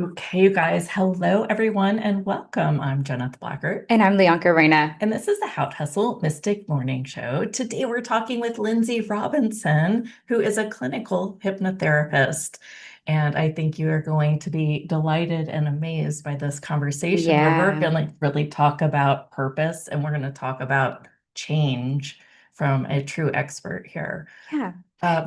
Okay, you guys. Hello, everyone, and welcome. I'm Jeneth Blackert, And I'm Leonka Reina. and this is the How to Hustle Mystic Morning Show. Today, we're talking with Lindsay Robinson, who is a clinical hypnotherapist. And I think you are going to be delighted and amazed by this conversation where we're Yeah. going to really talk about purpose and we're going to talk about change from a true expert here. Yeah.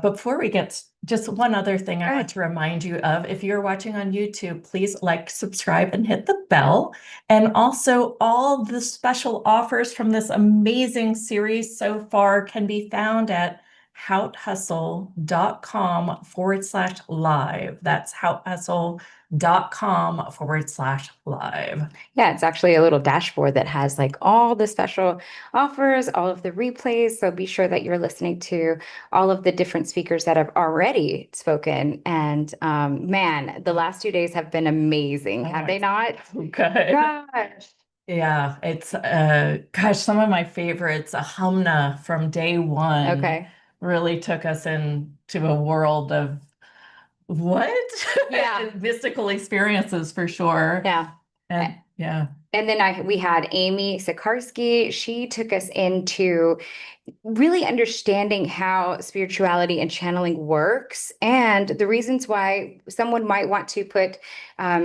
Before we get just one other thing I want Good. to remind you of, if you're watching on YouTube, please like, subscribe, and hit the bell. And also, all the special offers from this amazing series so far can be found at houthustle.com/live. That's houthustle.com/live. Yeah, it's actually a little dashboard that has like all the special offers, all of the replays. So be sure that you're listening to all of the different speakers that have already spoken. And man, the last 2 days have been amazing. Oh Have my they not? God. Gosh. Yeah, it's gosh, some of my favorites, Ahumna from day one Okay. really took us into a world of what? Yeah. Mystical experiences for sure. Yeah. And yeah. And then we had Amy Sikarsky. She took us into really understanding how spirituality and channeling works and the reasons why someone might want to put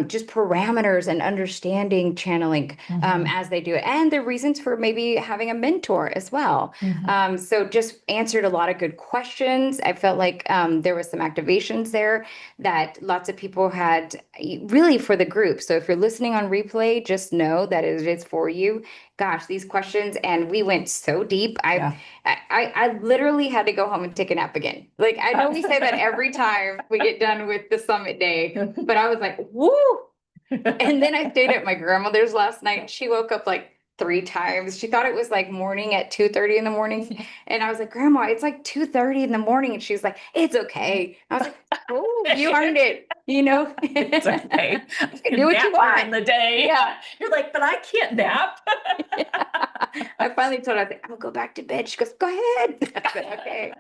just parameters and understanding channeling Mhm. as they do it, and the reasons for maybe having a mentor as well. Mhm. So just answered a lot of good questions. I felt like there was some activations there that lots of people had really for the group. So if you're listening on replay, just know that it is for you. Gosh, these questions, and we went so deep. Yeah. I literally had to go home and take a nap again. Like I know we say that every time we get done with the summit day, but I was like, woo. And then I stayed at my grandmother's last night. She woke up like 3 times. She thought it was like morning at 2:30 in the morning. And I was like, Grandma, it's like 2:30 in the morning. And she's like, it's okay. I was like, oh, you earned it. It's okay. I You can can do what you nap during want. the day. Yeah. You're like, but I can't nap. I finally told her, I think, I'm gonna go back to bed. She goes, go ahead. I said, okay.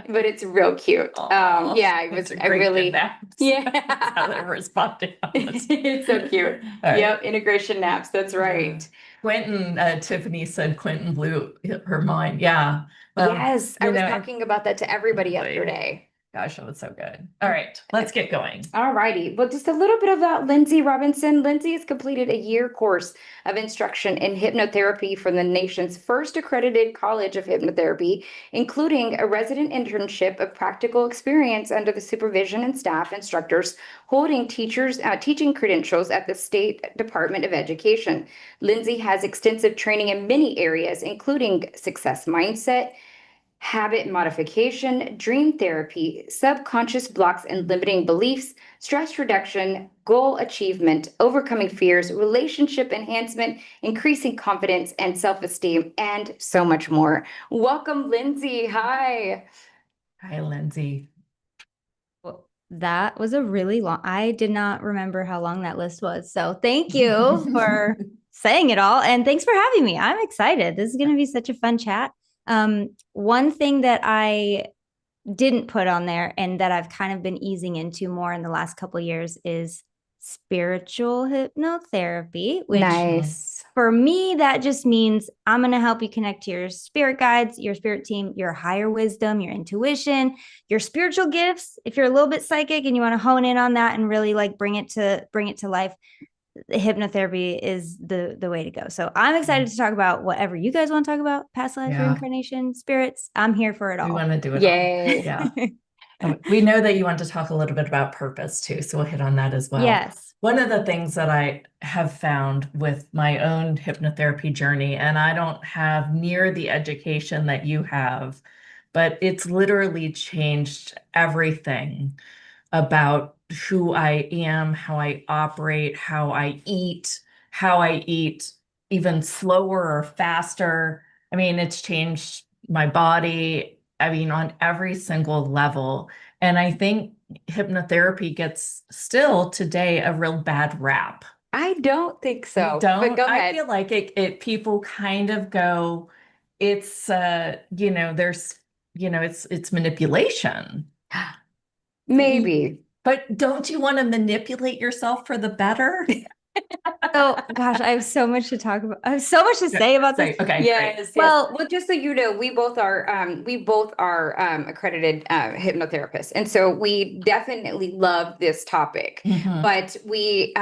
But it's real cute. Aw, Yeah, it it's was, a I great good really, naps. That's how they're yeah. responding on this. It's so cute. All right. Yep, integration naps. That's Yeah. right. Quentin, Tiffany said Quentin blew her mind. Yeah. Well, Yes, I was talking about that to everybody exactly. yesterday. Gosh, that was so good. All right, let's get going. All righty. Well, just a little bit about Lindsay Robinson. Lindsay has completed a year course of instruction in hypnotherapy from the nation's first accredited college of hypnotherapy, including a resident internship of practical experience under the supervision and staff instructors holding teaching credentials at the State Department of Education. Lindsay has extensive training in many areas, including success mindset, habit modification, dream therapy, subconscious blocks and limiting beliefs, stress reduction, goal achievement, overcoming fears, relationship enhancement, increasing confidence and self esteem, and so much more. Welcome, Lindsay. Hi. Hi, Lindsay. Well, that was a really long, I did not remember how long that list was. So thank you for saying it all. And thanks for having me. I'm excited. This is going to be such a fun chat. One thing that I didn't put on there and that I've kind of been easing into more in the last couple of years is spiritual hypnotherapy, which Nice. for me, that just means I'm going to help you connect to your spirit guides, your spirit team, your higher wisdom, your intuition, your spiritual gifts. If you're a little bit psychic and you want to hone in on that and really like bring it to life, hypnotherapy is the way to go. So I'm excited to talk about whatever you guys want to talk about, past life, Yeah, reincarnation, spirits. I'm here for it we all. want to do it all. Yay. Yeah. We know that you want to talk a little bit about purpose too, so we'll hit on that as well. Yes. One of the things that I have found with my own hypnotherapy journey, and I don't have near the education that you have, but it's literally changed everything about who I am, how I operate, how I eat even slower or faster. I mean, it's changed my body, I mean, on every single level. And I think hypnotherapy gets still today a real bad rap. I don't think You so, but don't? go I ahead. feel like it people kind of go, it's there's it's manipulation. Maybe. But don't you want to manipulate yourself for the better? So, gosh, I have so much to talk about. I have so much to say about this. Okay, great. Yes. Well- Well, just so you know, we both are accredited hypnotherapists, and so we definitely love this topic. Mhm. But we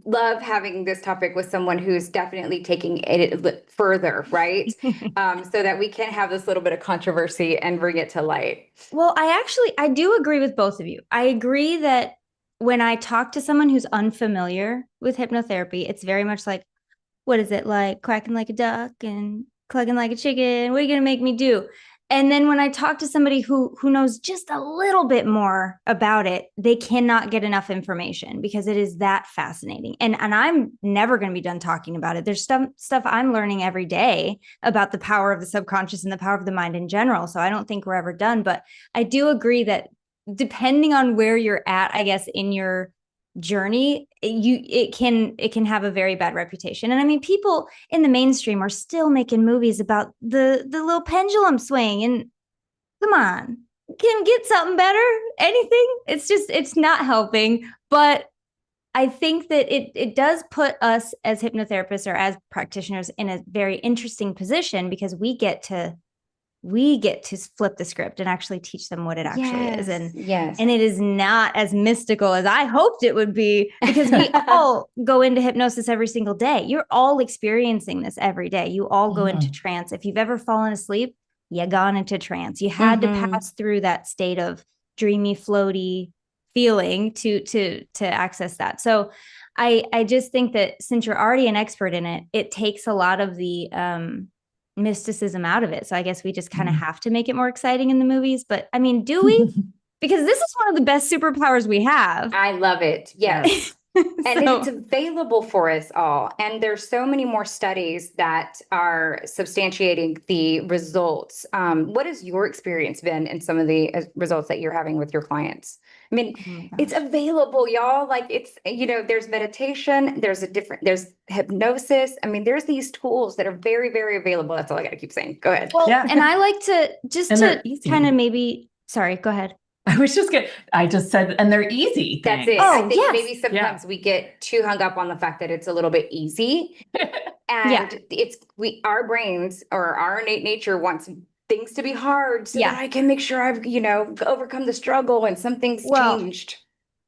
love having this topic with someone who's definitely taking it a bit further, right? So that we can have this little bit of controversy and bring it to light. Well, I do agree with both of you. I agree that when I talk to someone who's unfamiliar with hypnotherapy, it's very much like, what is it like? Quacking like a duck and clucking like a chicken. What are you going to make me do? And then when I talk to somebody who knows just a little bit more about it, they cannot get enough information because it is that fascinating. And I'm never going to be done talking about it. There's stuff I'm learning every day about the power of the subconscious and the power of the mind in general. So I don't think we're ever done. But I do agree that depending on where you're at, I guess, in your journey, it can have a very bad reputation. And I mean, people in the mainstream are still making movies about the little pendulum swing, and come on, can get something better. Anything? It's not helping. But I think that it does put us as hypnotherapists or as practitioners in a very interesting position because we get to flip the script and actually teach them what it actually is. And yes. and it is not as mystical as I hoped it would be, because we all go into hypnosis every single day. You're all experiencing this every day. You all go into trance. If you've ever fallen asleep, you gone into trance. You had to pass through that state of dreamy, floaty feeling to access that. So I just think that since you're already an expert in it, it takes a lot of the mysticism out of it. So I guess we just kind of have to make it more exciting in the movies. But I mean, do we? Because this is one of the best superpowers we have. I love it. Yes. And So- it's available for us all. And there's so many more studies that are substantiating the results. What has your experience been in some of the results that you're having with your clients? I mean, Oh my it's gosh. available, y'all. Like it's, there's meditation, there's hypnosis. I mean, there's these tools that are very, very available. That's all I gotta keep saying. Go ahead. Well, Yeah. and I like to just And to they're easy. kind of maybe, sorry, go ahead. I just said, and they're easy. That's things. it. I Oh, think yes. maybe sometimes we get too hung up on the fact that it's a little bit easy. And our brains or our innate nature wants things to be hard so that I can make sure I've, overcome the struggle and something's Well, changed.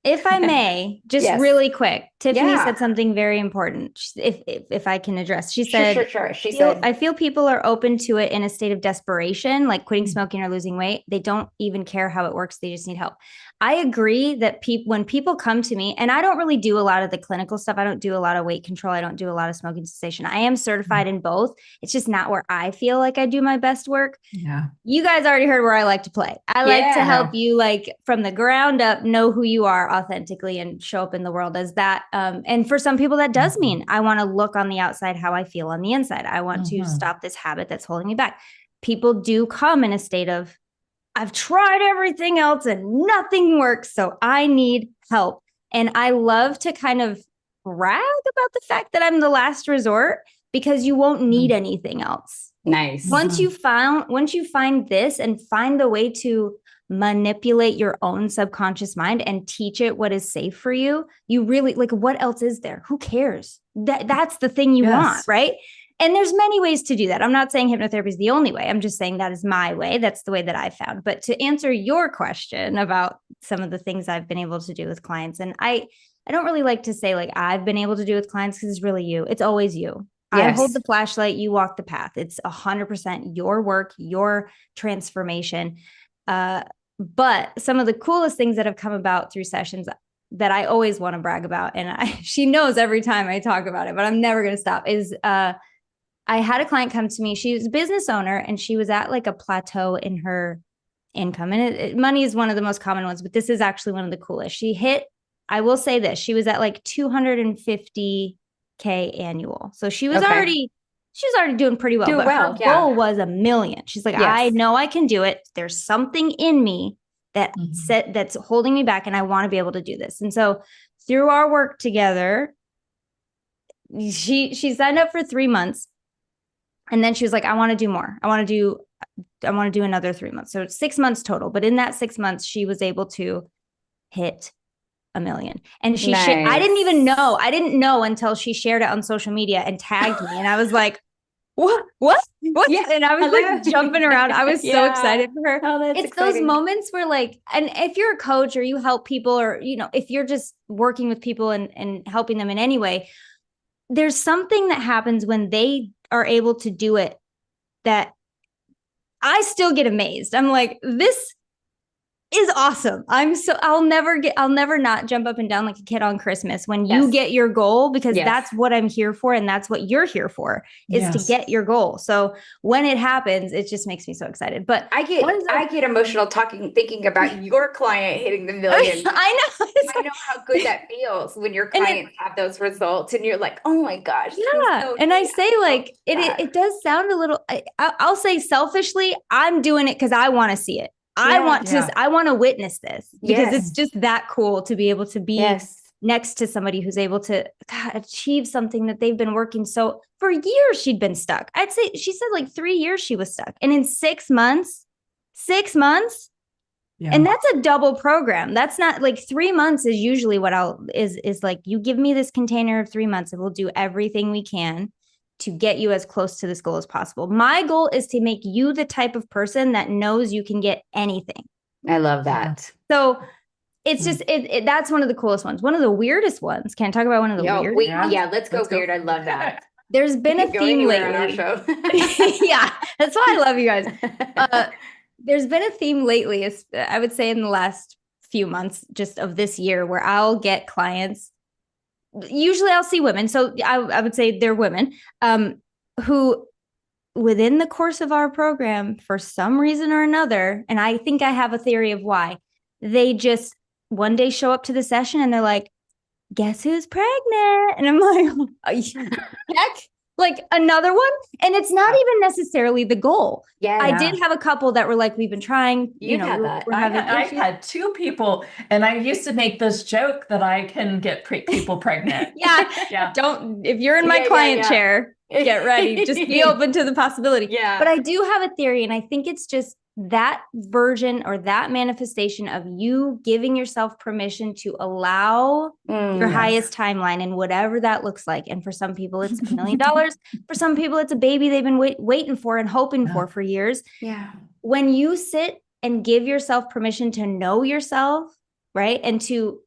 If I may, just Yes. really quick, Tiffany Yeah. said something very important. If I can address, she said, Sure. She feel- said, I feel people are open to it in a state of desperation, like quitting smoking or losing weight. They don't even care how it works. They just need help. I agree that when people come to me, and I don't really do a lot of the clinical stuff. I don't do a lot of weight control. I don't do a lot of smoking cessation. I am certified in both. It's just not where I feel like I do my best work. Yeah. You guys already heard where I like to play. I like to Yeah. help you, like, from the ground up, know who you are authentically and show up in the world as that. And for some people, that does mean I want to look on the outside how I feel on the inside. I want to stop this habit that's holding me back. People do come in a state of, I've tried everything else and nothing works, so I need help. And I love to kind of brag about the fact that I'm the last resort, because you won't need anything else. nice. Once you find this and find the way to manipulate your own subconscious mind and teach it what is safe for you, you really, like, what else is there? Who cares? That's the thing you want, right? And there's many ways to do that. I'm not saying hypnotherapy is the only way. I'm just saying that is my way. That's the way that I found. But to answer your question about some of the things I've been able to do with clients, and I don't really like to say like I've been able to do with clients, because it's really you. It's always you. I hold the flashlight, you walk the path. It's 100% your work, your transformation. But some of the coolest things that have come about through sessions that I always want to brag about, and she knows every time I talk about it, but I'm never going to stop, is I had a client come to me. She was a business owner, and she was at like a plateau in her income. And money is one of the most common ones, but this is actually one of the coolest. I will say this, she was at like 250K annual. So she was already doing pretty well. But her goal was $1 million. She's like, I know I can do it. There's something in me that's holding me back, and I want to be able to do this. And so through our work together, she signed up for 3 months. And then she was like, I want to do more. I want to do another 3 months. So 6 months total. But in that 6 months, she was able to hit 1 million. And she I didn't even know. I didn't know until she shared it on social media and tagged me. And I was like, what? Yeah. And I was like jumping around. I was so Yeah. excited for her. Oh, that's It's exciting. those moments where like, and if you're a coach or you help people, or, you know, if you're just working with people and helping them in any way, there's something that happens when they are able to do it that I still get amazed. I'm like, this is awesome. I'll never not jump up and down like a kid on Christmas when you Yes. get your goal, because Yes. that's what I'm here for. And that's what you're here for, is to Yes. get your goal. So when it happens, it just makes me so excited. But I get emotional thinking about your client hitting the million. I know. I know how good that feels when your And clients have those results and you're like, oh my gosh. Yeah. And I say like, it does sound a little, I'll say selfishly, I'm doing it because I want to see it. I want to witness this, because it's just that cool to be able to be next to somebody who's able to achieve something that they've been working. So for years, she'd been stuck. I'd say, she said like 3 years she was stuck. And in 6 months, and that's a double program. That's not like 3 months is usually what is like, you give me this container of 3 months and we'll do everything we can to get you as close to this goal as possible. My goal is to make you the type of person that knows you can get anything. I love that. So it's just, that's one of the coolest ones. One of the weirdest ones. Can I talk about one of the weirdest ones? Yeah, let's go weird. I love that. There's been a theme lately. On our show. Yeah, that's why I love you guys. There's been a theme lately, I would say in the last few months just of this year, where I'll get clients. Usually I'll see women. So I would say they're women who within the course of our program, for some reason or another, and I think I have a theory of why, they just one day show up to the session and they're like, guess who's pregnant? And I'm like, heck, like another one. And it's not even necessarily the goal. Yeah. I did have a couple that were like, we've been trying, You've had that. I've had 2 people, and I used to make this joke that I can get people pregnant. Yeah. Don't, if you're in my client chair, get ready. Just be open to the possibility. Yeah. But I do have a theory, and I think it's just that version or that manifestation of you giving yourself permission to allow your highest timeline, and whatever that looks like. And for some people, it's $1 million. For some people, it's a baby they've been waiting for and hoping for years. Yeah. When you sit and give yourself permission to know yourself, right? And to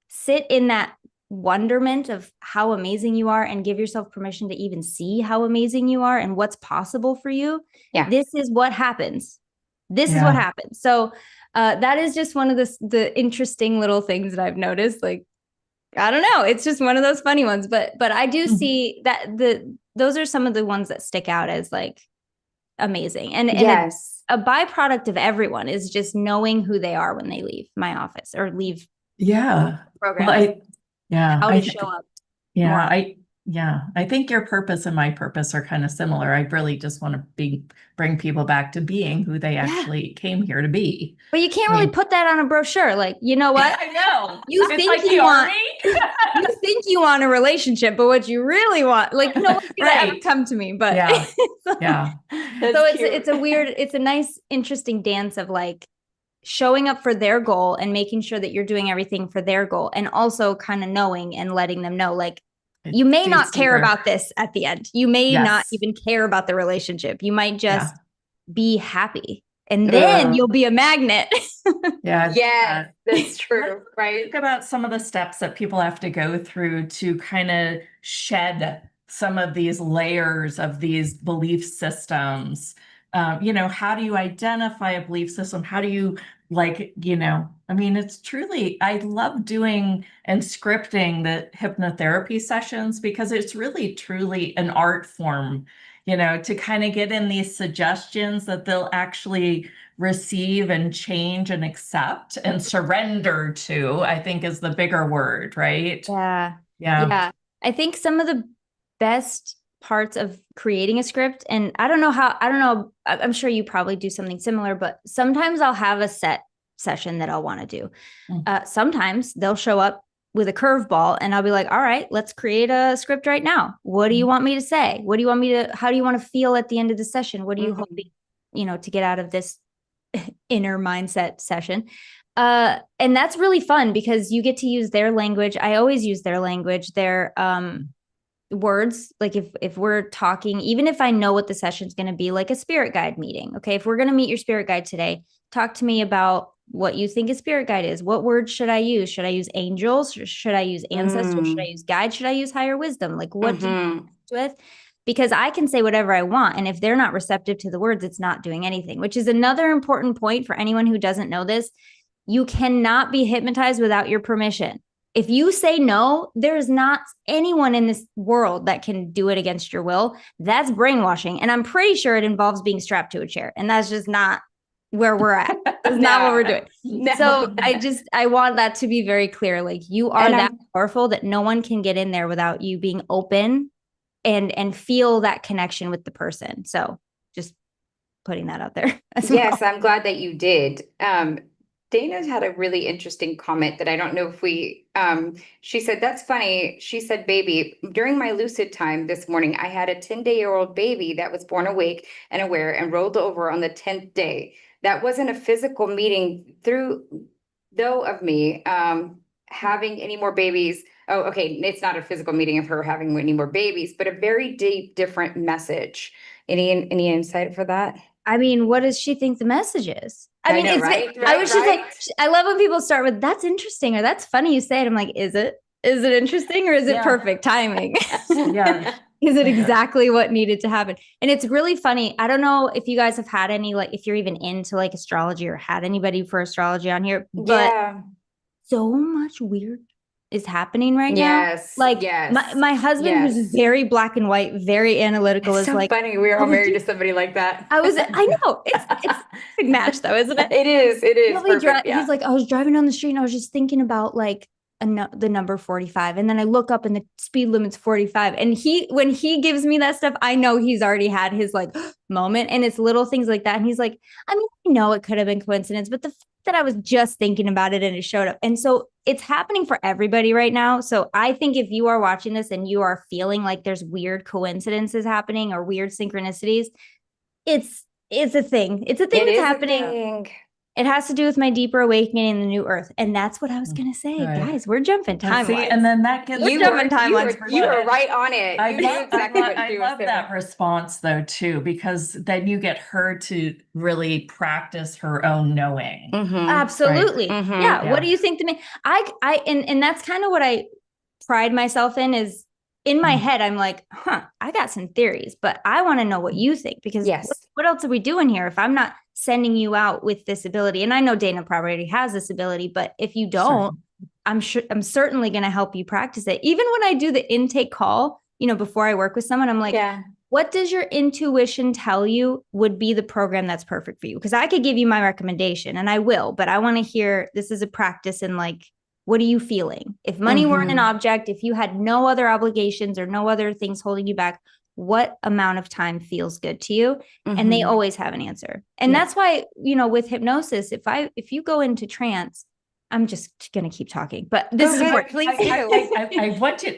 sit in that wonderment of how amazing you are, and give yourself permission to even see how amazing you are and what's possible for you. Yeah. This is what happens. This is what happens. So that is just one of the interesting little things that I've noticed. Like, I don't know. It's just one of those funny ones, but I do see that those are some of the ones that stick out as like amazing. And it's a byproduct of everyone is just knowing who they are when they leave my office or leave program. Well, how to show up. I think your purpose and my purpose are kind of similar. I really just want to bring people back to being who they actually came here to be. But you can't really put that on a brochure. Like, you know what? I know. You It's think like you the want, army. you think you want a relationship, but what you really want, like, no one's gonna ever Right. come to me. But Yeah. so, Yeah. so it's a nice, interesting dance of like showing up for their goal and making sure that you're doing everything for their goal, and also kind of knowing and letting them know, like, you may not care about this at the end. You may not even care about the relationship. You might just be happy, and then you'll be a magnet. Yeah, that's true. Right. Think about some of the steps that people have to go through to kind of shed some of these layers of these belief systems. How do you identify a belief system? How do you it's truly, I love doing and scripting the hypnotherapy sessions, because it's really truly an art form, to kind of get in these suggestions that they'll actually receive and change and accept and surrender to, I think is the bigger word, right? Yeah. I think some of the best parts of creating a script, and I don't know, I'm sure you probably do something similar, but sometimes I'll have a set session that I'll want to do. Sometimes they'll show up with a curveball and I'll be like, all right, let's create a script right now. What do you want me to say? How do you want to feel at the end of the session? What are you hoping, to get out of this inner mindset session? And that's really fun because you get to use their language. I always use their language, their words. Like if we're talking, even if I know what the session's going to be, like a spirit guide meeting. Okay, if we're going to meet your spirit guide today, talk to me about what you think a spirit guide is. What words should I use? Should I use angels? Should I use ancestors? Should I use guide? Should I use higher wisdom? Like what do you connect with? Because I can say whatever I want. And if they're not receptive to the words, it's not doing anything, which is another important point for anyone who doesn't know this. You cannot be hypnotized without your permission. If you say no, there's not anyone in this world that can do it against your will. That's brainwashing. And I'm pretty sure it involves being strapped to a chair. And that's just not where we're at. That's not what we're doing. No. So I want that to be very clear. Like you are that powerful that no one can get in there without you being open and feel that connection with the person. So just putting that out there. Yes, I'm glad that you did. Dana's had a really interesting comment that I don't know if she said, that's funny. She said, baby, during my lucid time this morning, I had a 10-day-old baby that was born awake and aware and rolled over on the 10th day. That wasn't a physical meeting though of me having any more babies. Oh, okay. It's not a physical meeting of her having any more babies, but a very deep, different message. Any insight for that? I mean, what does she think the message is? I mean, I was just like, I love when people start with, that's interesting, or that's funny you say it. I'm like, is it interesting, or is it perfect timing? Yeah. Is it exactly what needed to happen? And it's really funny. I don't know if you guys have had any, like, if you're even into like astrology or had anybody for astrology on here, but so much weird is happening right now. Like my husband, who's very black and white, very analytical, is so like funny. We're all married to somebody like that. I know it's a big match though, isn't it? It is. He's like, I was driving down the street and I was just thinking about like the number 45. And then I look up and the speed limit's 45. And when he gives me that stuff, I know he's already had his like moment, and it's little things like that. And he's like, I mean, I know it could have been coincidence, but the fact that I was just thinking about it and it showed up. And so it's happening for everybody right now. So I think if you are watching this and you are feeling like there's weird coincidences happening or weird synchronicities, it's a thing. It's a thing that's happening. It has to do with my deeper awakening in the new earth. And that's what I was going to say. Right. Guys, we're jumping timelines. And then that gets you were right on it. I love that response though, too, because then you get her to really practice her own knowing. Mm-hmm. Absolutely. Right? Mm-hmm. Yeah. What do you think to me? And that's kind of what I pride myself in is in my head, I'm like, I got some theories, but I want to know what you think, because what else are we doing here if I'm not sending you out with this ability? And I know Dana probably already has this ability, but if you don't, I'm certainly going to help you practice it. Even when I do the intake call, before I work with someone, I'm like, what does your intuition tell you would be the program that's perfect for you? Because I could give you my recommendation and I will, but I want to hear this is a practice in like, what are you feeling? If money weren't an object, if you had no other obligations or no other things holding you back, what amount of time feels good to you? And they always have an answer. And that's why, with hypnosis, if you go into trance, I'm just going to keep talking, but this is important. Please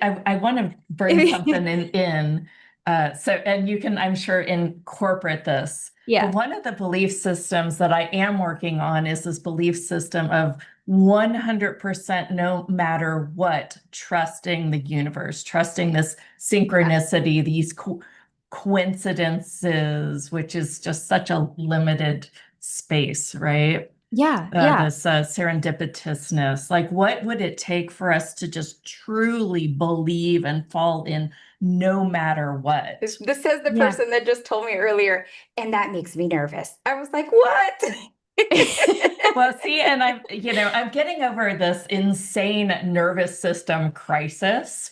I want to bring something in. And you can, I'm sure, incorporate this. Yeah. But one of the belief systems that I am working on is this belief system of 100%, no matter what, trusting the universe, trusting this synchronicity, these coincidences, which is just such a limited space, right? This serendipitousness. Like, what would it take for us to just truly believe and fall in no matter what? This says the person that just told me earlier, and that makes me nervous. I was like, what? Well, see, and I'm getting over this insane nervous system crisis.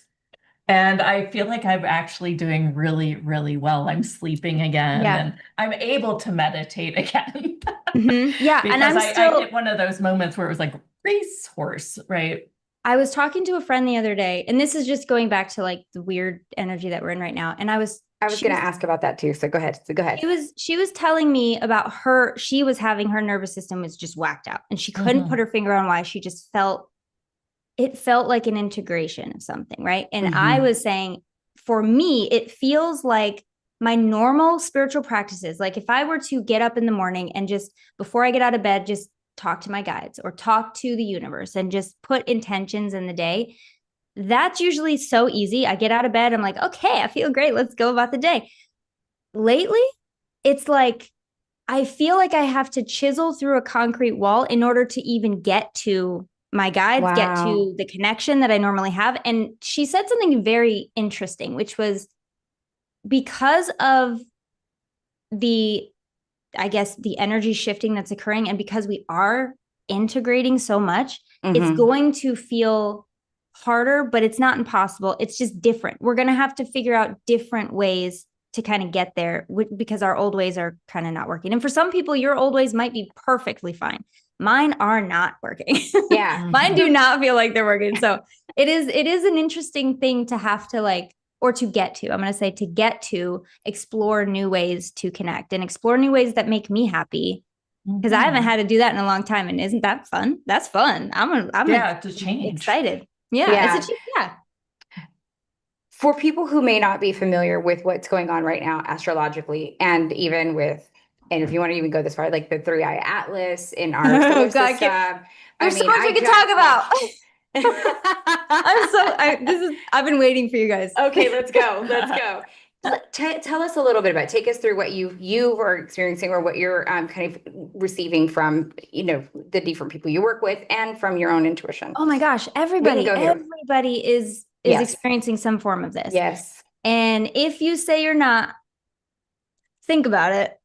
And I feel like I'm actually doing really, really well. I'm sleeping again and I'm able to meditate again. Yeah. And I hit one of those moments where it was like racehorse, right? I was talking to a friend the other day, and this is just going back to like the weird energy that we're in right now. And I was going to ask about that too. So go ahead. She was telling me about she was having her nervous system was just whacked out and she couldn't put her finger on why. She just felt like an integration of something. Right. And I was saying, for me, it feels like my normal spiritual practices. Like if I were to get up in the morning and just before I get out of bed, just talk to my guides or talk to the universe and just put intentions in the day, that's usually so easy. I get out of bed. I'm like, okay, I feel great. Let's go about the day. Lately, it's like, I feel like I have to chisel through a concrete wall in order to even get to my guides, get Wow. to the connection that I normally have. And she said something very interesting, which was because of the, I guess, the energy shifting that's occurring, and because we are integrating so much, it's Mhm. going to feel harder, but it's not impossible. It's just different. We're going to have to figure out different ways to kind of get there because our old ways are kind of not working. And for some people, your old ways might be perfectly fine. Mine are not working. Yeah. Mine do not feel like they're working. So it is an interesting thing to have to like, or to get to, I'm going to say to get to explore new ways to connect and explore new ways that make me happy. Because I haven't had to do that in a long time. And isn't that fun? That's fun. I'm to change. excited. Yeah. Yeah. Yeah. For people who may not be familiar with what's going on right now astrologically, and even with, and if you want to even go this far, like the 3-eye atlas in our solar God, system. There's so much we could talk about. I've been waiting for you guys. Okay, let's go. Let's go. Tell us a little bit about, take us through what you are experiencing, or what you're kind of receiving from, the different people you work with and from your own intuition. Oh my gosh, everybody go here. is Yes. experiencing some form of this. Yes. And if you say you're not, think about it.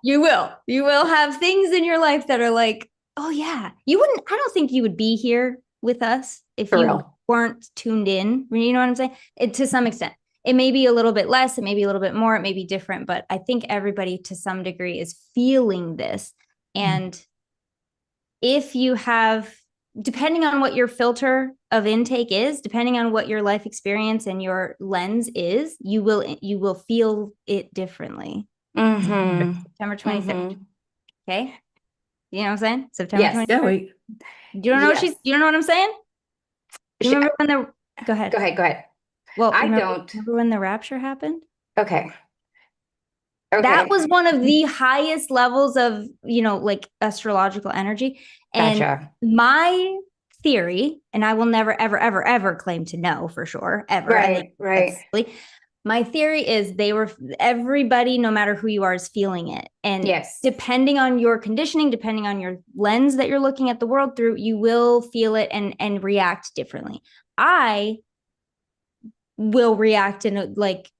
You will have things in your life that are like, oh yeah, I don't think you would be here with us if For you real. weren't tuned in. You know what I'm saying? To some extent. It may be a little bit less, it may be a little bit more, it may be different, but I think everybody to some degree is feeling this. And if you have, depending on what your filter of intake is, depending on what your life experience and your lens is, you will feel it differently. Mm-hmm. September 23rd. Mm-hmm. Okay. You know what I'm saying? September Yes. 23rd. Yeah, wait. You don't know you don't know what I'm saying? You remember when go ahead. Go ahead. Well, I remember don't. when the rapture happened? Okay. That was one of the highest levels of, like astrological energy. And Gotcha. my theory, and I will never, ever, ever, ever claim to know for sure, ever. Right. My theory is everybody, no matter who you are, is feeling it. And yes, depending on your conditioning, depending on your lens that you're looking at the world through, you will feel it and react differently. I will react in a like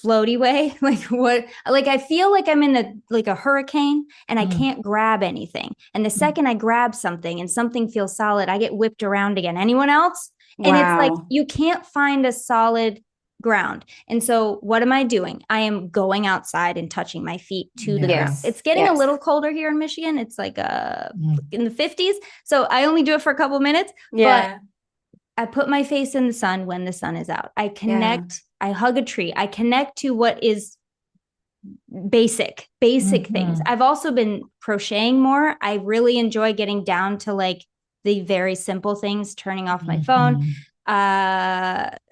floaty way. I feel like I'm in a hurricane and I can't grab anything. And the second I grab something and something feels solid, I get whipped around again. Anyone else? And it's like, you can't find a solid ground. And so what am I doing? I am going outside and touching my feet to the ground. It's getting a little colder here in Michigan. It's like in the 50s. So I only do it for a couple minutes. But I put my face in the sun when the sun is out. I connect, I hug a tree. I connect to what is basic things. I've also been crocheting more. I really enjoy getting down to like the very simple things, turning off my phone.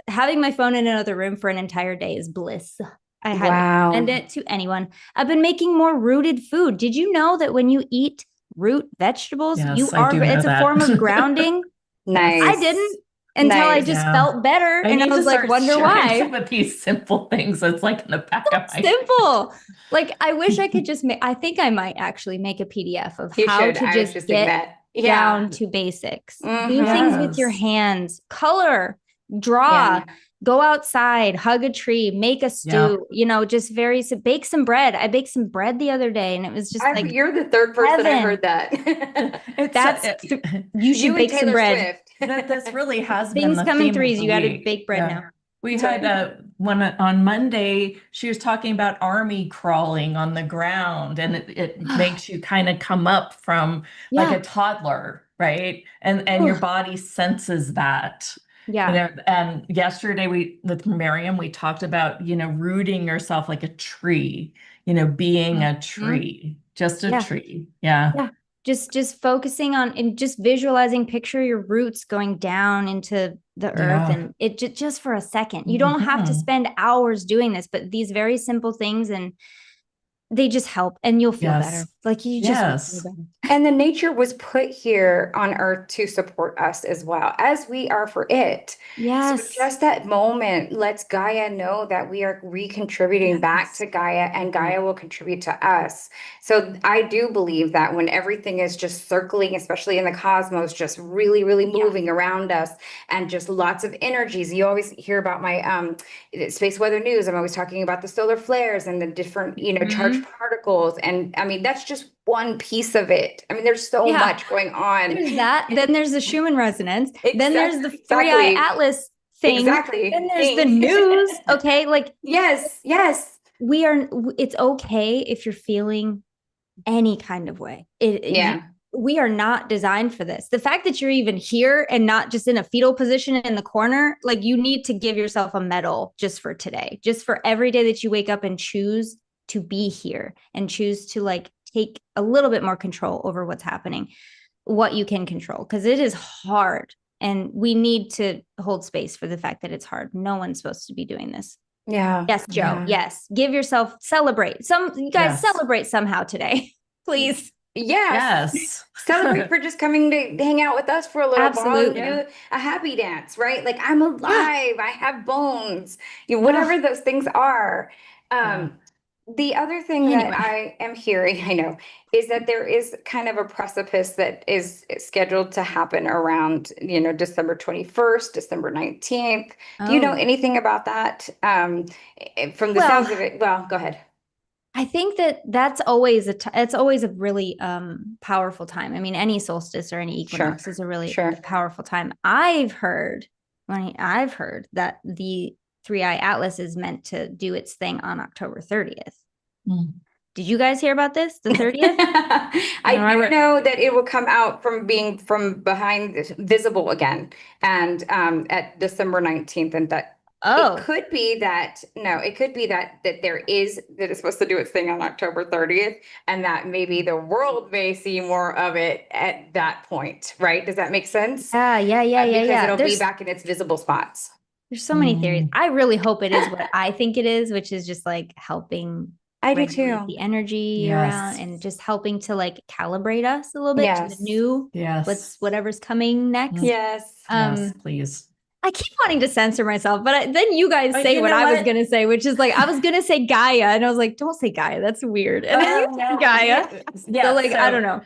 Having my phone in another room for an entire day is bliss. I highly recommend it to anyone. I've been making more rooted food. Did you know that when you eat root vegetables, it's a form of grounding? Nice. I didn't until I just felt better. And I was like, wonder why. Some of these simple things. It's like in the back of my simple. Like, I wish I could just I think I might actually make a PDF of how to just get down to basics. Do things with your hands, color, draw, go outside, hug a tree, make a stew, just bake some bread. I baked some bread the other day and it was just you're the third person I heard that. You should bake some bread. This really has been things the come in theme threes. of You got to week. bake bread now. We had one on Monday. She was talking about army crawling on the ground, and it makes you kind of come up from like a toddler, right? And your body senses that. Yeah. And yesterday with Miriam, we talked about, rooting yourself like a tree, being a tree, just a tree. Yeah. Just focusing on and just visualizing, picture your roots going down into the earth and it just for a second. You don't have to spend hours doing this, but these very simple things and they just help and you'll feel better. Like you just Yes. And the nature was put here on earth to support us as well as we are for it. So Yes. just that moment lets Gaia know that we are recontributing back Yes. to Gaia, and Gaia will contribute to us. So I do believe that when everything is just circling, especially in the cosmos, just really, really moving around us, and just lots of energies. You always hear about my space weather news. I'm always talking about the solar flares and the different, charged particles. And I mean, that's just one piece of it. I mean, there's so Yeah. much going on. There's that. Then there's the Schumann resonance. Then there's the Exactly. 3i Atlas thing. Exactly. Then there's the news. Okay. Like, Yes. it's okay if you're feeling any kind of way. We are not designed for this. The fact that you're even here and not just in a fetal position in the corner, like you need to give yourself a medal just for today, just for every day that you wake up and choose to be here and choose to like take a little bit more control over what's happening, what you can control, because it is hard. And we need to hold space for the fact that it's hard. No one's supposed to be doing this. Yeah. Yes, Joe. Yeah. Yes. Give yourself, celebrate. You guys Yes. celebrate somehow today, please. Yes. Celebrate for just coming to hang out with us for a little Absolutely. while. Do a happy dance, right? Like I'm alive. I have bones. Whatever those things are. The other thing Anyway. that I am hearing, I know, is that there is kind of a precipice that is scheduled to happen around, December 21st, December 19th. Do you know Oh. anything about that? From the Well, sounds of it, well, go ahead. I think that's always it's always a really powerful time. I mean, any solstice or any equinox is a really powerful time. I've heard that the 3i Atlas is meant to do its thing on October 30th. Did you guys hear about this? The 30th? I do know that it will come out from being from behind, visible again, and at December 19th, and that it could be that it's supposed to do its thing on October 30th, and that maybe the world may see more of it at that point, right? Does that make sense? Yeah. Because it'll be back in its visible spots. There's so many theories. I really hope it is what I think it is, which is just like helping I do too. The energy around and just helping to like calibrate us a little bit to the new, whatever's coming next. Yes. Please. I keep wanting to censor myself, but then you guys say what I was going to say, which is like, I was going to say Gaia, and I was like, don't say Gaia. That's weird. And then you said Gaia. So I don't know.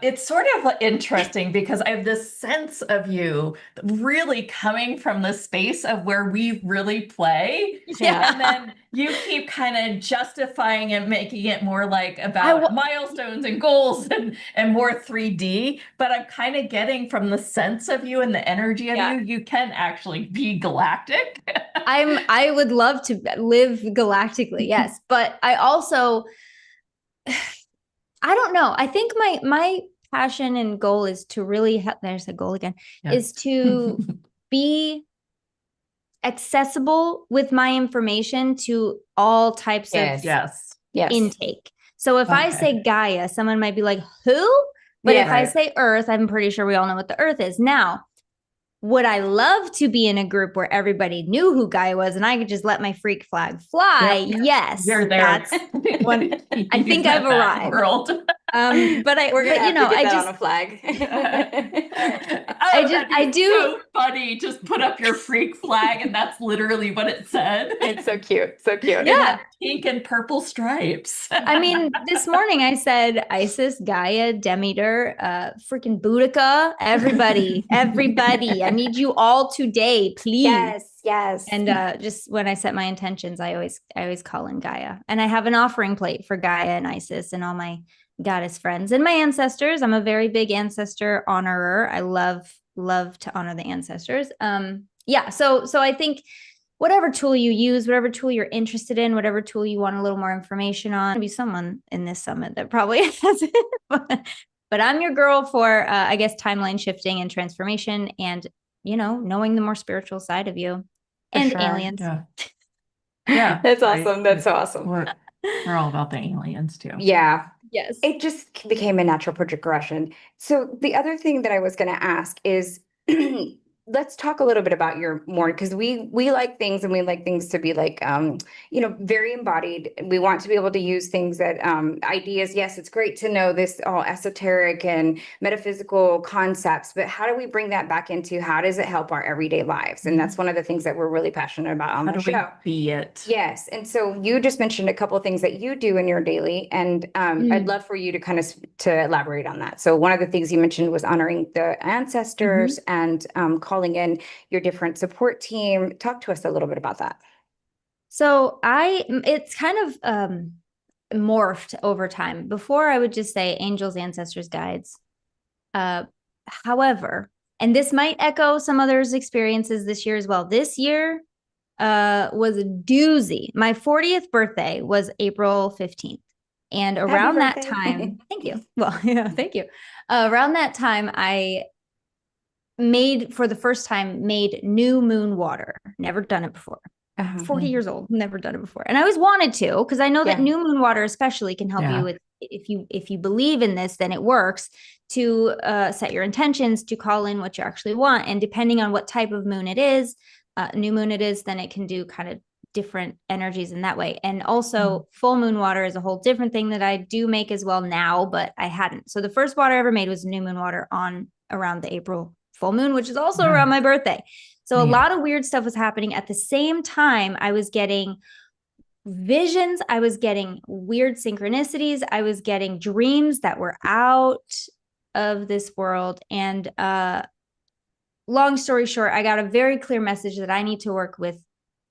It's sort of interesting because I have this sense of you really coming from the space of where we really play. Yeah. And then you keep kind of justifying it, making it more like about milestones and goals and more 3D. But I'm kind of getting from the sense of you and the energy of you can actually be galactic. I would love to live galactically, yes. But I also, I don't know. I think my passion and goal is to really, there's a goal again, is to be accessible with my information to all types of intake. So if I say Gaia, someone might be like, who? But if I say Earth, I'm pretty sure we all know what the Earth is. Now, would I love to be in a group where everybody knew who Gaia was and I could just let my freak flag fly? Yes. You're there. That's one. I think I've arrived. World. We're gonna have to get that on a flag. I do. So funny. Just put up your freak flag, and that's literally what it said. It's so cute, so cute. Yeah, pink and purple stripes. I mean, this morning I said Isis, Gaia, Demeter, freaking Boudica, everybody. I need you all today, please. Yes. And just when I set my intentions, I always call in Gaia, and I have an offering plate for Gaia and Isis and all my goddess friends and my ancestors. I'm a very big ancestor honorer. I love to honor the ancestors. So I think whatever tool you use, whatever tool you're interested in, whatever tool you want a little more information on, there'll be someone in this summit that probably has it. But I'm your girl for I guess timeline shifting and transformation, and knowing the more spiritual side of you and aliens. Yeah, that's awesome. That's so awesome. We're all about the aliens too. Yeah. Yes. It just became a natural progression. So the other thing that I was going to ask is let's talk a little bit about your morning, because we like things, and we like things to be like very embodied. We want to be able to use things that ideas. Yes, it's great to know this all esoteric and metaphysical concepts, but how do we bring that back into how does it help our everyday lives? And that's one of the things that we're really passionate about on How the do we show. be it? Yes. And so you just mentioned a couple of things that you do in your daily, and I'd love for you to kind of to elaborate on that. So one of the things you mentioned was honoring the ancestors and calling in your different support team. Talk to us a little bit about that. So it's kind of morphed over time. Before I would just say angels, ancestors, guides. However, and this might echo some others' experiences this year as well. This year was a doozy. My 40th birthday was April 15th. And around that time, thank you. Well, yeah, thank you. Around that time, I for the first time, made new moon water. Never done it before. 40 years old, never done it before. And I always wanted to, because I know that new moon water especially can help you with, if you believe in this, then it works to set your intentions, to call in what you actually want. And depending on what type of moon it is, new moon it is, then it can do kind of different energies in that way. And also full moon water is a whole different thing that I do make as well now, but I hadn't. So the first water I ever made was new moon water on around the April full moon, which is also around my birthday. So a lot of weird stuff was happening at the same time. I was getting visions. I was getting weird synchronicities. I was getting dreams that were out of this world. And long story short, I got a very clear message that I need to work with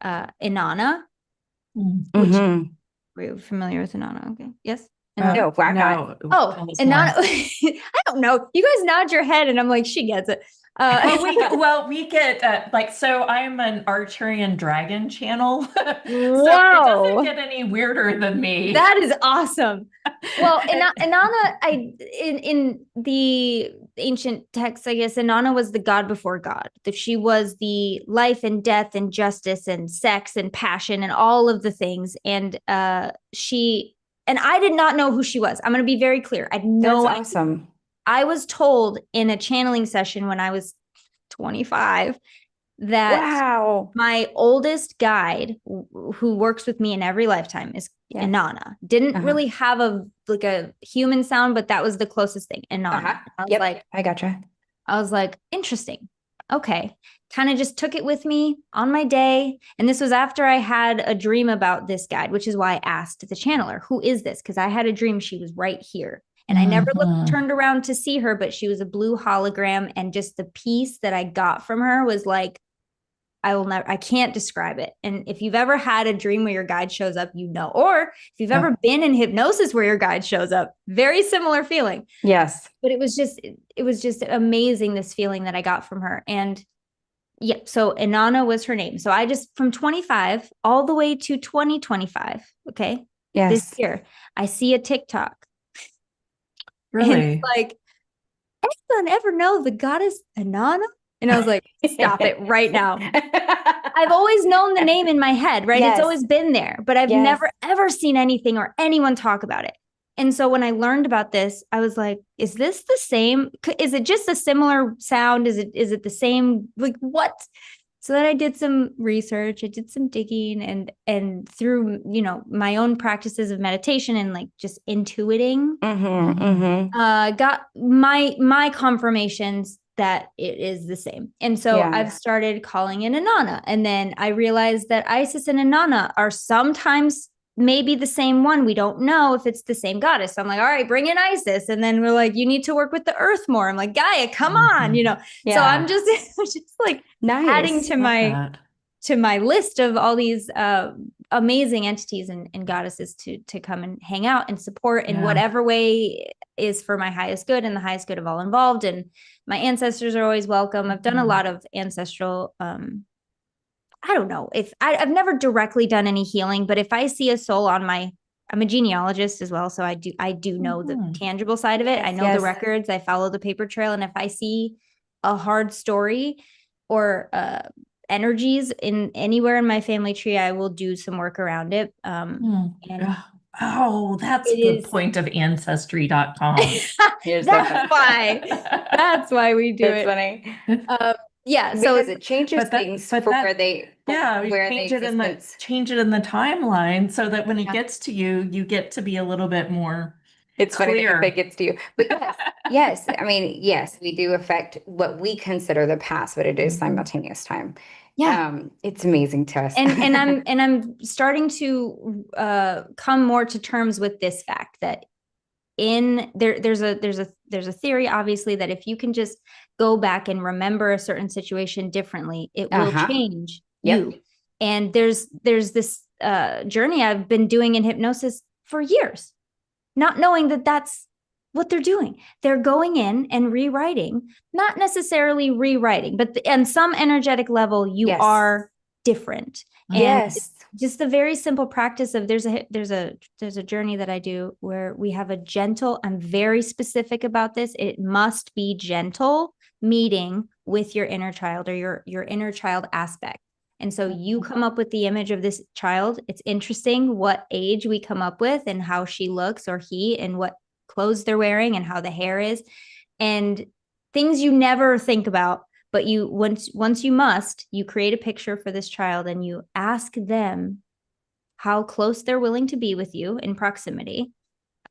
Inanna. Which, are you familiar with Inanna? Okay. Yes. No. Oh, Inanna. I don't know. You guys nod your head, and I'm like, she gets it. We get so I'm an Archerian Dragon channel. So Wow. it doesn't get any weirder than me. That is awesome. Well, Inanna, in the ancient texts, I guess Inanna was the god before God. That she was the life and death and justice and sex and passion and all of the things. And I did not know who she was. I'm going to be very clear. I had no idea. Awesome. I was told in a channeling session when I was 25 that my oldest guide, who works with me in every lifetime, is Inanna. Didn't really have a human sound, but that was the closest thing. Inanna. I was like, I gotcha. I was like, interesting. Okay. Kind of just took it with me on my day. And this was after I had a dream about this guide, which is why I asked the channeler, who is this? Because I had a dream she was right here. And I never turned around to see her, but she was a blue hologram. And just the piece that I got from her was like, I can't describe it. And if you've ever had a dream where your guide shows up, or if you've ever been in hypnosis where your guide shows up, very similar feeling. Yes. But it was just amazing, this feeling that I got from her. And so Inanna was her name. So I just, from 25 all the way to 2025. Okay. Yes. This year, I see a TikTok. Really? And it's like, anyone ever know the goddess Inanna? And I was like, stop it right now. I've always known the name in my head, right? Yes. It's always been there, but I've never, ever seen anything or anyone talk about it. And so when I learned about this, I was like, is this the same? Is it just a similar sound? Is it the same? Like, what? So then I did some research, I did some digging, and through, my own practices of meditation and like just intuiting, got my confirmations that it is the same. And so I've started calling in Inanna. And then I realized that Isis and Inanna are sometimes maybe the same one. We don't know if it's the same goddess. So I'm like, all right, bring in Isis. And then we're like, you need to work with the earth more. I'm like, Gaia, come on, So I'm just like adding to my list of all these amazing entities and goddesses to come and hang out and support in whatever way is for my highest good and the highest good of all involved. And my ancestors are always welcome. I've done a lot of ancestral, I don't know if I've never directly done any healing, but if I see a soul I'm a genealogist as well. So I do know the tangible side of it. I know the records, I follow the paper trail. And if I see a hard story or, energies in anywhere in my family tree, I will do some work around it. That's the point of ancestry.com. That's why we do it. Funny. Yeah. So Because it changes but that- things but for that- where they, Yeah, we where the change it in the existence. change it in the timeline so that when it Yeah. gets to you, you get to be a little bit more It's funny that clear. it gets to you, but yes, I mean, yes, we do affect what we consider the past, but it is Mhm. simultaneous time. yeah. It's amazing to us. and I'm starting to come more to terms with this fact that there's a theory, obviously, that if you can just go back and remember a certain situation differently, it will change you. And there's this journey I've been doing in hypnosis for years, not knowing that that's what they're doing. They're going in and rewriting, not necessarily rewriting, but on some energetic level, you are different. And Yes. just the very simple practice of there's a journey that I do where we have a gentle, I'm very specific about this. It must be gentle meeting with your inner child or your inner child aspect. And so you come up with the image of this child. It's interesting what age we come up with and how she looks or he and what clothes they're wearing and how the hair is and things you never think about. But you once you create a picture for this child and you ask them how close they're willing to be with you in proximity,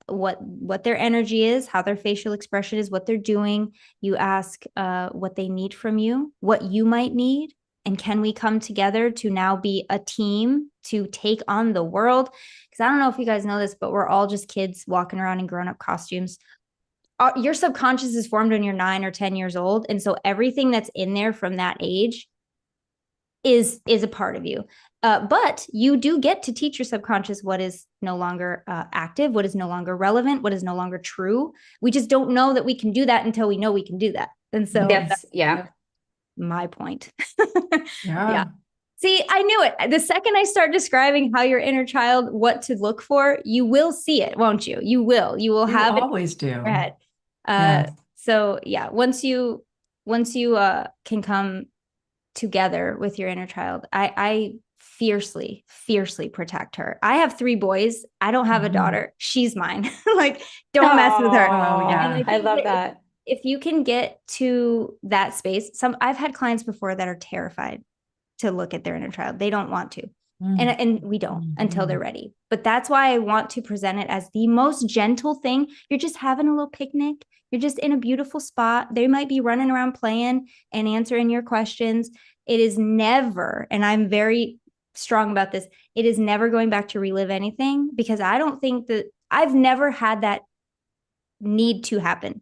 what their energy is, how their facial expression is, what they're doing. You ask what they need from you, what you might need, and can we come together to now be a team to take on the world? Because I don't know if you guys know this, but we're all just kids walking around in grown-up costumes. Your subconscious is formed when you're 9 or 10 years old. And so everything that's in there from that age is a part of you. But you do get to teach your subconscious what is no longer active, what is no longer relevant, what is no longer true. We just don't know that we can do that until we know we can do that. And so that's my point. Yeah. See, I knew it. The second I start describing how your inner child, what to look for, you will see it, won't you? You will have it. Always do. In your head. Yes. So yeah, once you can come together with your inner child, I fiercely protect her. I have 3 boys. I don't have a daughter. She's mine. Like, don't mess with her. Oh, yeah. I love that. If you can get to that space, I've had clients before that are terrified to look at their inner child. They don't want to. And we don't until they're ready. But that's why I want to present it as the most gentle thing. You're just having a little picnic. You're just in a beautiful spot. They might be running around playing and answering your questions. It is never, and I'm very strong about this, it is never going back to relive anything, because I don't think that I've never had that need to happen.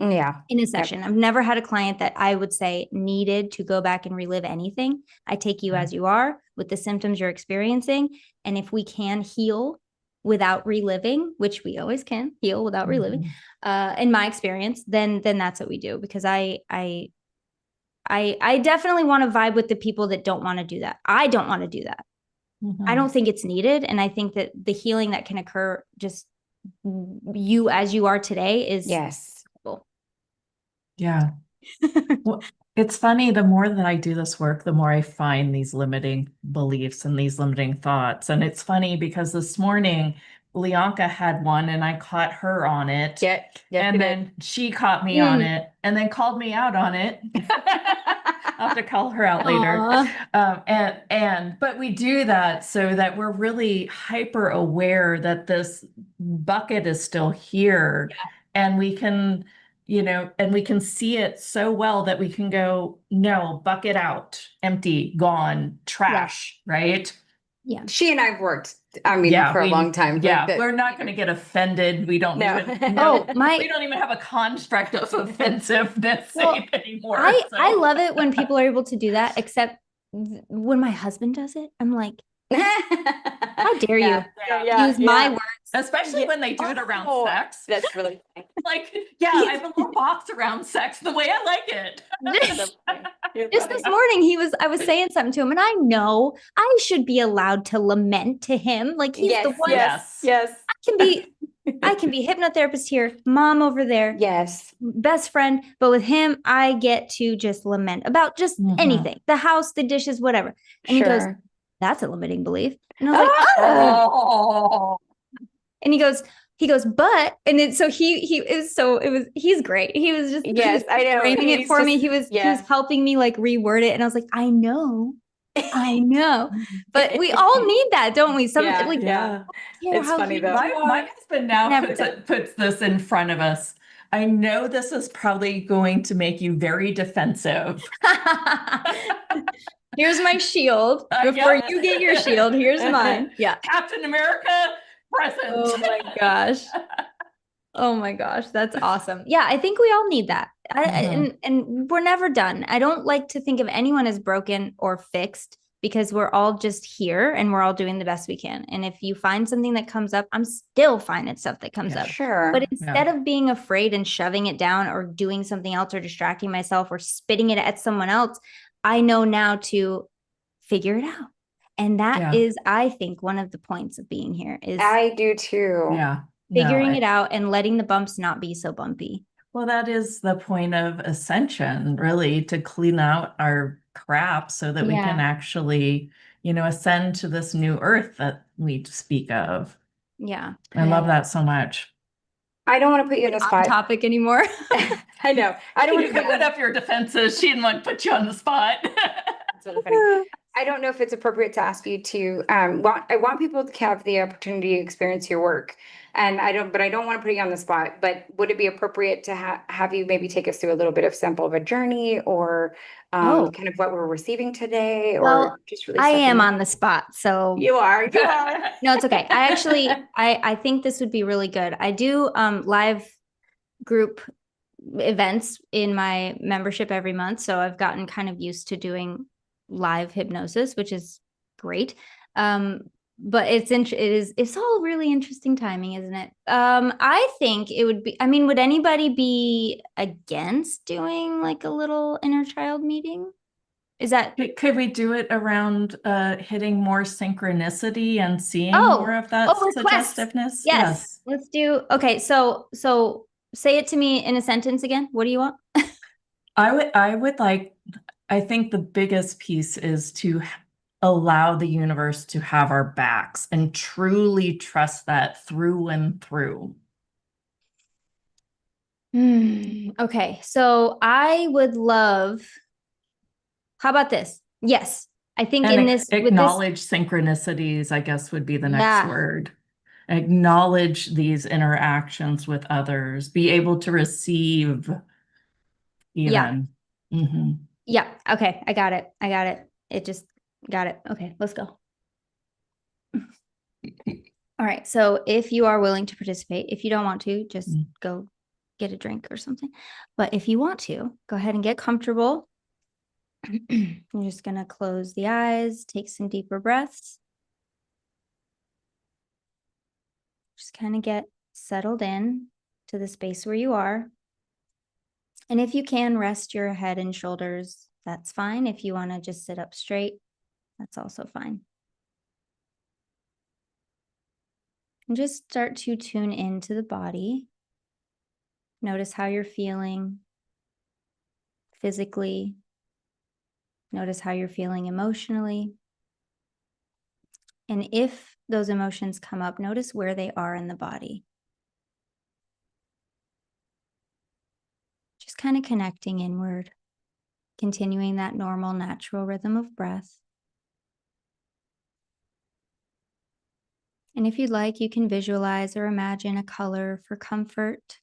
Yeah. In a session. I've never had a client that I would say needed to go back and relive anything. I take you as you are with the symptoms you're experiencing. And if we can heal without reliving, which we always can heal without reliving, in my experience, then that's what we do. Because I definitely want to vibe with the people that don't want to do that. I don't want to do that. I don't think it's needed. And I think that the healing that can occur just you as you are today is Yeah. Well, it's funny, the more that I do this work, the more I find these limiting beliefs and these limiting thoughts. And it's funny because this morning, Leonka had one and I caught her on it. And then she caught me on it and then called me out on it. I'll have to call her out later. But we do that so that we're really hyper aware that this bucket is still here and we can, and we can see it so well that we can go, no, bucket out, empty, gone, trash, right? Yeah. She and I've worked, for a long time. Yeah, we're not going to get offended. We don't even we don't even have a construct of offensiveness anymore. I love it when people are able to do that, except when my husband does it, I'm like, how dare you use my words? Especially when they do it around sex. That's really funny. Like, I have a little box around sex the way I like it. Just this morning, I was saying something to him, and I know I should be allowed to lament to him. Like, he's the one. Yes. I can be hypnotherapist here, mom over there. Yes. Best friend. But with him, I get to just lament about just anything, the house, the dishes, whatever. And he goes, that's a limiting belief. And I was like, oh. And he goes, he goes, but, and then so he's great. He was just, Yes, I know. framing it He's for me. just- He was yeah. helping me like reword it. And I was like, I know. But we all need that, don't we? Yeah, Like, yeah. care It's how funny huge though. My you my are. husband now Never puts this in front of us. I know this is probably going to make you very defensive. Here's my shield. Before Yeah. you get your shield, here's mine. Yeah. Captain America present. Oh my gosh. Oh my gosh, that's awesome. Yeah, I think we all need that. And we're never done. I don't like to think of anyone as broken or fixed because we're all just here and we're all doing the best we can. And if you find something that comes up, I'm still finding stuff that comes Yeah. up. Sure. But instead of being afraid and shoving it down or doing something else or distracting myself or spitting it at someone else, I know now to figure it out. And that is, I think, one of the points of being here is I do too. Yeah. figuring it out and letting the bumps not be so bumpy. Well, that is the point of ascension, really, to clean out our crap so that we can actually, ascend to this new earth that we speak of. Yeah. I love that so much. I don't want to put you on the Not spot. topic anymore. I know. I don't want You to put put up your defenses. She didn't want to put you on the spot. That's really funny. I don't know if it's appropriate to ask you to I want people to have the opportunity to experience your work. And I don't want to put you on the spot, but would it be appropriate to have you maybe take us through a little bit of sample of a journey or kind of what we're receiving today or just really I am on the spot. So you are. no, it's okay. I actually, I think this would be really good. I do live group events in my membership every month. So I've gotten kind of used to doing live hypnosis, which is great. But it's all really interesting timing, isn't it? I think it would be, would anybody be against doing like a little inner child meeting? Is that Could we do it around hitting more synchronicity and seeing more of that suggestiveness? Yes. Let's do. Okay, so say it to me in a sentence again. What do you want? I would like, I think the biggest piece is to allow the universe to have our backs and truly trust that through and through. Okay, so I would love, how about this? Yes, I think and acknowledge synchronicities, I guess would be the next word. Acknowledge these interactions with others, be able to receive even. Yeah. Okay. I got it. It just got it. Okay, let's go. All right. So if you are willing to participate, if you don't want to, just go get a drink or something. But if you want to, go ahead and get comfortable. I'm just going to close the eyes, take some deeper breaths. Just kind of get settled in to the space where you are. And if you can rest your head and shoulders, that's fine. If you want to just sit up straight, that's also fine. And just start to tune into the body. Notice how you're feeling physically. Notice how you're feeling emotionally. And if those emotions come up, notice where they are in the body. Just kind of connecting inward, continuing that normal, natural rhythm of breath. And if you'd like, you can visualize or imagine a color for comfort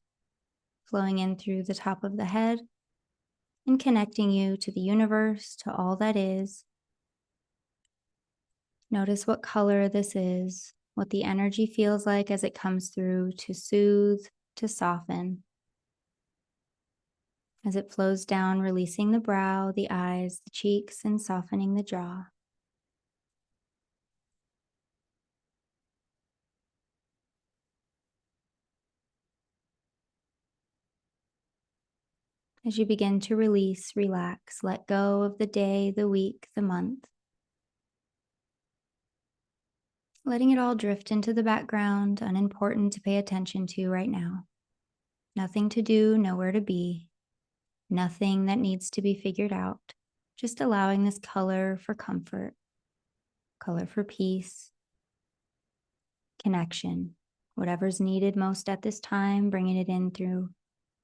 flowing in through the top of the head and connecting you to the universe, to all that is. Notice what color this is, what the energy feels like as it comes through to soothe, to soften. As it flows down, releasing the brow, the eyes, the cheeks, and softening the jaw. As you begin to release, relax, let go of the day, the week, the month. Letting it all drift into the background, unimportant to pay attention to right now. Nothing to do, nowhere to be. Nothing that needs to be figured out. Just allowing this color for comfort, color for peace, connection, Whatever's needed most at this time, bringing it in through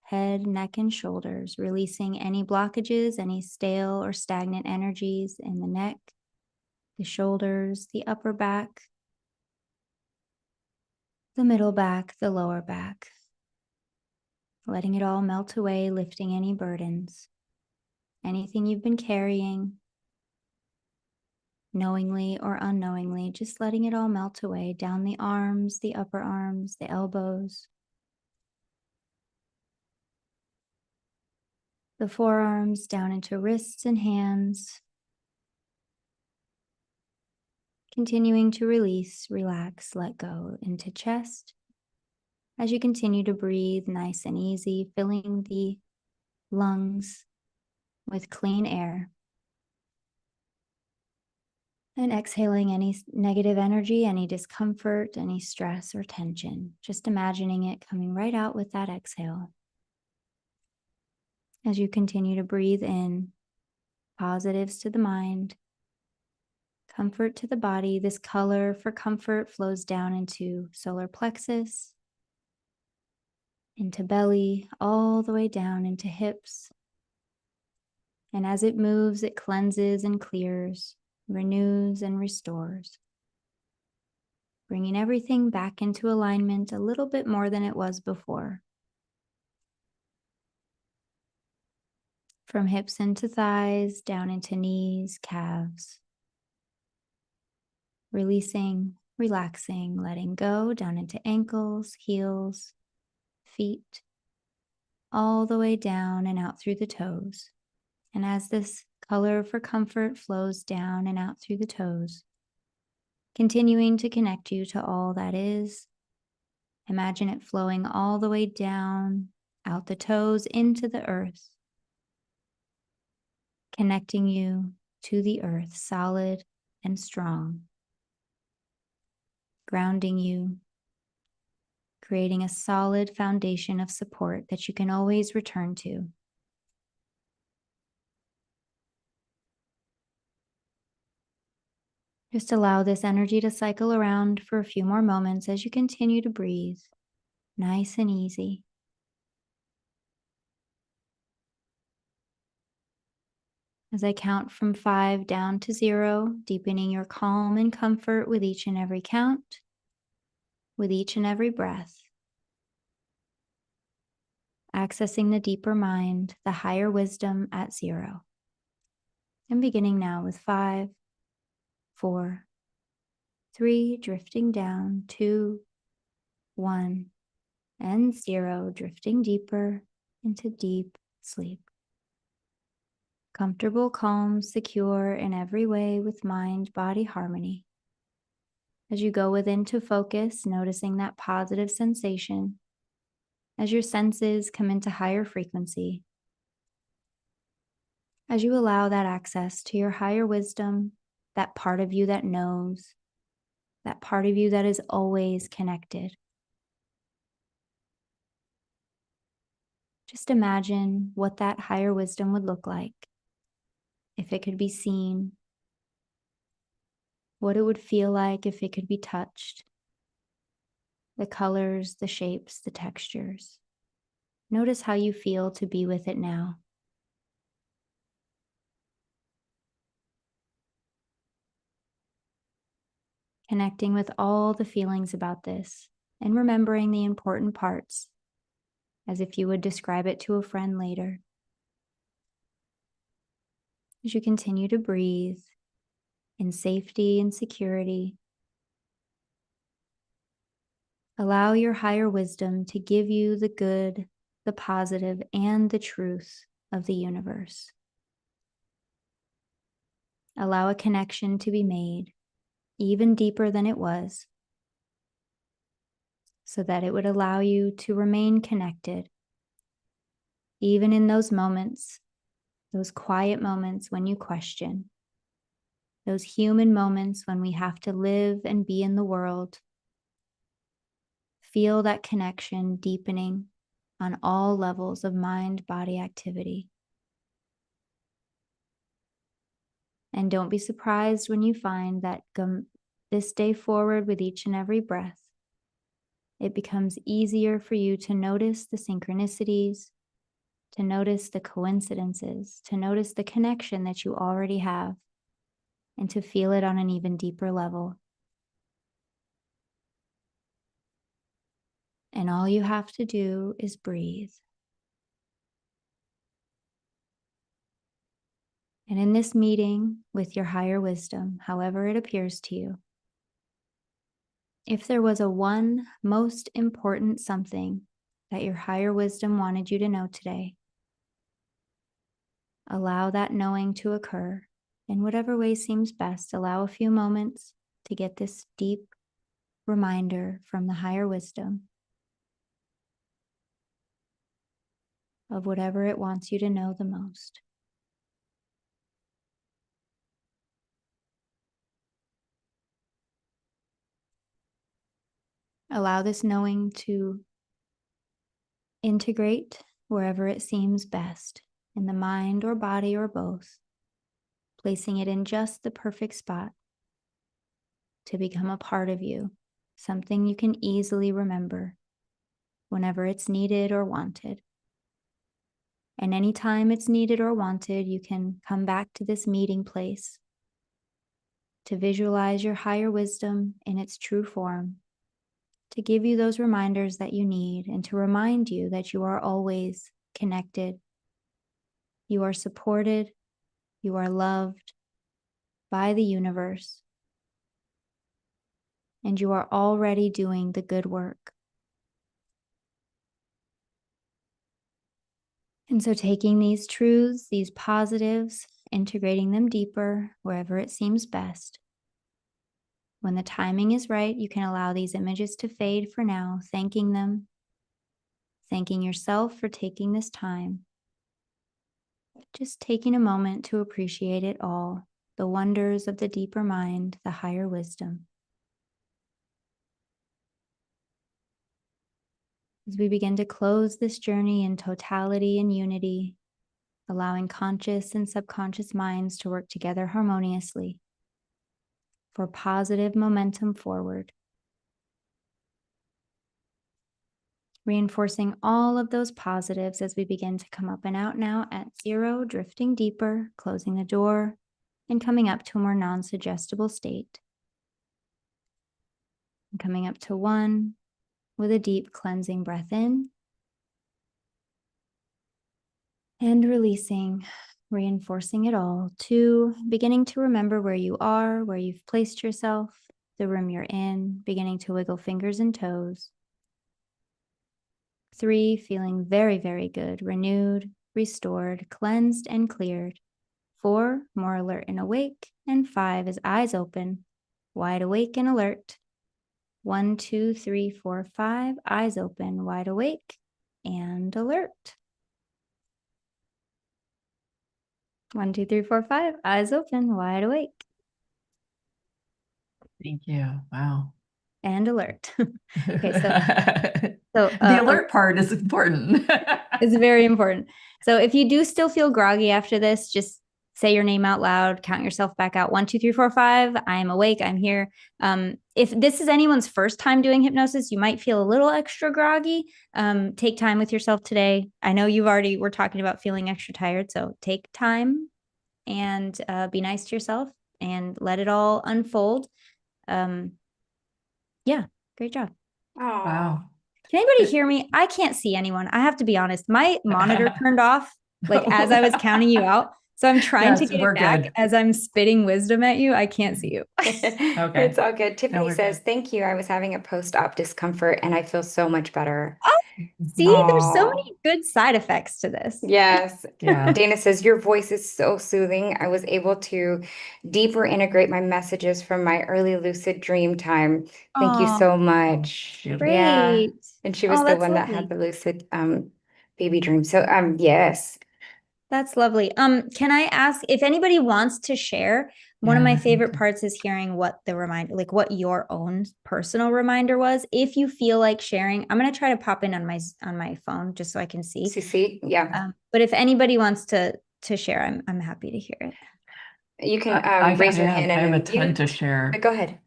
head, neck, and shoulders, releasing any blockages, any stale or stagnant energies in the neck, the shoulders, the upper back, the middle back, the lower back. Letting it all melt away, lifting any burdens, anything you've been carrying, knowingly or unknowingly, just letting it all melt away down the arms, the upper arms, the elbows, the forearms, down into wrists and hands. Continuing to release, relax, let go into chest. As you continue to breathe nice and easy, filling the lungs with clean air. And exhaling any negative energy, any discomfort, any stress or tension. Just imagining it coming right out with that exhale. As you continue to breathe in positives to the mind, comfort to the body, this color for comfort flows down into solar plexus, into belly, all the way down into hips. And as it moves, it cleanses and clears, renews and restores, bringing everything back into alignment a little bit more than it was before. From hips into thighs, down into knees, calves. Releasing, relaxing, letting go, down into ankles, heels, feet, all the way down and out through the toes. And as this color for comfort flows down and out through the toes, continuing to connect you to all that is, imagine it flowing all the way down, out the toes, into the earth, connecting you to the earth, solid and strong, grounding you, creating a solid foundation of support that you can always return to. Just allow this energy to cycle around for a few more moments as you continue to breathe, nice and easy. As I count from 5 down to 0, deepening your calm and comfort with each and every count, with each and every breath. Accessing the deeper mind, the higher wisdom at 0. And beginning now with 5, 4, 3, drifting down, 2, 1, and 0, drifting deeper into deep sleep. Comfortable, calm, secure in every way with mind-body harmony. As you go within to focus, noticing that positive sensation, as your senses come into higher frequency, as you allow that access to your higher wisdom, that part of you that knows, that part of you that is always connected. Just imagine what that higher wisdom would look like if it could be seen, what it would feel like if it could be touched, the colors, the shapes, the textures. Notice how you feel to be with it now. Connecting with all the feelings about this and remembering the important parts as if you would describe it to a friend later. As you continue to breathe in safety and security, allow your higher wisdom to give you the good, the positive, and the truth of the universe. Allow a connection to be made even deeper than it was, so that it would allow you to remain connected, even in those moments, those quiet moments when you question, those human moments when we have to live and be in the world. Feel that connection deepening on all levels of mind-body activity. And don't be surprised when you find that this day forward with each and every breath, it becomes easier for you to notice the synchronicities, to notice the coincidences, to notice the connection that you already have, and to feel it on an even deeper level. And all you have to do is breathe. And in this meeting with your higher wisdom, however it appears to you, if there was a one most important something that your higher wisdom wanted you to know today, allow that knowing to occur in whatever way seems best. Allow a few moments to get this deep reminder from the higher wisdom of whatever it wants you to know the most. Allow this knowing to integrate wherever it seems best, in the mind or body or both, placing it in just the perfect spot to become a part of you, something you can easily remember whenever it's needed or wanted. And anytime it's needed or wanted, you can come back to this meeting place to visualize your higher wisdom in its true form, to give you those reminders that you need, and to remind you that you are always connected. You are supported. You are loved by the universe. And you are already doing the good work. And so taking these truths, these positives, integrating them deeper wherever it seems best. When the timing is right, you can allow these images to fade for now, thanking them, thanking yourself for taking this time. Just taking a moment to appreciate it all, the wonders of the deeper mind, the higher wisdom. As we begin to close this journey in totality and unity, allowing conscious and subconscious minds to work together harmoniously for positive momentum forward. Reinforcing all of those positives as we begin to come up and out now at 0, drifting deeper, closing the door, and coming up to a more non-suggestible state. And coming up to 1 with a deep cleansing breath in. And releasing, reinforcing it all. 2, beginning to remember where you are, where you've placed yourself, the room you're in, beginning to wiggle fingers and toes. 3, feeling very, very good, renewed, restored, cleansed, and cleared. 4, more alert and awake. And 5 is eyes open, wide awake and alert. 1, 2, 3, 4, 5, eyes open, wide awake, and alert. 1, 2, 3, 4, 5, eyes open, wide awake, Thank you. Wow. and alert. Okay, The so alert part is important. it's very important. So if you do still feel groggy after this, just say your name out loud, count yourself back out. 1, 2, 3, 4, 5. I'm awake. I'm here. If this is anyone's first time doing hypnosis, you might feel a little extra groggy. Take time with yourself today. I know we're talking about feeling extra tired. So take time and be nice to yourself and let it all unfold. Yeah, great job. Wow. Can anybody hear me? I can't see anyone. I have to be honest. My monitor turned off like as I was counting you out. So I'm trying to Yes, get we're it back good. as I'm spitting wisdom at you. I can't see you. Okay. It's all good. Tiffany we're says, good. thank you. I was having a post-op discomfort and I feel so much better. See, there's so Aw. many good side effects to this. Yes. Yeah. Dana says, your voice is so soothing. I was able to deeper integrate my messages from my early lucid dream time. Thank you Aw, so much. Great. Yeah. great. And she was Oh, the that's one that lovely. had the lucid baby dream. So yes. That's lovely. Can I ask if anybody wants to share? One of Yeah, my I think favorite so. parts is hearing what the reminder, like what your own personal reminder was. If you feel like sharing, I'm gonna try to pop in on my phone just so I can see. CC, yeah. But if anybody wants to share, I'm happy to hear it. You can I raise your hand I have a and ton unmute. to share. But go ahead.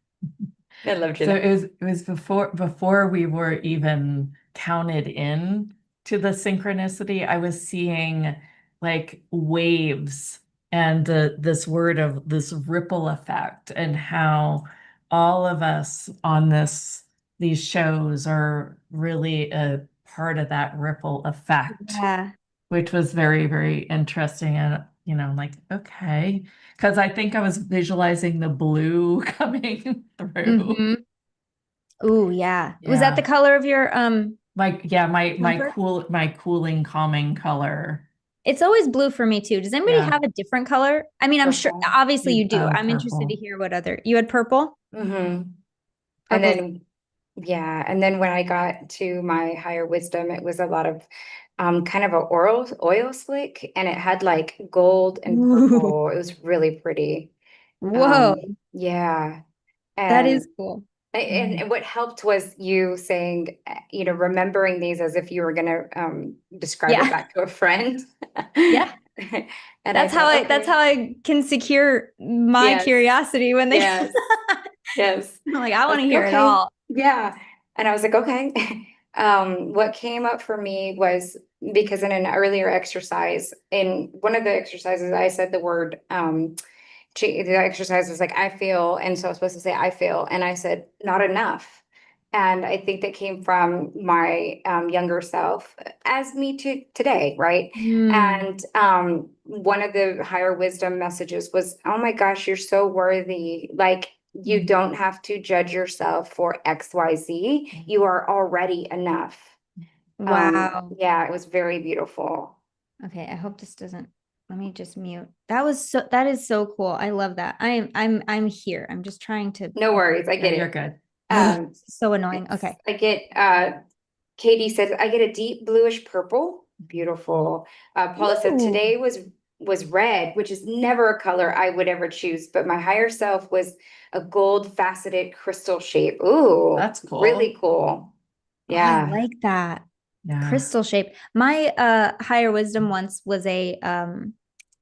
I loved So it. it was before we were even counted in to the synchronicity. I was seeing like waves and this word of this ripple effect and how all of us on these shows are really a part of that ripple effect, Yeah. which was very, very interesting. And, like, okay, because I think I was visualizing the blue coming through. Hmm. Ooh, yeah. Was that the Yeah. color of your Like, yeah, my comfort? my cooling, calming color. It's always blue for me too. Does anybody Yeah. have a different color? I mean, I'm sure Purple. obviously you do. Oh, I'm interested to purple. hear what other you had purple? Hmm. And Purple's then, yeah, and then when I got to my higher wisdom, it was a lot of kind of a oil slick, and it had like gold and Ooh. purple. It was really pretty. Whoa, Yeah. that And is cool. and what helped was you saying, remembering these as if you were going to describe it Yeah. back to a friend. Yeah. And I thought, That's okay, how I can secure my yes, curiosity when they yes, yes. I'm like, I I want was to like, hear it okay, all. yeah. And I was like, okay. What came up for me was because in an earlier exercise, in one of the exercises, I said the word, the exercise was like, I feel. And so I was supposed to say, I feel. And I said, not enough. And I think that came from my younger self, as me too today, right? Hmm. And one of the higher wisdom messages was, oh my gosh, you're so worthy. Like, you don't have to judge yourself for XYZ. You are already enough. Wow. Yeah, it was very beautiful. Okay, I hope this doesn't. Let me just mute. That is so cool. I love that. I'm here. I'm just trying to No worries, I Yeah, get you're it. good. so annoying. Okay. I get Katie says I get a deep bluish purple. Beautiful. Paula said Ooh. today was red, which is never a color I would ever choose, but my higher self was a gold faceted crystal shape. Ooh, That's cool. really cool. Oh, I Yeah. like that. Yeah. Crystal shape. My higher wisdom once was a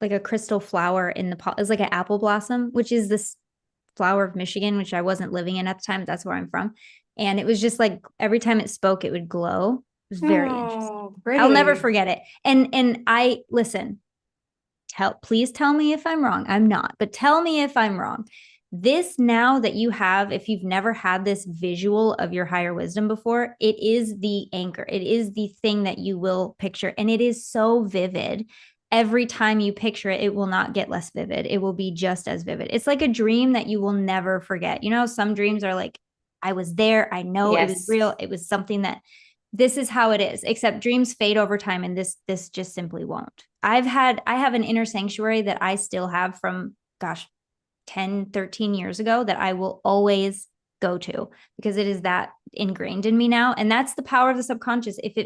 like a crystal flower in the pot. It was like an apple blossom, which is this flower of Michigan, which I wasn't living in at the time. That's where I'm from. And it was just like every time it spoke, it would glow. It was very interesting. Oh, I'll never pretty. forget it. And I listen, please tell me if I'm wrong. I'm not, but tell me if I'm wrong. This now that you have, if you've never had this visual of your higher wisdom before, it is the anchor. It is the thing that you will picture. And it is so vivid. Every time you picture it, it will not get less vivid. It will be just as vivid. It's like a dream that you will never forget. You know, some dreams are like, I was there. I know it was Yes. real. It was something that this is how it is, except dreams fade over time and this just simply won't. I have an inner sanctuary that I still have from gosh 10 13 years ago that I will always go to because it is that ingrained in me now, and that's the power of the subconscious. If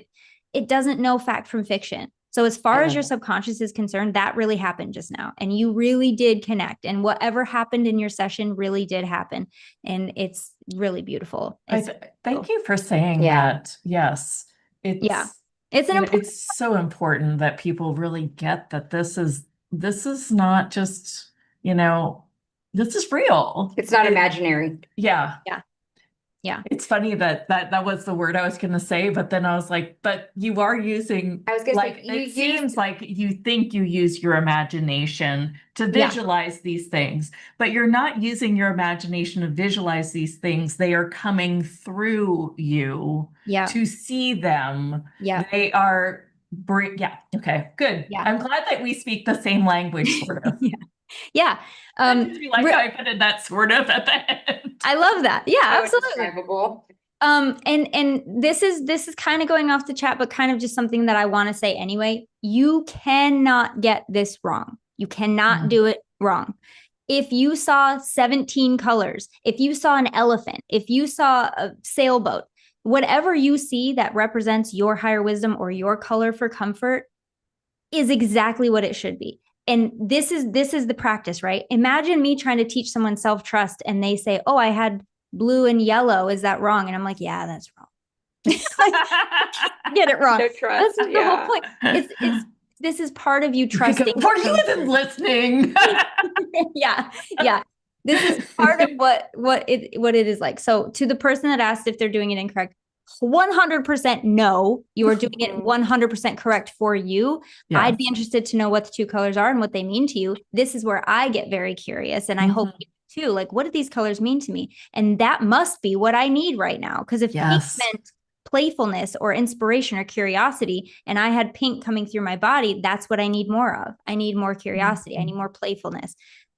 it doesn't know fact from fiction. So as I far as love your that. subconscious is concerned, that really happened just now, and you really did connect, and whatever happened in your session really did happen, and it's really beautiful. It's Thank you for saying Yeah. that. Yes. yeah, It's it's an important. it's so important that people really get that this is not just, you know, this is real. It's not imaginary. Yeah. Yeah, yeah. It's funny that was the word I was going to say, but then I was like, but you are using, I was gonna like, say you it seems used like you think you use your imagination to Yeah. visualize these things, but you're not using your imagination to visualize these things. They are coming through you Yeah. to see them. Yeah. They are, yeah, okay, good. Yeah. I'm glad that we speak the same language, sort of. Yeah. Yeah. I just like how I put in that sort of at the end. I love that. Yeah, so absolutely. describable. And this is kind of going off the chat, but kind of just something that I want to say anyway. You cannot get this wrong. You cannot do it wrong. If you saw 17 colors, if you saw an elephant, if you saw a sailboat, whatever you see that represents your higher wisdom or your color for comfort is exactly what it should be. And this is the practice, right? Imagine me trying to teach someone self-trust and they say, "Oh, I had blue and yellow. Is that wrong?" And I'm like, "Yeah, that's wrong." Get it wrong. No trust. That's the whole point. It's this is part of you trusting. Were you even listening? Yeah. Yeah. This is part of what it is like. So to the person that asked if they're doing it incorrect, 100% no, you are doing it 100% correct for you. Yes. I'd be interested to know what the two colors are and what they mean to you. This is where I get very curious, and I hope you too. Like, what do these colors mean to me? And that must be what I need right now. Because if pink meant playfulness or inspiration or curiosity, and I had pink coming through my body, that's what I need more of. I need more curiosity. I need more playfulness.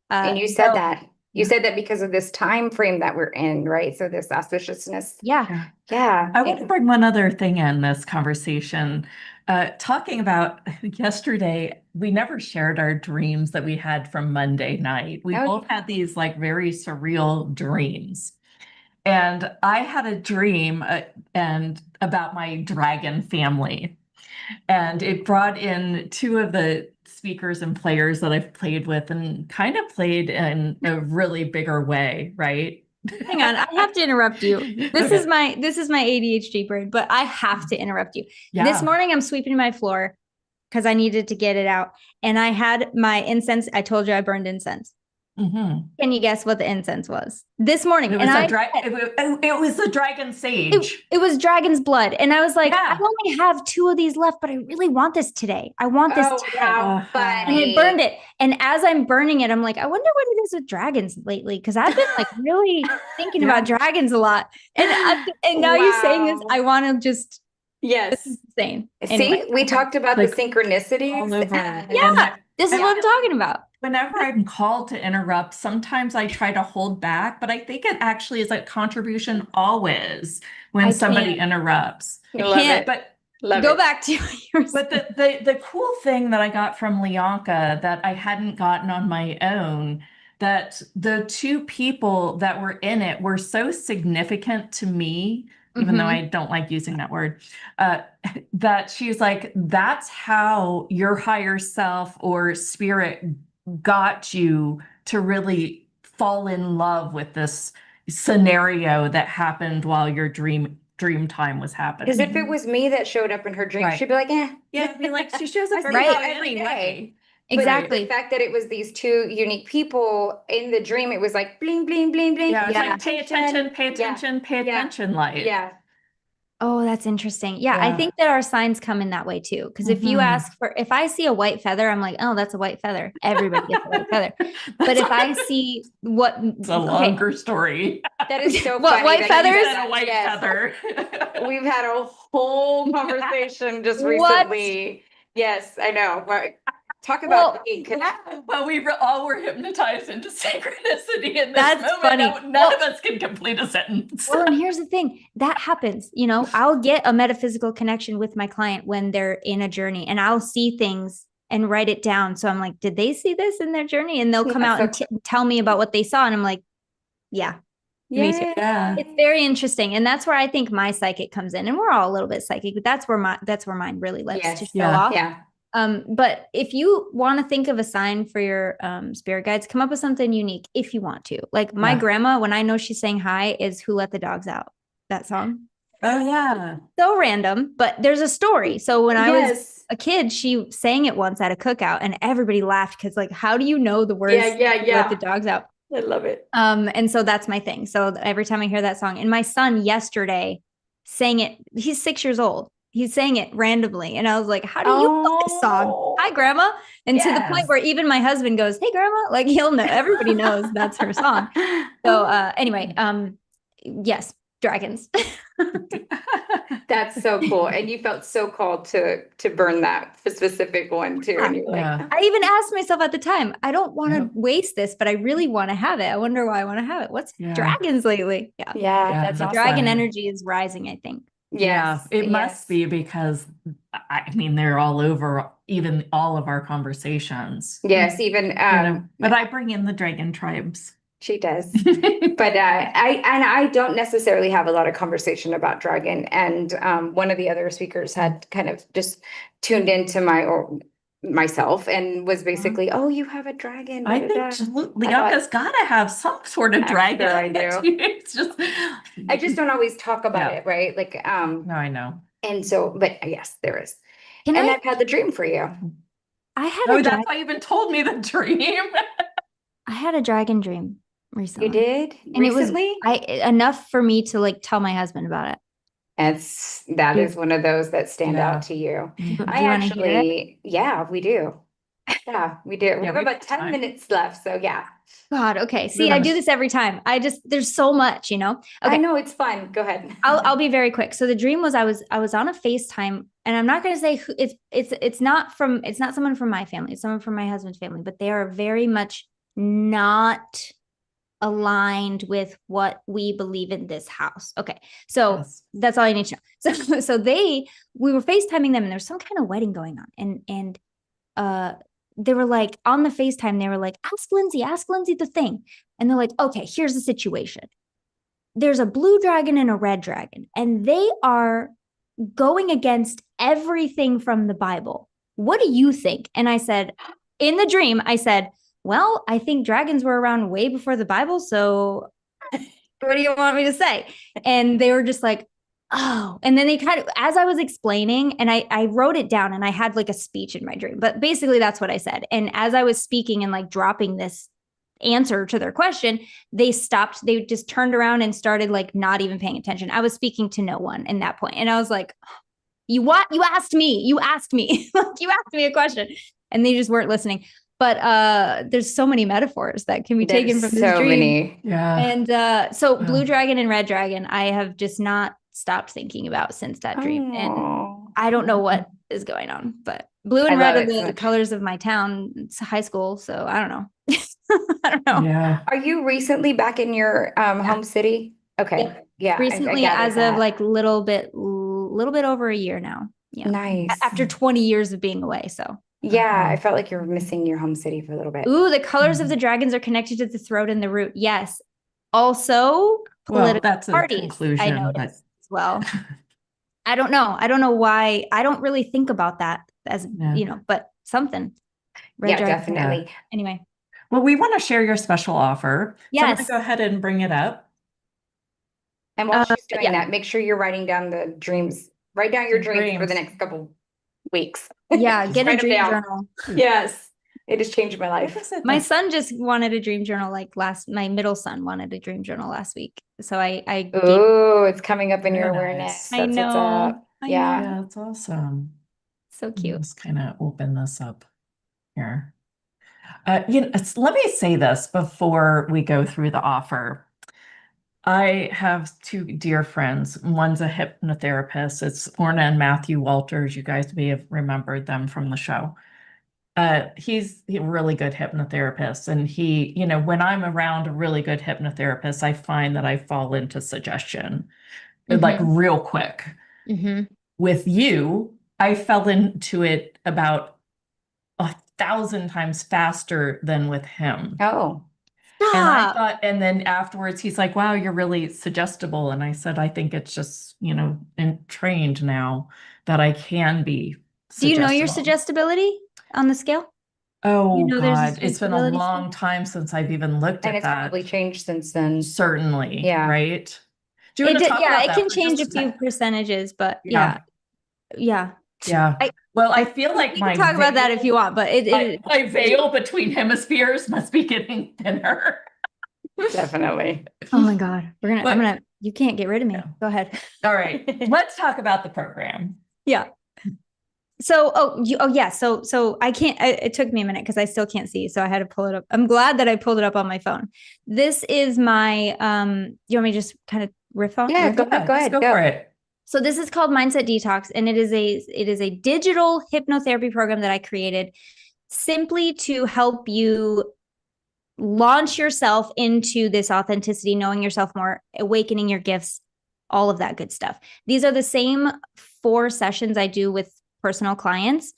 And you said that. You said that because of this time frame that we're in, right? So this auspiciousness. Yeah. I want to bring one other thing in this conversation. Talking about yesterday, we never shared our dreams that we had from Monday night. We both had these like very surreal dreams. And I had a dream and about my dragon family. And it brought in two of the speakers and players that I've played with and kind of played in a really bigger way, right? Hang on, I have to interrupt you. This is my ADHD brain, but I have to interrupt you. Yeah. This morning I'm sweeping my floor because I needed to get it out. And I had my incense. I told you I burned incense. Can you guess what the incense was this morning? It was it was the dragon sage. It was dragon's blood. And I was like, I only have 2 of these left, but I really want this today. I want this today. How funny. And I burned it. And as I'm burning it, I'm like, I wonder what it is with dragons lately. Because I've been like really thinking about dragons a lot. And now you're saying this, I want to just, this is insane. See, we talked about the synchronicities. All over. Yeah, this is what I'm talking about. Whenever I'm called to interrupt, sometimes I try to hold back, but I think it actually is a contribution always when somebody interrupts. Go back to yours. But the cool thing that I got from Lianka that I hadn't gotten on my own, that the 2 people that were in it were so significant to me, even though I don't like using that word, that she's like, that's how your higher self or spirit got you to really fall in love with this scenario that happened while your dream time was happening. Because if it was me that showed up in her dream, she'd be like, yeah, be like, she shows up every day. Exactly. But the fact that it was these 2 unique people in the dream, it was like bling, bling, bling, bling. Yeah, it's like pay attention, light. Yeah. Oh, that's interesting. Yeah, I think that our signs come in that way too. Because if you ask if I see a white feather, I'm like, oh, that's a white feather. Everybody gets a white feather. But if I see it's a longer story. That is so what, funny. white feathers? A white feather. We've had a whole conversation just recently. Yes, I know. Talk about well, we all were hypnotized into synchronicity in this That's moment. funny. None of us can complete a sentence. Well, and here's the thing that happens. I'll get a metaphysical connection with my client when they're in a journey, and I'll see things and write it down. So I'm like, did they see this in their journey? And they'll come out and tell me about what they saw, and I'm like, yeah. It's very interesting, and that's where I think my psychic comes in. And we're all a little bit psychic, but that's where mine really lives to show off. But if you want to think of a sign for your spirit guides, come up with something unique if you want to. Like my grandma, when I know she's saying hi, is Who Let the Dogs Out? That song. Oh yeah. So random, but there's a story. So when I was a kid, she sang it once at a cookout, and everybody laughed because, like, how do you know the words? Let the dogs out. I love it. And so that's my thing. So every time I hear that song, and my son yesterday sang it. He's 6 years old. He sang it randomly. And I was like, how do you know this song? Hi, Grandma. And to the point where even my husband goes, hey, Grandma, like he'll know, everybody knows that's her song. So anyway, yes, dragons. That's so cool. And you felt so called to burn that specific one too. And you're like, I even asked myself at the time, I don't want to waste this, but I really want to have it. I wonder why I want to have it. What's dragons lately? That's the dragon energy is rising, I think. Yes, it must be, because I mean, they're all over even all of our conversations. Yes, even but I bring in the dragon tribes. She does. But I don't necessarily have a lot of conversation about dragon. And one of the other speakers had kind of just tuned into myself and was basically, oh, you have a dragon. I think Lianka's got to have some sort of dragon. Sure I do. It's just, I just don't always talk about it, right? Like, no, I know. And so, but yes, there is. I've had the dream for you. I had that's why you even told me the dream. I had a dragon dream. recently. You did And it was recently? enough for me to like tell my husband about it. That Do- is one of those that stand Yeah. out to you. Do you I want to hear it? actually, yeah, we do. Yeah, we do. We have we about have 10 time. minutes left. So yeah, God, okay. See, We I wanna- do this every time. There's so much, I Okay, know it's fun. Go ahead. I'll be very quick. So the dream was I was on a FaceTime, and I'm not going to say who it's not someone from my family. It's someone from my husband's family, but they are very much not aligned with what we believe in this house. Okay. So Yes. that's all I need to know. So we were FaceTiming them, and there's some kind of wedding going on. And they were like on the FaceTime, they were like, ask Lindsay the thing. And they're like, okay, here's the situation. There's a blue dragon and a red dragon, and they are going against everything from the Bible. What do you think? And I said, in the dream, I said, well, I think dragons were around way before the Bible. So what do you want me to say? And they were just like, oh. And then they kind of, as I was explaining, and I wrote it down, and I had like a speech in my dream, but basically that's what I said. And as I was speaking and like dropping this answer to their question, they stopped. They just turned around and started like not even paying attention. I was speaking to no one in that point. And I was like, you asked me like you asked me a question, and they just weren't listening. But there's so many metaphors that can be taken from this so dream. many. Yeah. And so Wow. blue dragon and red dragon, I have just not stopped thinking about since that dream. And Oh. I don't know what is going on, but blue I and red love are it so the much. colors of my town. It's high school, so I don't know. I don't know. Yeah. Are you recently back in your home city? Okay. Yep. Yeah. I Recently, gathered as that. of like little bit over a year now. Yeah. Nice. After 20 years of being away. So Yeah, I felt like you were missing your home city for a little bit. ooh, the colors of the dragons are connected to the throat and the root. Yes. Also, Well, political that's a parties, conclusion. I but- noticed as well. I don't know why. I don't really think about that as, Yeah. But something. Yeah, dragon. definitely. Anyway. Well, we want to share your special offer. So I'm going Yes. to go ahead and bring it up. And while she's doing yeah. that, make sure you're writing down the dreams. Write down your dreams for the Dreams. next couple weeks. Yeah, Just get a write 'em dream down. journal. Yes, it has changed my life. My son just wanted a dream journal my middle son wanted a dream journal last week. So I gave, Ooh, it's coming up in your Very awareness. nice. I That's know. what's up. I Yeah. know. Yeah, it's awesome. So cute. Let's kind of open this up here. Let me say this before we go through the offer. I have two dear friends. One's a hypnotherapist. It's Orna and Matthew Walters. You guys may have remembered them from the show. He's a really good hypnotherapist. And he, when I'm around a really good hypnotherapist, I find that I fall into suggestion like real quick. Mm-hmm. With you, I fell into it about 1,000 times faster than with him. Oh, And I Stop. thought, and then afterwards, he's like, wow, you're really suggestible. And I said, I think it's just, trained now that I can be Do you know your suggestible. suggestibility on the scale? Oh, there's a God. It's been a suggestibility long time since I've even looked and at it's that. probably changed since then. Certainly. Yeah. Right? Do you want to talk about it that can for change a just few minute? percentages, but Yeah. yeah. Yeah. Well, I feel like We can talk about that if you want, but my veil between hemispheres must be getting thinner. Definitely. oh my God. But- you can't get rid of me. Yeah. Go ahead. All right. Let's talk about the program. Yeah. So, so I can't, it took me a minute because I still can't see. So I had to pull it up. I'm glad that I pulled it up on my phone. This is my, you want me to just kind of riff on? Yeah, riff go on? ahead. Go ahead. Let's go for it. So this is called Mindset Detox, and it is a digital hypnotherapy program that I created simply to help you launch yourself into this authenticity, knowing yourself more, awakening your gifts, all of that good stuff. These are the same 4 sessions I do with personal clients,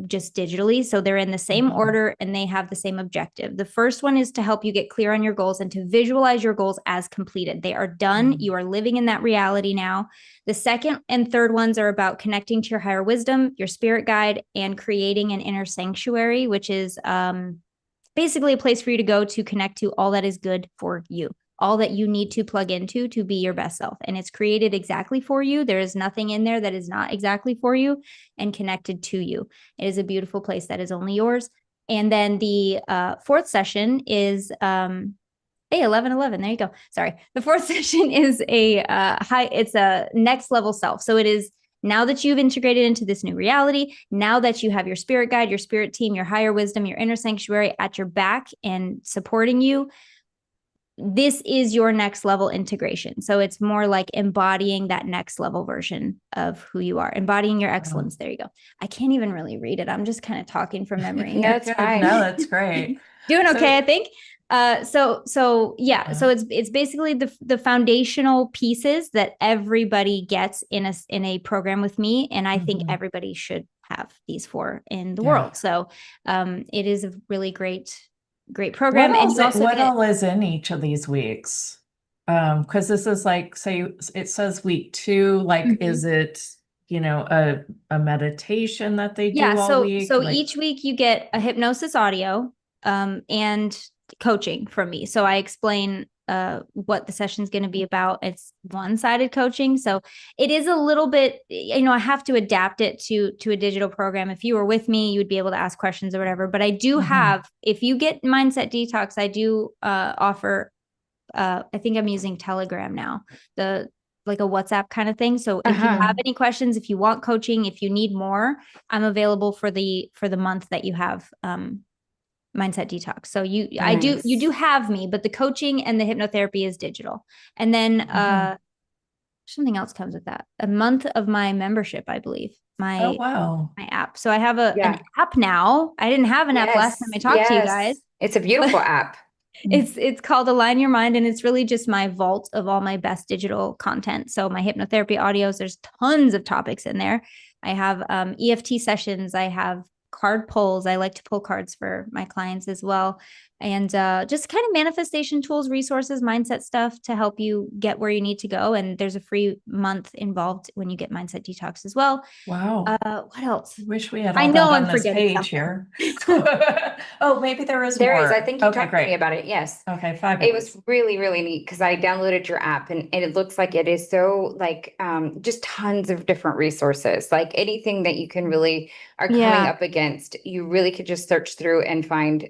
just digitally. So they're in the same order and they have the same objective. The first one is to help you get clear on your goals and to visualize your goals as completed. They are done. You are living in that reality now. The second and third ones are about connecting to your higher wisdom, your spirit guide, and creating an inner sanctuary, which is basically a place for you to go to connect to all that is good for you, all that you need to plug into to be your best self. And it's created exactly for you. There is nothing in there that is not exactly for you and connected to you. It is a beautiful place that is only yours. And then the 4th session is Hey, 11:11. There you go. Sorry. The fourth session is it's a next level self. So it is now that you've integrated into this new reality, now that you have your spirit guide, your spirit team, your higher wisdom, your inner sanctuary at your back and supporting you, this is your next level integration. So it's more like embodying that next level version of who you are, embodying your excellence. There you go. I can't even really read it. I'm just kind of talking from memory. No, it's fine. No, that's great. Doing So- okay, I think. So it's basically the foundational pieces that everybody gets in a program with me, and I think Mhm. everybody should have these four in the Yeah. world. So it is a really great program. What And else, you also what get all is in each of these weeks? Because this is like, say, it says week 2, like, Mhm. is it, a meditation that they do all so week? so Like, each week you get a hypnosis audio and coaching from me. So I explain what the session's going to be about. It's one-sided coaching, so it is a little bit, I have to adapt it to a digital program. If you were with me, you would be able to ask questions or whatever. But I do Mhm. have, if you get Mindset Detox, I do offer. I think I'm using Telegram now, like a WhatsApp kind of thing. So if you have any questions, if you want coaching, if you need more, I'm available for the month that you have Mindset Detox. So you do have me, but the coaching and the hypnotherapy is digital. And then something else comes with that. A month of my membership, I believe. oh, wow. My app. So I have an app now. I didn't have an app last time I talked to you guys. It's a beautiful app. It's called Align Your Mind, and it's really just my vault of all my best digital content. So my hypnotherapy audios, there's tons of topics in there. I have EFT sessions. I have card pulls. I like to pull cards for my clients as well. And just kind of manifestation tools, resources, mindset stuff to help you get where you need to go. And there's a free month involved when you get Mindset Detox as well. Wow. What else? Wish we had I all know that I'm on this forgetting page something. here. Oh, maybe there is There more. is. I think you Okay, talked to me about it. Yes. Okay, It fabulous. was really, really neat because I downloaded your app and it looks like it is so like just tons of different resources. Like anything that you can really are coming Yeah. up against, you really could just search through and find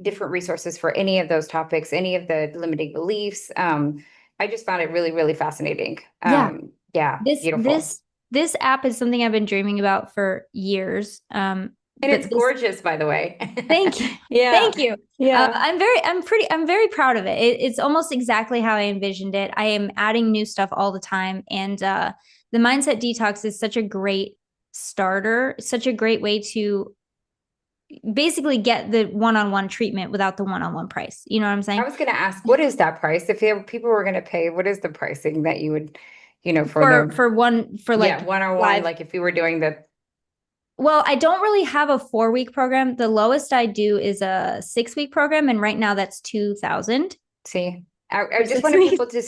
different resources for any of those topics, any of the limiting beliefs. I just found it really, really fascinating. Yeah, beautiful. This app is something I've been dreaming about for years. And but it's gorgeous, by the way. Thank you. Yeah. Thank you. Yeah. I'm very proud of it. It's almost exactly how I envisioned it. I am adding new stuff all the time. And the Mindset Detox is such a great starter, such a great way to basically get the one-on-one treatment without the one-on-one price. You know what I'm saying? I was going to ask, what is that price? If people were going to pay, what is the pricing that you would, for one-on-one, live. like if you were doing the. Well, I don't really have a 4-week program. The lowest I do is a 6-week program. And right now that's 2,000. See, I just wanted people to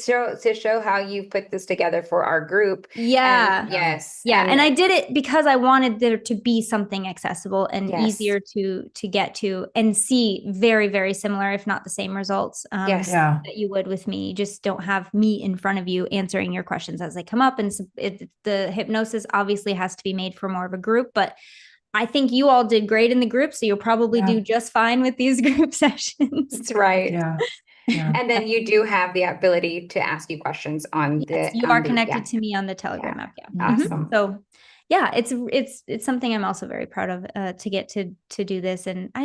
show how you put this together for our group. Yeah. And yes. Yeah. And I did it because I wanted there to be something accessible and easier to get to and see very, very similar, if not the same results that you would with me. You just don't have me in front of you answering your questions as they come up. And the hypnosis obviously has to be made for more of a group, but I think you all did great in the group. So you'll probably do just fine with these group sessions. That's right. Yeah. And then you do have the ability to ask you questions on you are connected to me on the Telegram app. Yeah. Awesome. So yeah, it's something I'm also very proud of to get to do this. And I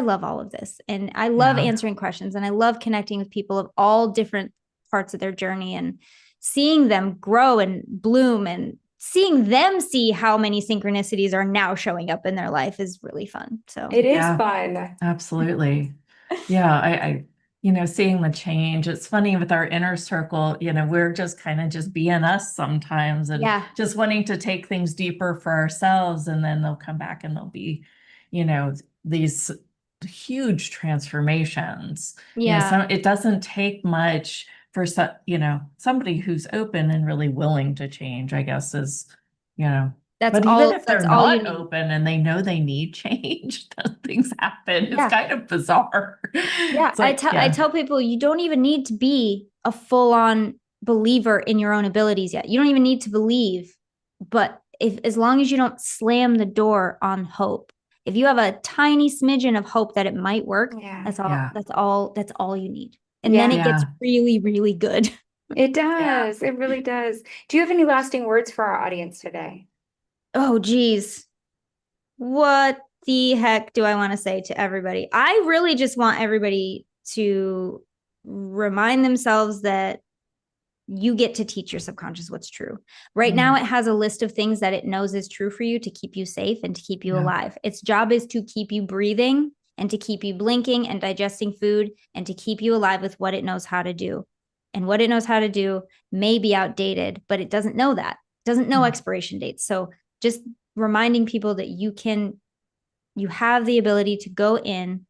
love all of this. And I love answering questions and I love connecting with people of all different parts of their journey and seeing them grow and bloom and seeing them see how many synchronicities are now showing up in their life is really fun. So it is fun. Absolutely. Yeah, I seeing the change. It's funny with our inner circle, we're just kind of just being us sometimes and just wanting to take things deeper for ourselves. And then they'll come back and they'll be, these huge transformations. Yeah. It doesn't take much for somebody who's open and really willing to change, I guess is, but even if they're not open and they know they need change, things happen. It's kind of bizarre. Yeah. I tell people you don't even need to be a full-on believer in your own abilities yet. You don't even need to believe, but as long as you don't slam the door on hope, If you have a tiny smidgen of hope that it might work, Yeah. that's all, Yeah. that's all you need. And then it gets Yeah. really, really good. It does. It really does. Do you have any lasting words for our audience today? Oh, geez. What the heck do I want to say to everybody? I really just want everybody to remind themselves that you get to teach your subconscious what's true. Right now, it has a list of things that it knows is true for you to keep you safe and to keep you alive. Its job is to keep you breathing and to keep you blinking and digesting food and to keep you alive with what it knows how to do. And what it knows how to do may be outdated, but it doesn't know that. It doesn't know expiration dates. So just reminding people that you have the ability to go in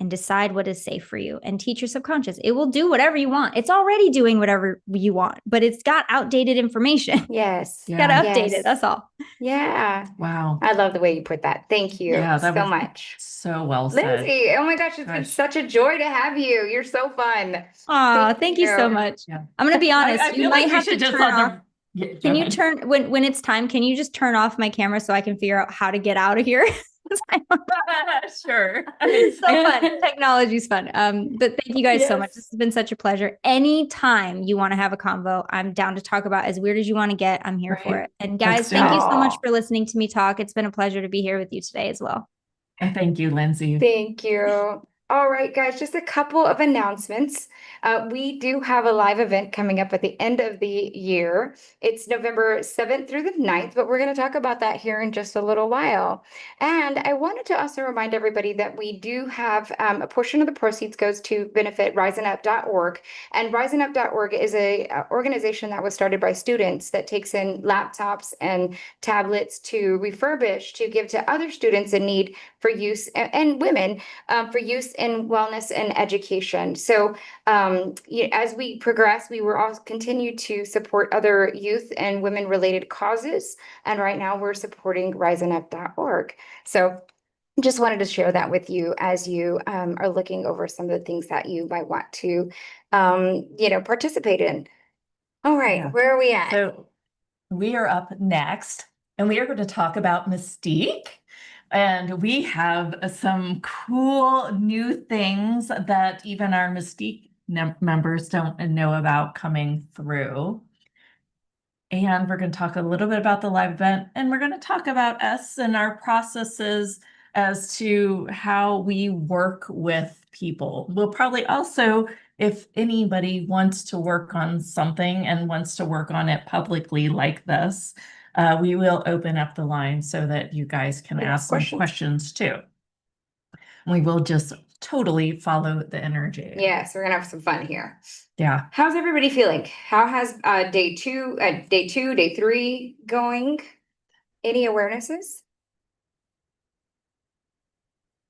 and decide what is safe for you and teach your subconscious. It will do whatever you want. It's already doing whatever you want, but it's got outdated information. Yes. Got to update Yes. it. That's all. Yeah. Wow. I love the way you put that. Thank you Yeah, that so was much. so well said. Lindsay, oh my gosh, it's been Gosh. such a joy to have you. You're so fun. Oh, thank you so you. much. Yeah. I'm going to be honest. I You feel might like we have to should just turn let off. them. Yeah, Can go you ahead. turn when it's time? Can you just turn off my camera so I can figure out how to get out of here? Sure. It's so fun. Technology's fun. But thank you guys so much. This has been such a pleasure. Anytime you want to have a convo, I'm down to talk about as weird as you want to get. I'm here for it. And guys, Let's do thank it. you so much for listening to me talk. It's been a pleasure to be here with you today as well. Thank you, Lindsay. Thank you. All right, guys, just a couple of announcements. We do have a live event coming up at the end of the year. It's November 7th through the 9th, but we're going to talk about that here in just a little while. And I wanted to also remind everybody that we do have a portion of the proceeds goes to benefit risingup.org. And risingup.org is a organization that was started by students that takes in laptops and tablets to refurbish to give to other students in need for use and women for use in wellness and education. So as we progress, we will also continue to support other youth and women related causes. And right now we're supporting risingup.org. So just wanted to share that with you as you are looking over some of the things that you might want to, participate in. All right, Yeah. where are we at? So we are up next, and we are going to talk about Mystique. And we have some cool new things that even our Mystique members don't know about coming through. And we're going to talk a little bit about the live event, and we're going to talk about us and our processes as to how we work with people. We'll probably also, if anybody wants to work on something and wants to work on it publicly like this, we will open up the line so that you guys can ask some questions too. We will just totally follow the energy. Yes, we're gonna have some fun here. Yeah. How's everybody feeling? How has day two, day three going? Any awarenesses?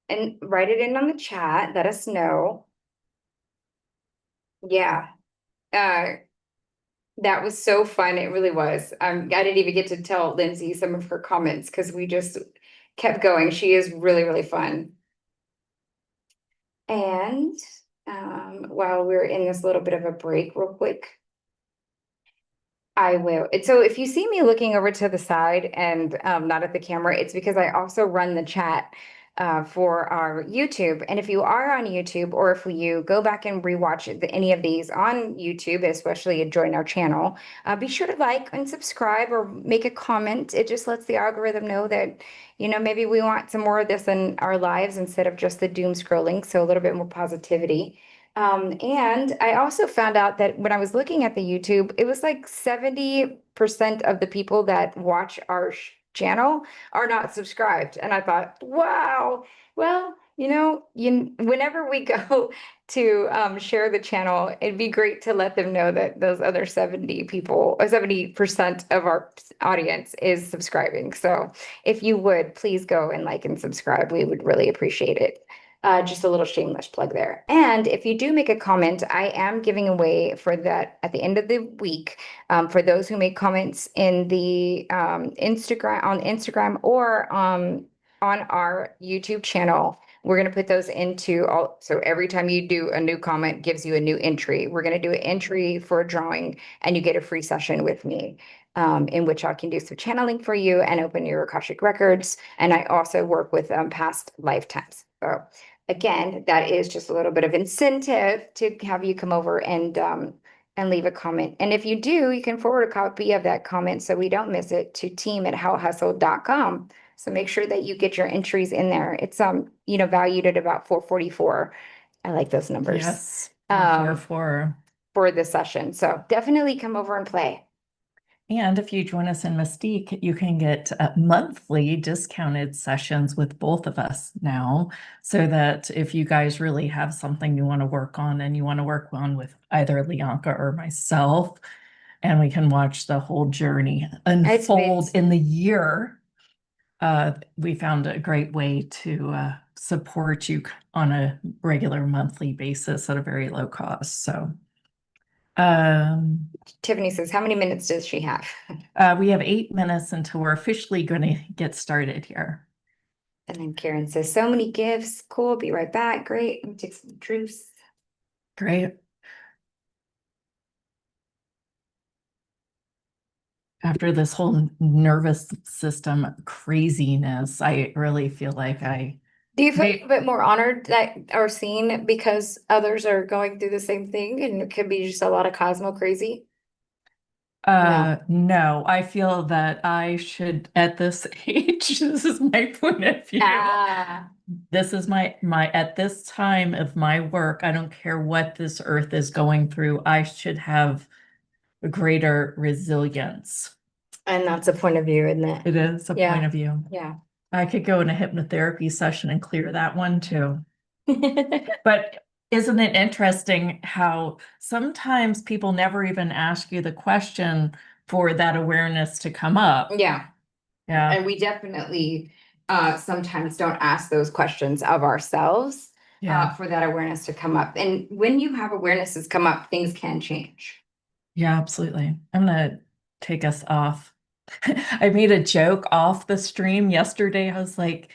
And write it in on the chat. Let us know. Yeah. That was so fun. It really was. I didn't even get to tell Lindsay some of her comments because we just kept going. She is really, really fun. And while we're in this little bit of a break real quick, I will. So if you see me looking over to the side and not at the camera, it's because I also run the chat for our YouTube. And if you are on YouTube, or if you go back and rewatch any of these on YouTube, especially join our channel, be sure to like and subscribe or make a comment. It just lets the algorithm know that, maybe we want some more of this in our lives instead of just the doom scrolling. So a little bit more positivity. And I also found out that when I was looking at the YouTube, it was like 70% of the people that watch our channel are not subscribed. And I thought, wow, well, whenever we go to share the channel, it'd be great to let them know that those other 70 people, or 70% of our audience is subscribing. So if you would, please go and like and subscribe. We would really appreciate it. Just a little shameless plug there. And if you do make a comment, I am giving away for that at the end of the week, for those who make comments in the Instagram or on our YouTube channel. We're going to put those into so every time you do a new comment gives you a new entry. We're going to do an entry for a drawing and you get a free session with me. in which I can do some channeling for you and open your Akashic records. And I also work with past lifetimes. So again, that is just a little bit of incentive to have you come over and leave a comment. And if you do, you can forward a copy of that comment so we don't miss it to team@howhustle.com. So make sure that you get your entries in there. It's valued at about 444. I like those numbers. Yes. Um, For for the session. So definitely come over and play. And if you join us in Mystique, you can get monthly discounted sessions with both of us now, so that if you guys really have something you want to work on and you want to work on with either Leonka or myself, and we can watch the whole journey unfold in the year, we found a great way to support you on a regular monthly basis at a very low cost. So Tiffany says, how many minutes does she have? we have 8 minutes until we're officially going to get started here. And then Karen says, so many gifts. Cool. Be right back. Great. Let me take some truce. Great. After this whole nervous system craziness, I really feel like do you feel a bit more honored that are seen because others are going through the same thing and it could be just a lot of Cosmo crazy? No, I feel that I should, at this age, this is my point of view. This is my at this time of my work, I don't care what this earth is going through, I should have a greater resilience. And that's a point of view, isn't it? It is a point of view. Yeah. I could go in a hypnotherapy session and clear that one too. But isn't it interesting how sometimes people never even ask you the question for that awareness to come up? Yeah. Yeah. And we definitely sometimes don't ask those questions of ourselves for that awareness to come up. And when you have awarenesses come up, things can change. Yeah, absolutely. I'm gonna take us off. I made a joke off the stream yesterday. I was like,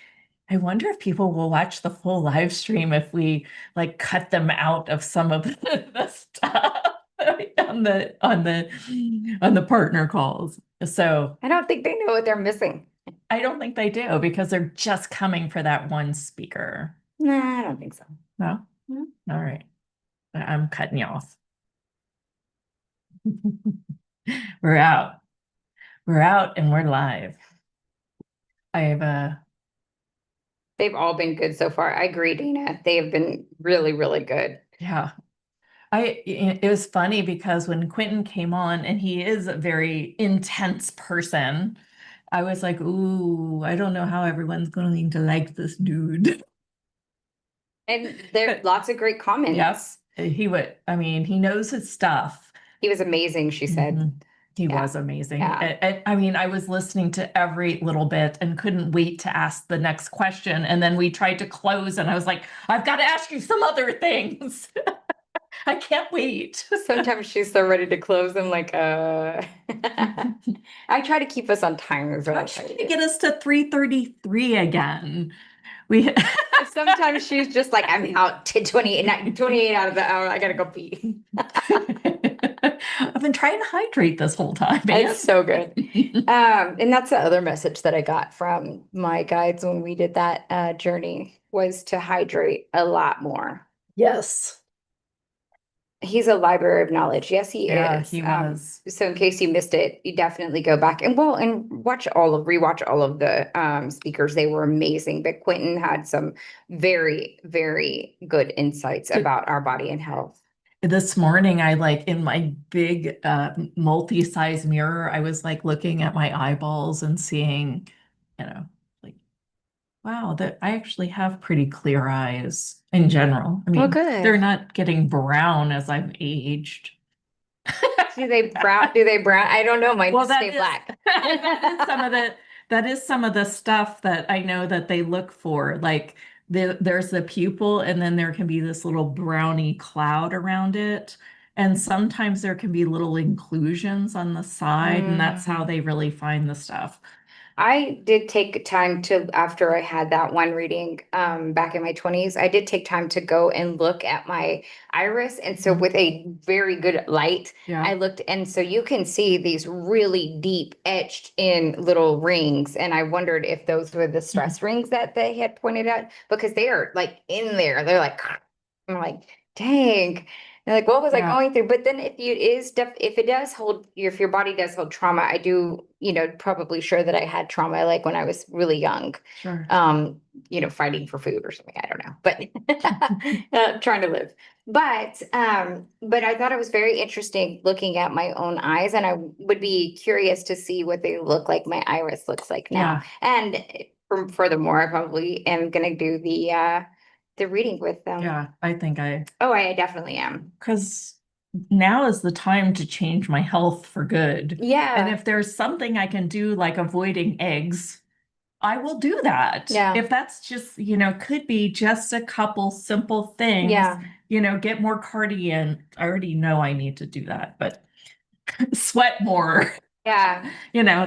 I wonder if people will watch the full live stream if we like cut them out of some of the stuff on the partner calls. So I don't think they know what they're missing. I don't think they do because they're just coming for that one speaker. Nah, I don't think so. No? All right. I'm cutting you off. We're out. We're out and we're live. They've all been good so far. I agree, Dana. They have been really, really good. Yeah. It was funny because when Quentin came on, and he is a very intense person, I was like, ooh, I don't know how everyone's going to like this dude. And there are lots of great comments. Yes. He knows his stuff. He was amazing, she said. He was amazing. Yeah. I mean, I was listening to every little bit and couldn't wait to ask the next question. And then we tried to close and I was like, I've got to ask you some other things. I can't wait. Sometimes she's so ready to close. I'm like, I try to keep us on time. I'm trying to get us to 3:33 again. Sometimes she's just like, I'm out to 28 out of the hour. I gotta go pee. I've been trying to hydrate this whole time. It's so good. And that's the other message that I got from my guides when we did that journey, was to hydrate a lot more. Yes. He's a library of knowledge. Yes, he is. He was. So in case you missed it, you definitely go back and rewatch all of the speakers. They were amazing. But Quentin had some very, very good insights about our body and health. This morning, I in my big multi-size mirror, I was looking at my eyeballs and seeing, wow, that I actually have pretty clear eyes in general. I mean, they're not getting brown as I've aged. Do they brown? I don't know. Mine stay black. That is some of the stuff that I know that they look for. There's the pupil, and then there can be this little browny cloud around it. And sometimes there can be little inclusions on the side, and that's how they really find the stuff. I did take time to, after I had that one reading back in my 20s, I did take time to go and look at my iris. And so Mhm. with a very good light, Yeah. I looked, and so you can see these really deep etched in little rings. And I wondered if those were the stress rings that they had pointed out, because they are like in there. They're like, I'm like, dang. And like, what was I Yeah. going through? But then if it does hold, if your body does hold trauma, I do, probably sure that I had trauma like when I was really young, Sure. fighting for food or something. I don't know, but trying to live. But I thought it was very interesting looking at my own eyes, and I would be curious to see what they look like. My iris looks like now. And furthermore, I probably am gonna do the reading with them. Yeah, I think Oh, I definitely am. because now is the time to change my health for good. And Yeah. if there's something I can do, like avoiding eggs, I will do that. Yeah. If that's just, could be just a couple simple things, Yeah. Get more cardio in. I already know I need to do that, but sweat more, Yeah.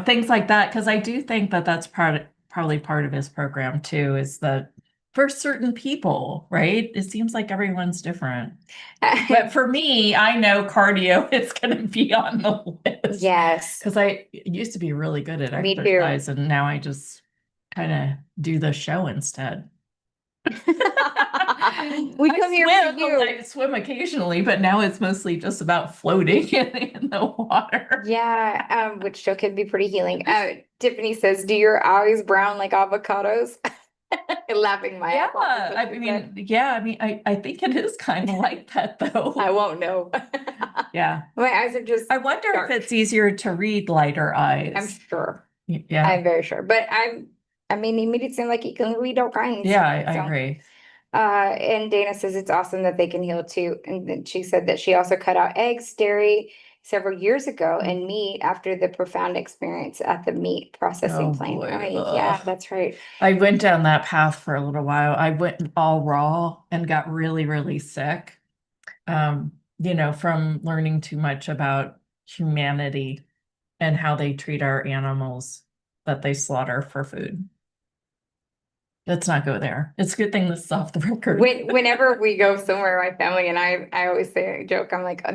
things like that. Because I do think that that's probably part of his program too, is that for certain people, right? It seems like everyone's different. But for me, I know cardio is going to be on the list. Yes. Because I used to be really good at Me too. exercise, and now I just kind of do the show instead. We come here for you. I swim occasionally, but now it's mostly just about floating in the water. Yeah, which show can be pretty healing. Tiffany says, "Do your eyes brown like avocados?" Laughing my ass off. Yeah, is what she said. I think it is kind of like that though. I won't know. Yeah. My eyes are just I wonder dark. if it's easier to read lighter eyes. I'm sure. Yeah. I'm very sure. But he made it seem like he can read all kinds. Yeah, I So, agree. And Dana says it's awesome that they can heal too. And then she said that she also cut out eggs, dairy several years ago, and meat after the profound experience at the meat processing Oh, plant. boy. Yeah, Ugh. that's right. I went down that path for a little while. I went all raw and got really, really sick. From learning too much about humanity and how they treat our animals that they slaughter for food. Let's not go there. It's a good thing this is off the record. Whenever we go somewhere, my family and I always say, joke, I'm like, I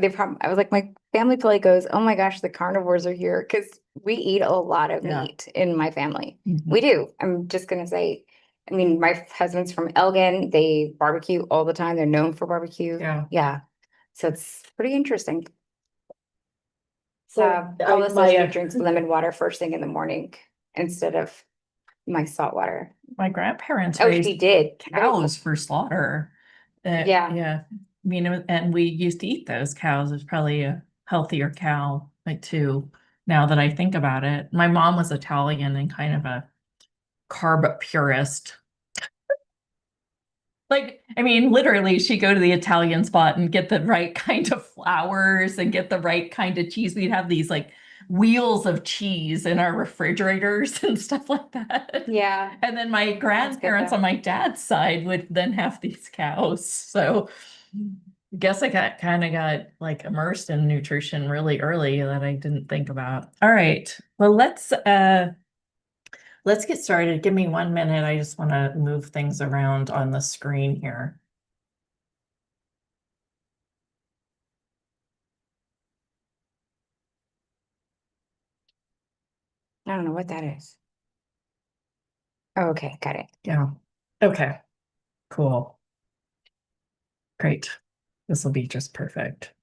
was like, my family probably goes, "Oh my gosh, the carnivores are here," because we eat a lot of Yeah. meat in my family. Mhm. We do. I'm just gonna say, I mean, my husband's from Elgin. They barbecue all the time. They're known for barbecue. Yeah. Yeah. So it's pretty interesting. So Paula says she drinks lemon water first thing in the morning instead of my salt water. my grandparents Oh, raised she did. cows for slaughter. Yeah. Yeah. And we used to eat those cows. It's probably a healthier cow, like too, now that I think about it. My mom was Italian and kind of a carb purist. Literally, she'd go to the Italian spot and get the right kind of flours and get the right kind of cheese. We'd have these like wheels of cheese in our refrigerators and stuff like that. Yeah. And then my grandparents though. on my dad's side would then have these cows. So I guess I got like immersed in nutrition really early that I didn't think about. All right. Well, let's get started. Give me 1 minute. I just want to move things around on the screen here. I don't know what that is. Oh, okay, got it. Yeah. Okay. Cool. Great. This will be just perfect.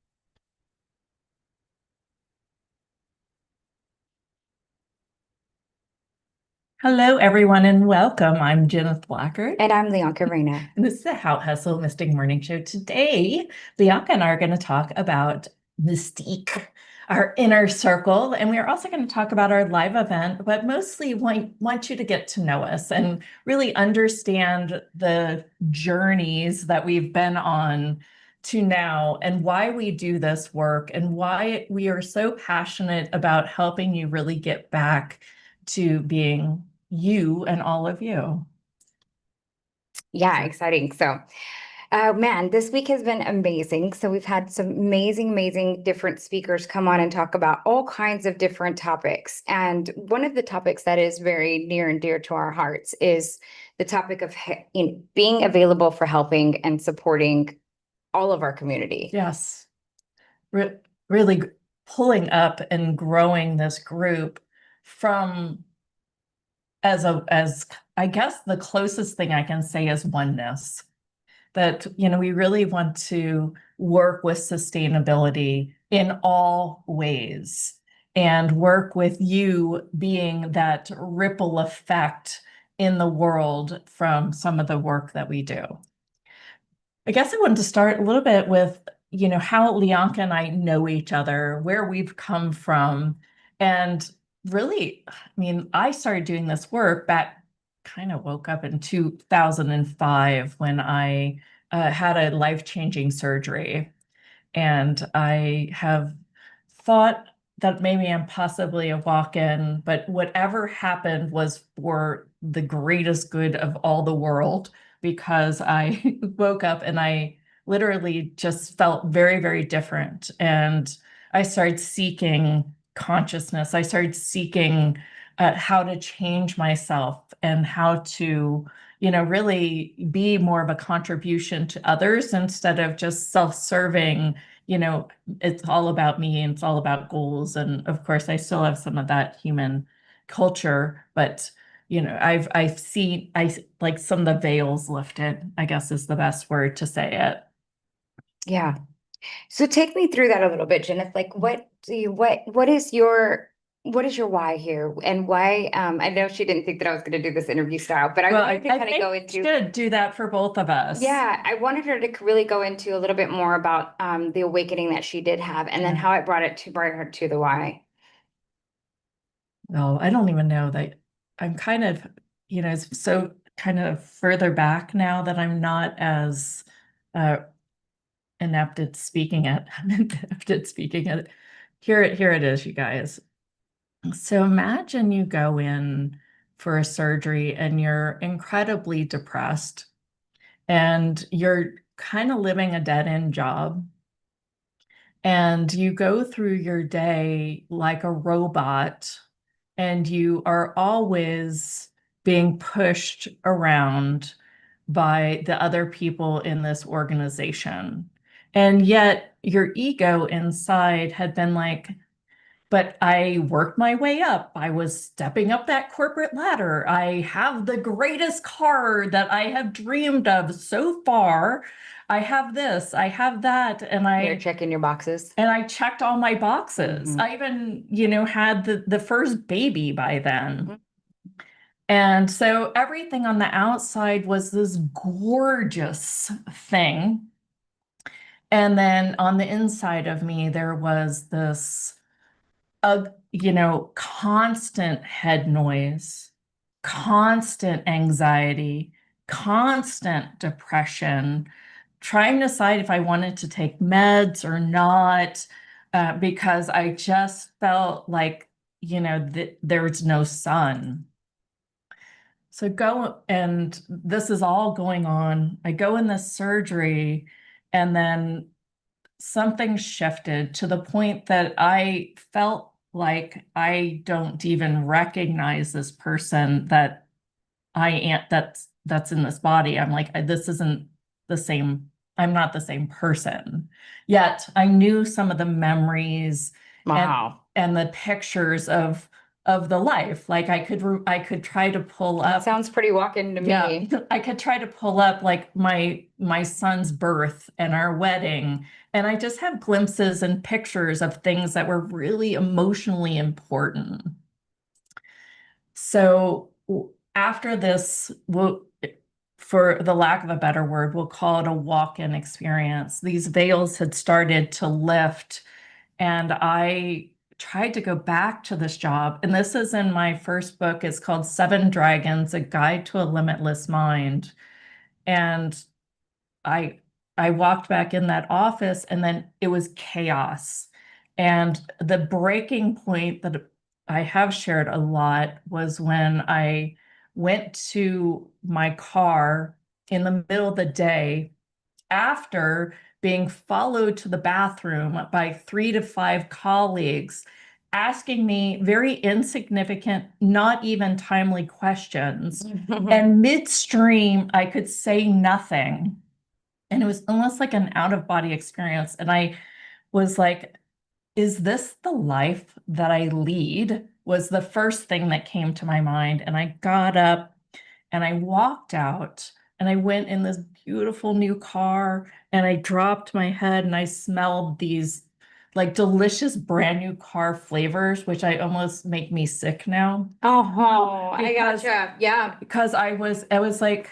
Hello, everyone, and welcome. I'm Jenith Blackard. And I'm Leonka Reyna. And this is the How Hustle Mystic Morning Show. Today, Bianca and I are going to talk about Mystique, our inner circle. And we are also going to talk about our live event, but mostly want you to get to know us and really understand the journeys that we've been on to now and why we do this work and why we are so passionate about helping you really get back to being you and all of you. Yeah, exciting. So Man, this week has been amazing. So we've had some amazing different speakers come on and talk about all kinds of different topics. And one of the topics that is very near and dear to our hearts is the topic of being available for helping and supporting all of our community. Yes. Really pulling up and growing this group from as I guess the closest thing I can say is oneness. That, we really want to work with sustainability in all ways and work with you being that ripple effect in the world from some of the work that we do. I guess I wanted to start a little bit with, how Lianka and I know each other, where we've come from. And really, I started doing this work back, kind of woke up in 2005 when I had a life-changing surgery. And I have thought that maybe I'm possibly a walk-in, but whatever happened was for the greatest good of all the world, because I woke up and I literally just felt very different. And I started seeking consciousness. I started seeking how to change myself and how to, really be more of a contribution to others instead of just self-serving. It's all about me and it's all about goals. And of course, I still have some of that human culture, but I've seen like some of the veils lifted, I guess is the best word to say it. Yeah. So take me through that a little bit, Jennifer. Like, what is your why here, and why? I know she didn't think that I was going to do this interview style, but I wanted to kind of go into. Should do that for both of us. Yeah, I wanted her to really go into a little bit more about the awakening that she did have, and then how it brought her to the why. No, I don't even know that I'm kind of, so kind of further back now that I'm not as inept at speaking it. I'm inept at speaking it. Here it is, you guys. So imagine you go in for a surgery and you're incredibly depressed and you're kind of living a dead-end job. And you go through your day like a robot, and you are always being pushed around by the other people in this organization. And yet your ego inside had been like, but I worked my way up. I was stepping up that corporate ladder. I have the greatest car that I have dreamed of so far. I have this, I have that, and You're checking your boxes. and I checked all my boxes. Mhm. I even, had the first baby by then. Mhm. And so everything on the outside was this gorgeous thing. And then on the inside of me, there was this constant head noise, constant anxiety, constant depression, trying to decide if I wanted to take meds or not, because I just felt like, there's no sun. So and this is all going on. I go in this surgery, and then something shifted to the point that I felt like I don't even recognize this person that I am, that's in this body. I'm like, this isn't the same. I'm not the same person. Yet I knew some of the memories Wow. and the pictures of the life. Like I could try to pull up. Sounds pretty walking to me. Yeah, I could try to pull up like my son's birth and our wedding, and I just have glimpses and pictures of things that were really emotionally important. So after this, for the lack of a better word, we'll call it a walk-in experience. These veils had started to lift, and I tried to go back to this job. And this is in my first book. It's called Seven Dragons, A Guide to a Limitless Mind. And I walked back in that office, and then it was chaos. And the breaking point that I have shared a lot was when I went to my car in the middle of the day after being followed to the bathroom by 3 to 5 colleagues, asking me very insignificant, not even timely questions. And midstream, I could say nothing. And it was almost like an out-of-body experience. And I was like, is this the life that I lead? Was the first thing that came to my mind. And I got up and I walked out and I went in this beautiful new car and I dropped my head and I smelled these like delicious brand new car flavors, which I almost make me sick now. Oh, I Because- gotcha. Yeah. Because I was like,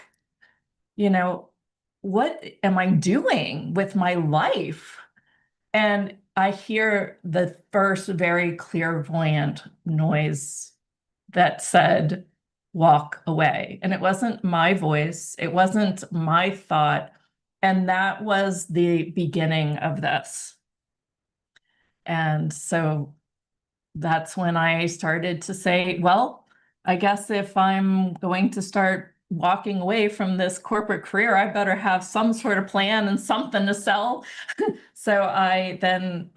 what am I doing with my life? And I hear the first very clairvoyant noise that said, walk away. And it wasn't my voice, it wasn't my thought. And that was the beginning of this. And so that's when I started to say, well, I guess if I'm going to start walking away from this corporate career, I better have some sort of plan and something to sell. So I then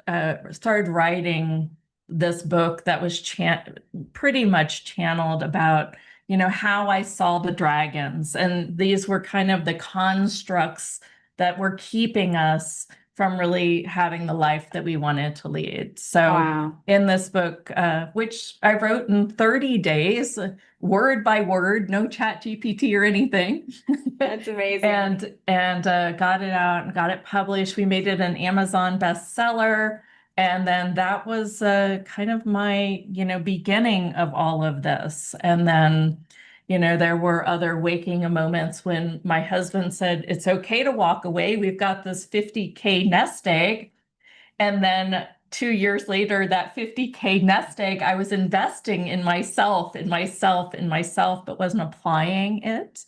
started writing this book that was pretty much channeled about, how I saw the dragons. And these were kind of the constructs that were keeping us from really having the life that we wanted to lead. So Wow. in this book, which I wrote in 30 days, word by word, no chat GPT or anything. That's amazing. and got it out and got it published. We made it an Amazon bestseller. And then that was kind of my, beginning of all of this. And then, there were other waking moments when my husband said, it's okay to walk away. We've got this 50K nest egg. And then 2 years later, that 50K nest egg, I was investing in myself, but wasn't applying it.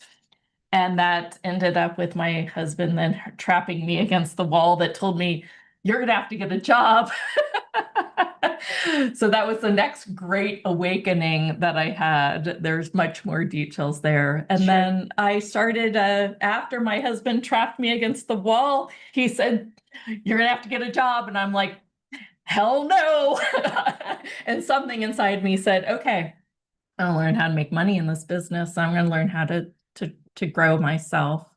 And that ended up with my husband then trapping me against the wall that told me, you're going to have to get a job. So that was the next great awakening that I had. There's much more details there. And Sure. then I started, after my husband trapped me against the wall, he said, you're going to have to get a job. And I'm like, hell no. And something inside me said, okay, I'll learn how to make money in this business. I'm going to learn how to grow myself.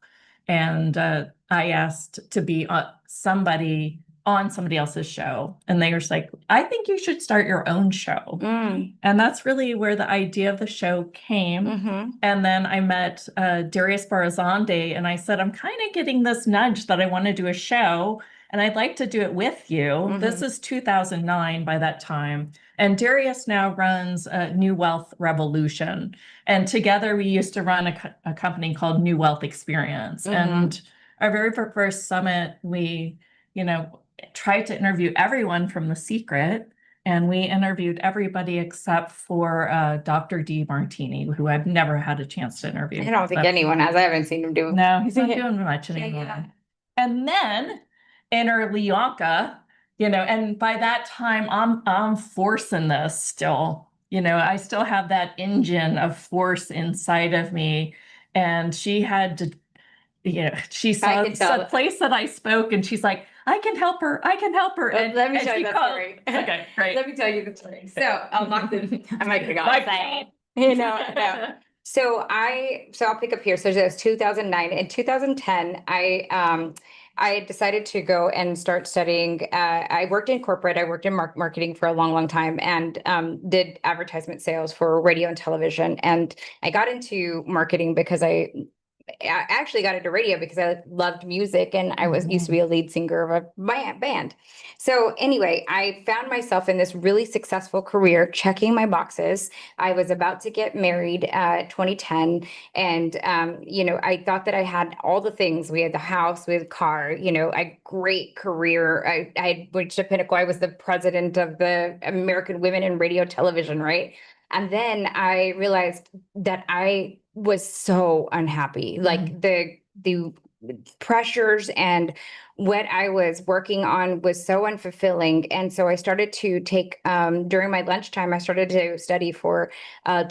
And I asked to be somebody on somebody else's show. And they were just like, I think you should start your own show. Mm. And that's really where the idea of the show came. Mm-hmm. And then I met Darius Barazandeh, and I said, I'm kind of getting this nudge that I want to do a show, and I'd like to do it with you. Mhm. This is 2009 by that time. And Darius now runs New Wealth Revolution. And together we used to run a company called New Wealth Experience. Mhm. And our very first summit, we, tried to interview everyone from The Secret. And we interviewed everybody except for Dr. Demartini, who I've never had a chance to interview. I don't think anyone has. I haven't seen him do. No, he's not Yeah. doing much Yeah, anymore. yeah. And then enter Leonka, and by that time I'm forcing this still. I still have that engine of force inside of me. And she had to, she saw can tell. the place that I spoke and she's like, I can help her. Well, let me and tell she you that called- story. Okay, great. Let me tell you the story. So I'll lock the. I might have My gone insane. No. So I'll pick up here. So that was 2009. In 2010, I decided to go and start studying. I worked in corporate. I worked in marketing for a long time, and did advertisement sales for radio and television. And I got into marketing because I actually got into radio because I loved music, and I used to be a lead singer of a band. So anyway, I found myself in this really successful career, checking my boxes. I was about to get married 2010, and I thought that I had all the things. We had the house, we had the car, a great career. I had reached a pinnacle. I was the president of the American Women in Radio Television, right? And then I realized that I was so unhappy. Like the pressures and what I was working on was so unfulfilling. And so I started to take, during my lunchtime, I started to study to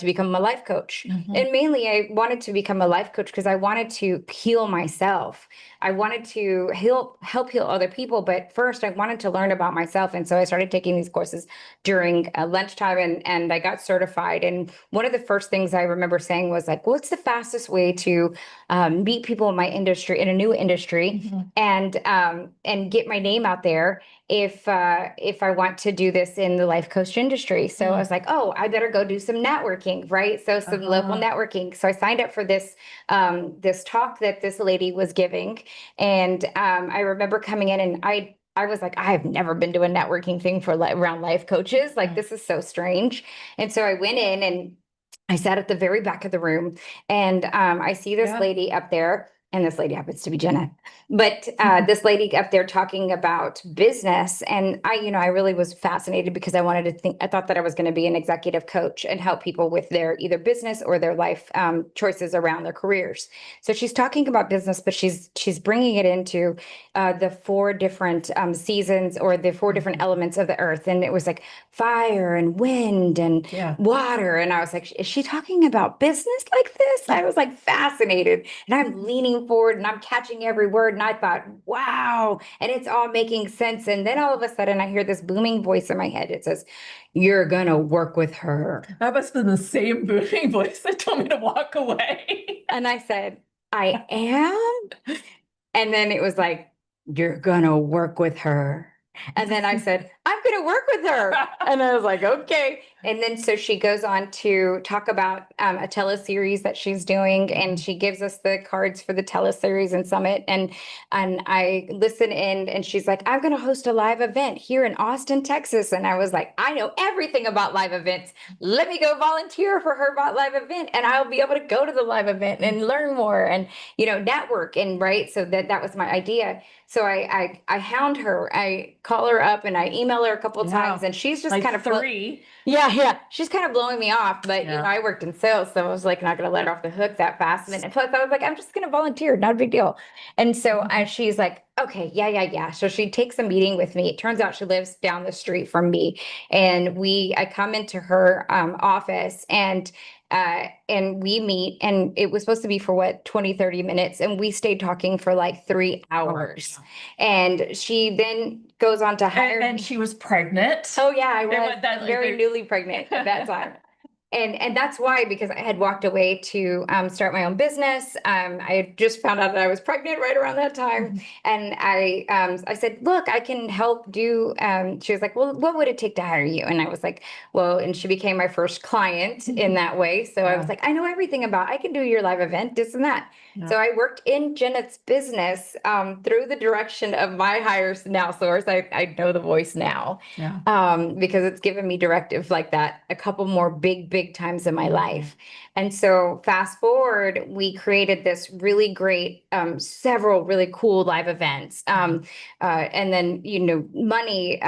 become a life coach. Mhm. And mainly I wanted to become a life coach because I wanted to heal myself. I wanted to help heal other people. But first I wanted to learn about myself. And so I started taking these courses during lunchtime and I got certified. And one of the first things I remember saying was like, what's the fastest way to meet people in my industry, in a new industry, Mhm. and get my name out there if I want to do this in the life coach industry. So I was like, oh, I better go do some networking, right? So some local networking. So I signed up for this talk that this lady was giving, and I remember coming in and I was like, I have never been to a networking thing for around life coaches. Like, this is so strange. And so I went in and I sat at the very back of the room, and I see this Yeah. lady up there, and this lady happens to be Jenna. But this lady up there talking about business, and I really was fascinated because I thought that I was going to be an executive coach and help people with their either business or their life choices around their careers. So she's talking about business, but she's bringing it into the four different seasons, or the four different elements of the earth, and it was like fire and wind and Yeah. water. And I was like, is she talking about business like this? I was like fascinated, and I'm leaning forward and I'm catching every word. And I thought, wow. And it's all making sense. And then all of a sudden I hear this booming voice in my head. It says, you're going to work with her. That must have been the same booming voice that told me to walk away. And I said, I am. And then it was like, you're going to work with her. And then I said, I'm going to work with her. And I was like, okay. And then so she goes on to talk about a teleseries that she's doing, and she gives us the cards for the teleseries and summit. And I listen in, and she's like, I'm going to host a live event here in Austin, Texas. And I was like, I know everything about live events. Let me go volunteer for her live event, and I'll be able to go to the live event and learn more and network. And right, so that was my idea. So I hound her. I call her up and I email her a couple of times, and she's just Like kind of three. yeah. She's kind of blowing me off, but Yeah. I worked in sales, so I was like not going to let her off the hook that fast. And plus, I was like, I'm just going to volunteer, not a big deal. And so she's like, okay, yeah. So she takes a meeting with me. It turns out she lives down the street from me, and I come into her office, and we meet, and it was supposed to be for 20-30 minutes, and we stayed talking for like 3 hours. And she then goes on to hire And me. she was pregnant. Oh yeah, I was was that, like, very the- newly pregnant at that time. And that's why, because I had walked away to start my own business. I had just found out that I was pregnant right around that time. And I said, look, I can help do, she was like, well, what would it take to hire you? And I was like, well, and she became my first client in that way. So I was Yeah. like, I know everything I can do your live event, this and that. Yeah. So I worked in Janet's business through the direction of my higher now source. I know the voice now. Yeah. Because it's given me directive like that a couple more big times in my life. And so fast forward, we created this really great, several really cool live events. And then, money,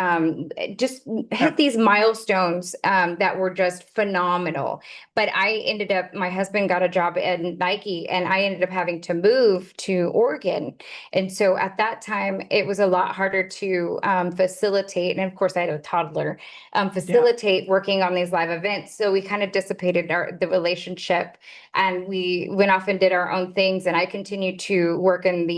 just hit these milestones that were just phenomenal. But my husband got a job at Nike, and I ended up having to move to Oregon. And so at that time, it was a lot harder to facilitate. And of course, I had a toddler, facilitate working on these live events. So we kind of dissipated the relationship, and we went off and did our own things. And I continued to work in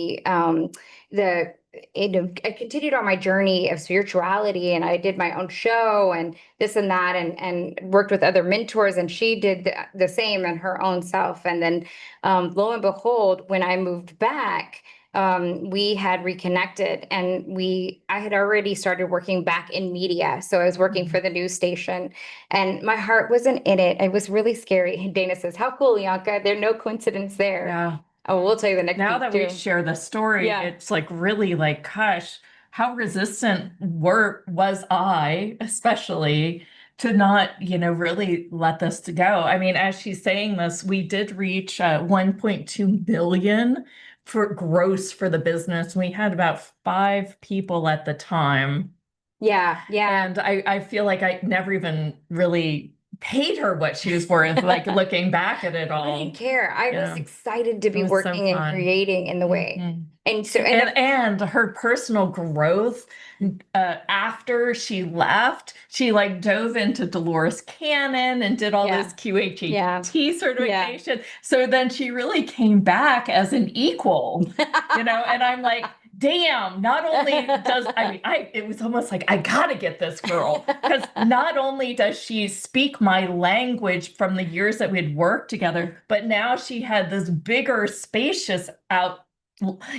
I continued on my journey of spirituality, and I did my own show and this and that, and worked with other mentors, and she did the same in her own self. And then lo and behold, when I moved back, we had reconnected, and I had already started working back in media. So I was working for the news station, and my heart wasn't in it. It was really scary. And Dana says, how cool, Ianka. There's no coincidence there. Yeah. Oh, we'll tell you the next Now week that too. we share the story, Yeah. it's like really like, gosh, how resistant was I, especially, to not, really let this to go. I mean, as she's saying this, we did reach 1.2 billion for gross for the business. We had about 5 people at the time. Yeah. And I feel like I never even really paid her what she was worth, like looking back at it I all. didn't care. I was Yeah. excited to be was so working and fun. creating in the way. Mhm. And so, And her personal growth after she left, she like dove into Dolores Cannon and did all Yeah. this QHET Yeah. certification. So then she really came back as an equal, and I'm like, damn, not only does, it was almost like, I gotta get this girl, because not only does she speak my language from the years that we'd worked together, but now she had this bigger, spacious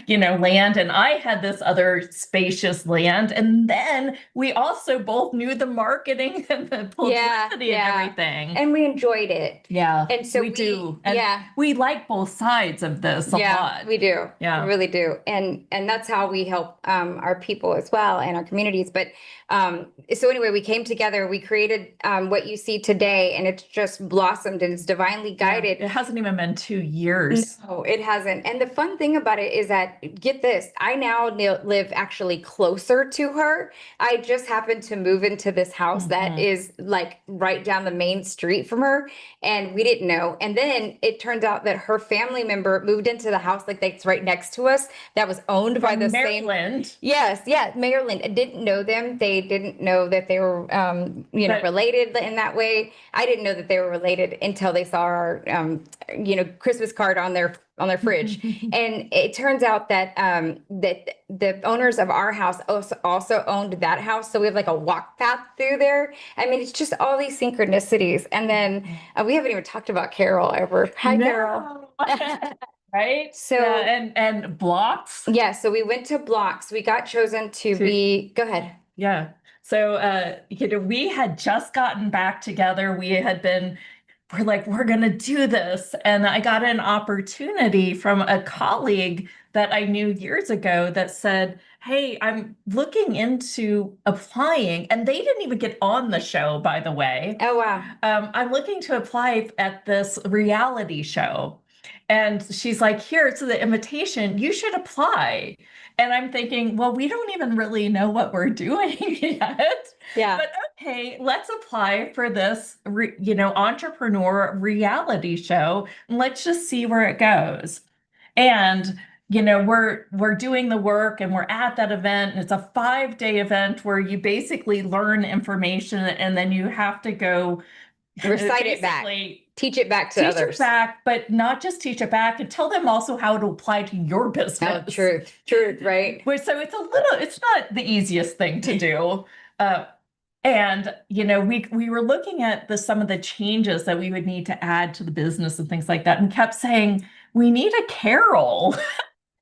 land, and I had this other spacious land, and then we also both knew the marketing and the publicity and everything. and we enjoyed it. Yeah, And so we do. And yeah. we like both sides of this a lot. We do. Yeah. We really do. And that's how we help our people as well and our communities. But so anyway, we came together, we created what you see today, and it's just blossomed and it's divinely guided. It hasn't even been 2 years. No, it hasn't. And the fun thing about it is that, get this, I now live actually closer to her. I just happened to move into this house that is like right down the main street from her, and we didn't know. And then it turned out that her family member moved into the house like that's right next to us that was owned by the Maryland. same. Yes, yeah, Maryland. I didn't know them. They didn't know that they were related in that way. I didn't know that they were related until they saw our Christmas card on their fridge. And it turns out that that the owners of our house also owned that house. So we have like a walk path through there. I mean, it's just all these synchronicities. And then we haven't even talked about Carol ever. Hi, Carol. Right? So and blocks. Yeah, so we went to blocks. We got chosen to be, go ahead. Yeah. So we had just gotten back together. We're like, we're gonna do this. And I got an opportunity from a colleague that I knew years ago that said, hey, I'm looking into applying. And they didn't even get on the show, by the way. Oh, wow. I'm looking to apply at this reality show. And she's like, here's the invitation, you should apply. And I'm thinking, well, we don't even really know what we're doing yet. Yeah. But okay, let's apply for this, entrepreneur reality show. And let's just see where it goes. And we're doing the work, and we're at that event, and it's a 5-day event where you basically learn information, and then you have to go recite it back. Teach it back to others. Teach it back, but not just teach it back, and tell them also how to apply to your business. Oh, truth, right. So it's not the easiest thing to do. And we were looking at some of the changes that we would need to add to the business and things like that, and kept saying, we need a Carol,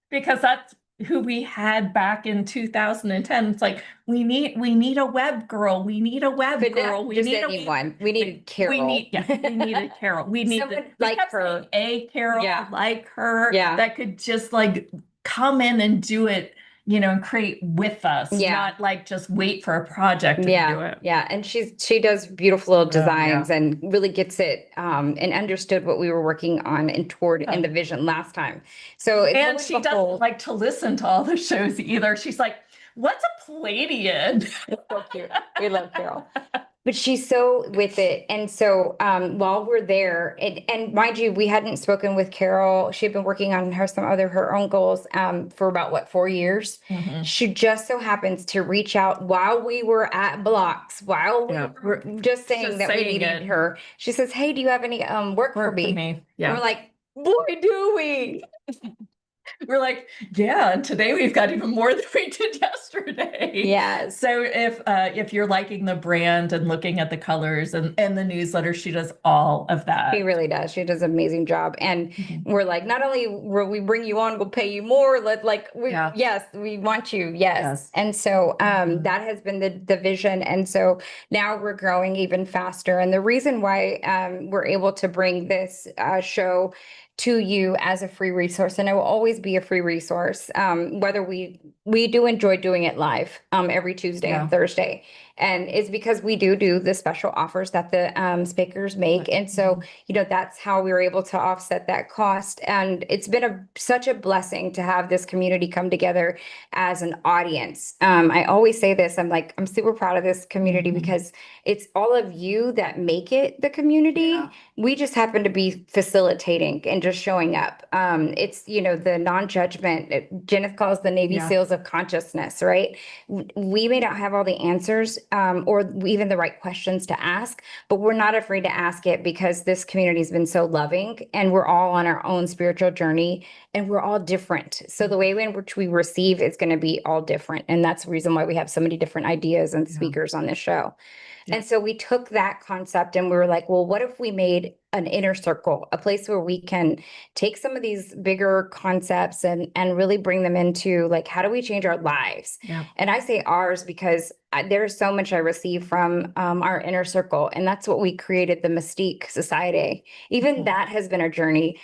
because that's who we had back in 2010. It's like, we need a web girl. We need a web girl. We need anyone. We need a Carol. We need a Carol. We need like her. A Carol like her. Yeah. That could just like come in and do it, and create with us. Yeah. Not like just wait for a project to do it. Yeah. And she does beautiful little designs and really gets it and understood what we were working on and toward in the vision last time. So and she doesn't like to listen to all the shows either. She's like, what's a Pleiadian? It's so cute. We love Carol. But she's so with it. And so while we're there, and mind you, we hadn't spoken with Carol. She had been working on her own goals for about 4 years. Mm-hmm. She just so happens to reach out while we were at Blocks, while we were just saying that we needed her. She says, hey, do you have any work for me? Yeah. And we're like, boy, do we. We're like, yeah, and today we've got even more than we did yesterday. Yes. So if you're liking the brand and looking at the colors and the newsletter, she does all of that. She really does. She does an amazing job. And we're like, not only will we bring you on, we'll pay you more. Yes, we want you. Yes. And so that has been the vision. And so now we're growing even faster. And the reason why we're able to bring this show to you as a free resource, and it will always be a free resource, whether we we do enjoy doing it live every Tuesday Yeah. and Thursday. And it's because we do the special offers that the speakers make. And so, you know, that's how we were able to offset that cost. And it's been such a blessing to have this community come together as an audience. I always say this, I'm super proud of this community Mhm. because it's all of you that make it the community. Yeah. We just happen to be facilitating and just showing up. It's, you know, the non-judgment, Jenith calls the Navy Yeah. SEALs of consciousness, right? We may not have all the answers or even the right questions to ask, but we're not afraid to ask it because this community has been so loving and we're all on our own spiritual journey and we're all different. So the way in which we receive is going to be all different. And that's the reason why we have so many different ideas and Yeah. speakers on this show. Yeah. And so we took that concept and we were like, well, what if we made an inner circle, a place where we can take some of these bigger concepts and really bring them into like, how do we change our lives? Yeah. And I say ours because there's so much I receive from our inner circle. And that's what we created, the Mystique Society. Even Yeah. that has been a journey.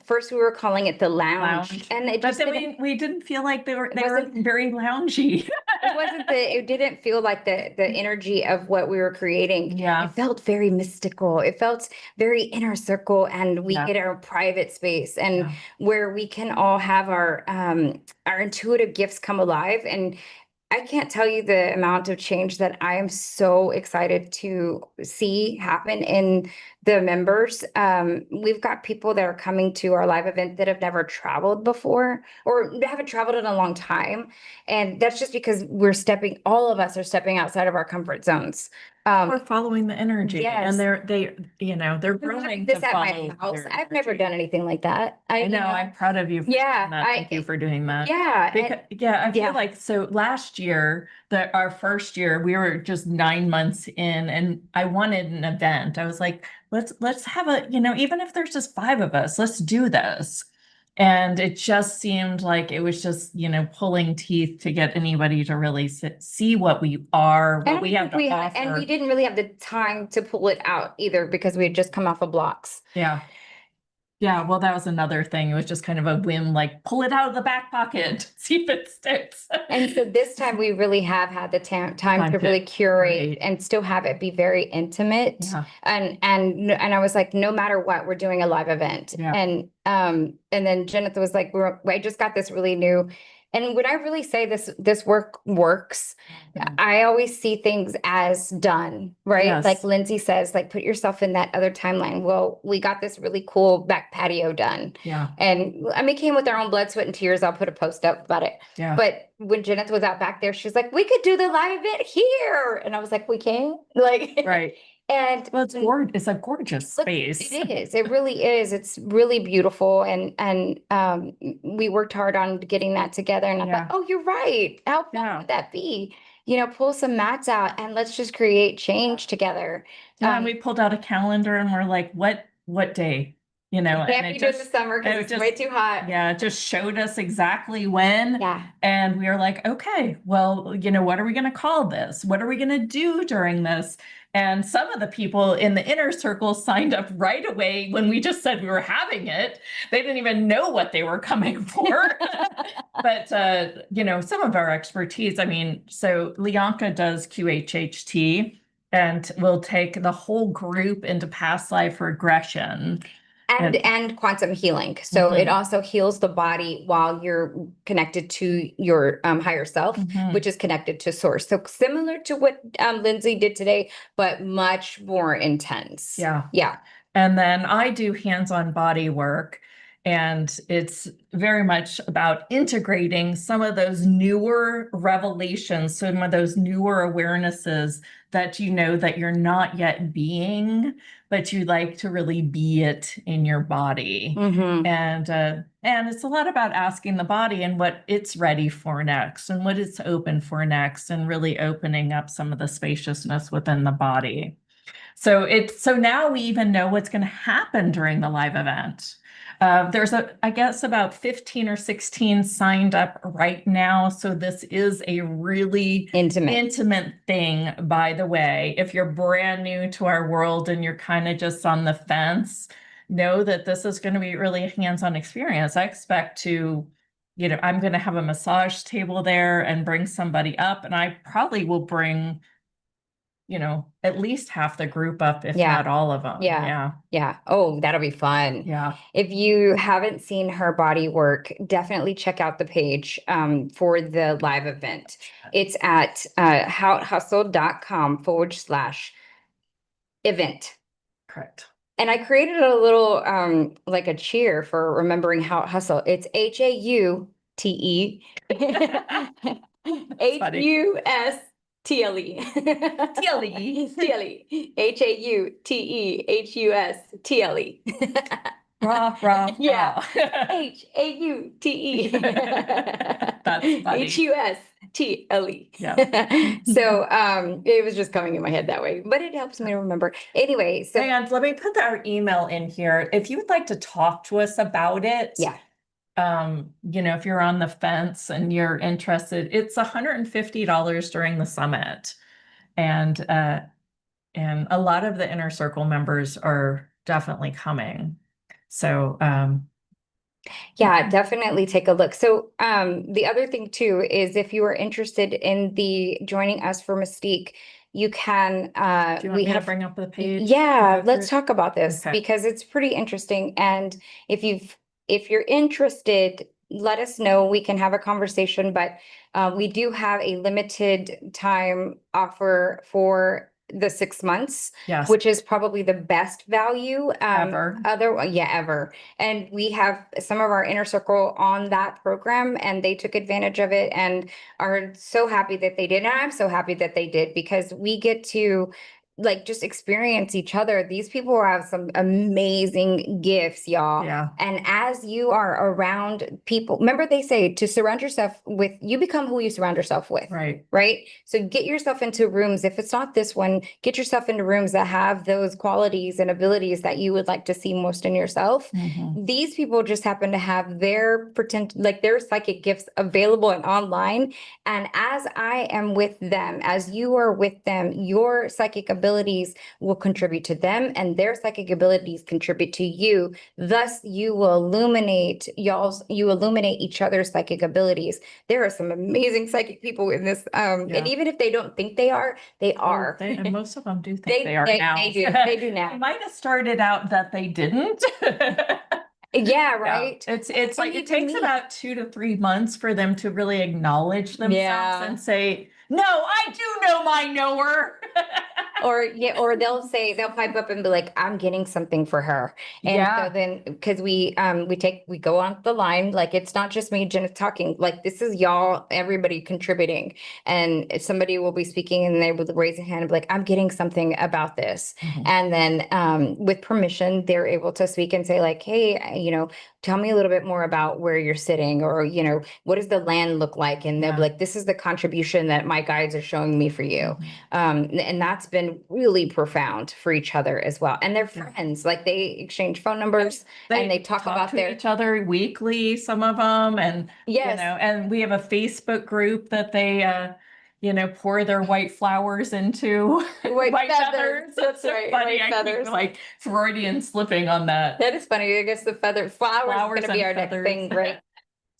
First, we were calling it the lounge. And it But just then didn't, we didn't feel like they were wasn't- very loungy. it didn't feel like the energy of what we were creating. Yeah. It felt very mystical. It felt very inner circle, and we Yeah. get our private space and Yeah. where we can all have our intuitive gifts come alive. And I can't tell you the amount of change that I am so excited to see happen in the members. We've got people that are coming to our live event that have never traveled before or haven't traveled in a long time. And that's just because all of us are stepping outside of our comfort zones. We're following the energy, yes. and they're growing This to at my follow house. their I've never energy. done anything like that. I know. I'm proud of you for Yeah, doing that. Thank you for doing that. Yeah. Yeah, I feel yeah. like so last year, our first year, we were just 9 months in, and I wanted an event. I was like, let's have even if there's just 5 of us, let's do this. And it just seemed like it was just, pulling teeth to get anybody to really see what we are, what we have to offer. And we didn't really have the time to pull it out either because we had just come off of blocks. Yeah. Yeah, well, that was another thing. It was just kind of a whim, like pull it out of the back pocket, see if it sticks. And so this time we really have had the time Time to to really curate curate. and still have it be very intimate. Yeah. And I was like, no matter what, we're doing a live event. Yeah. And then Jennifer was like, I just got this really new. And when I really say this work works, Mhm. I always see things as done, right? Yes. Like Lindsay says, like put yourself in that other timeline. Well, we got this really cool back patio done. Yeah. And I mean, came with our own blood, sweat, and tears. I'll put a post up about it. Yeah. But when Jennifer was out back there, she was like, we could do the live event here. And I was like, we can? Like, Right. And Well, it's a gorgeous look, space. it is. It really is. It's really beautiful. And we worked hard on getting that together. And I Yeah. thought, oh, you're right. How fun Yeah. would that be? Pull some mats out and let's just create change together. And then we pulled out a calendar and we're like, what day? And Can't it be doing the just, summer it because it's just- way too hot. yeah, it just showed us exactly when. Yeah. And we were like, okay, well, what are we going to call this? What are we going to do during this? And some of the people in the inner circle signed up right away when we just said we were having it. They didn't even know what they were coming for. But, some of our expertise, so Lianka does QHHT and will take the whole group into past life regression. And quantum healing. So it Mhm. also heals the body while you're connected to your higher self, Mhm. which is connected to source. So similar to what Lindsay did today, but much more intense. Yeah. Yeah. And then I do hands-on body work, and it's very much about integrating some of those newer revelations, some of those newer awarenesses that that you're not yet being, but you like to really be it in your body. Mhm. And it's a lot about asking the body and what it's ready for next and what it's open for next, and really opening up some of the spaciousness within the body. So now we even know what's going to happen during the live event. There's I guess about 15 or 16 signed up right now. So this is a really intimate thing, by the way. If you're brand new to our world and you're kind of just on the fence, know that this is going to be really a hands-on experience. I expect to I'm going to have a massage table there and bring somebody up, and I probably will bring, at least half the group up, if Yeah. not all of them. Yeah. Yeah. Yeah. Oh, that'll be fun. Yeah. If you haven't seen her body work, definitely check out the page for the live event. It's at houthustle.com/event. Correct. And I created a little like a cheer for remembering How Hustle. It's HAUTE HUSTLE HAUTEHUSTLE. Rah, rah, Yeah. rah. HAUTE That's funny. HUSTLE. Yeah. So it was just coming in my head that way, but it helps me to remember. Anyway, so And let me put our email in here. If you would like to talk to us about it. yeah. If you're on the fence and you're interested, it's $150 during the summit. And a lot of the inner circle members are definitely coming. So Yeah, definitely take a look. So the other thing too is if you are interested in the joining us for Mystique, you can do you want we me to have bring up the page? yeah, Go through let's it? talk about this Okay. because it's pretty interesting. And if you're interested, let us know. We can have a conversation, but we do have a limited time offer for the 6 months, Yes. which is probably the best value Ever. ever. And we have some of our inner circle on that program, and they took advantage of it and are so happy that they did. And I'm so happy that they did because we get to like just experience each other. These people have some amazing gifts, y'all. Yeah. And as you are around people, remember they say to surround yourself with, you become who you surround yourself with. Right. Right. So get yourself into rooms. If it's not this one, get yourself into rooms that have those qualities and abilities that you would like to see most in yourself. Mhm. These people just happen to have their their psychic gifts available and online. And as I am with them, as you are with them, your psychic abilities will contribute to them and their psychic abilities contribute to you. Thus, you illuminate each other's psychic abilities. There are some amazing psychic people in this. And Yeah. even if they don't think they are, they Oh, are. and most of them do think they are now. They do. They do They now. might have started out that they didn't. Yeah, Yeah. right. It's like it even takes me. about 2 to 3 months for them to really acknowledge themselves Yeah. and say, "No, I do know my knower." Or they'll pipe up and be like, I'm getting something for her. And Yeah. so then because we go on the line, like it's not just me, Jenna, talking, like this is y'all, everybody contributing. And somebody will be speaking and they will raise a hand and be like, I'm getting something about this. Mhm. And then with permission, they're able to speak and say, like, hey, tell me a little bit more about where you're sitting, or, what does the land look like? And they'll be Yeah. like, this is the contribution that my guides are showing me for you. Mhm. And that's been really profound for each other as well. And they're Yeah. friends, like they exchange phone numbers and they talk about to their, each other weekly, some of them, and yes. and we have a Facebook group that they pour their white flowers into. White feathers. feathers. That's so right, funny. white I feathers. keep like Freudian slipping on that. That is funny. I guess the flowers Flowers is going to be and our next feathers. thing, right?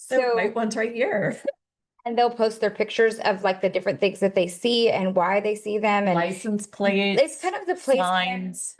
The white one's right here. And they'll post their pictures of like the different things that they see and why they see them. And License plates. it's kind of the place signs.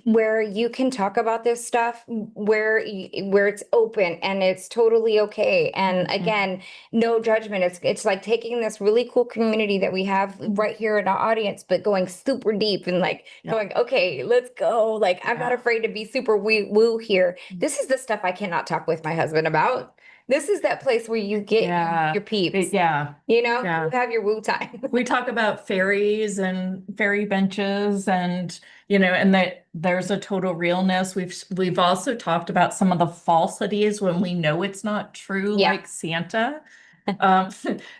where you can talk about this stuff, where it's open and it's totally okay. And Mhm. again, no judgment. It's like taking this really cool community that we have right here in our audience, but going super deep and like Yeah. going, okay, let's go. Like I'm not Yeah. afraid to be super woo here. Mhm. This is the stuff I cannot talk with my husband about. This is that place where you get Yeah. your peeps. Yeah. You have your woo time. We talk about fairies and fairy benches, and and that there's a total realness. We've also talked about some of the falsities when we know it's not true, Yeah. like Santa.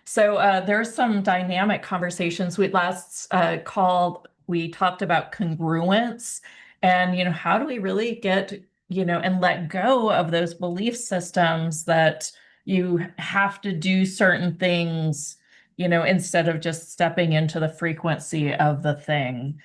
So there's some dynamic conversations. We last call, we talked about congruence, and how do we really get and let go of those belief systems that you have to do certain things instead of just stepping into the frequency of the thing.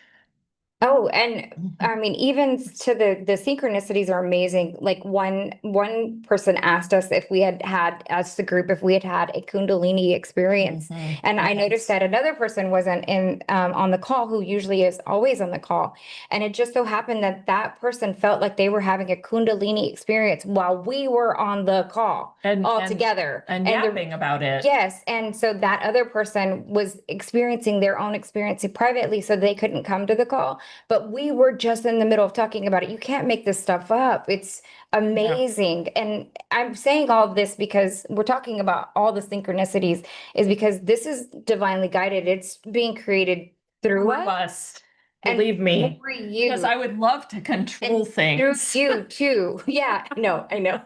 Oh, and I mean, even to the synchronicities are amazing. Like one person asked us if we had had, as the group, if we had had a Kundalini experience. Mhm. And I noticed Yes. that another person wasn't in on the call, who usually is always on the call. And it just so happened that that person felt like they were having a Kundalini experience while we were on the call all together. And And the yapping about it. Yes, and so that other person was experiencing their own experience privately, so they couldn't come to the call. But we were just in the middle of talking about it. You can't make this stuff up. It's amazing. And I'm saying all of this because we're talking about all the synchronicities, is because this is divinely guided. It's being created through us Robust. and Believe me, for you. because I would love to control Through things. you too. Yeah, no, I know.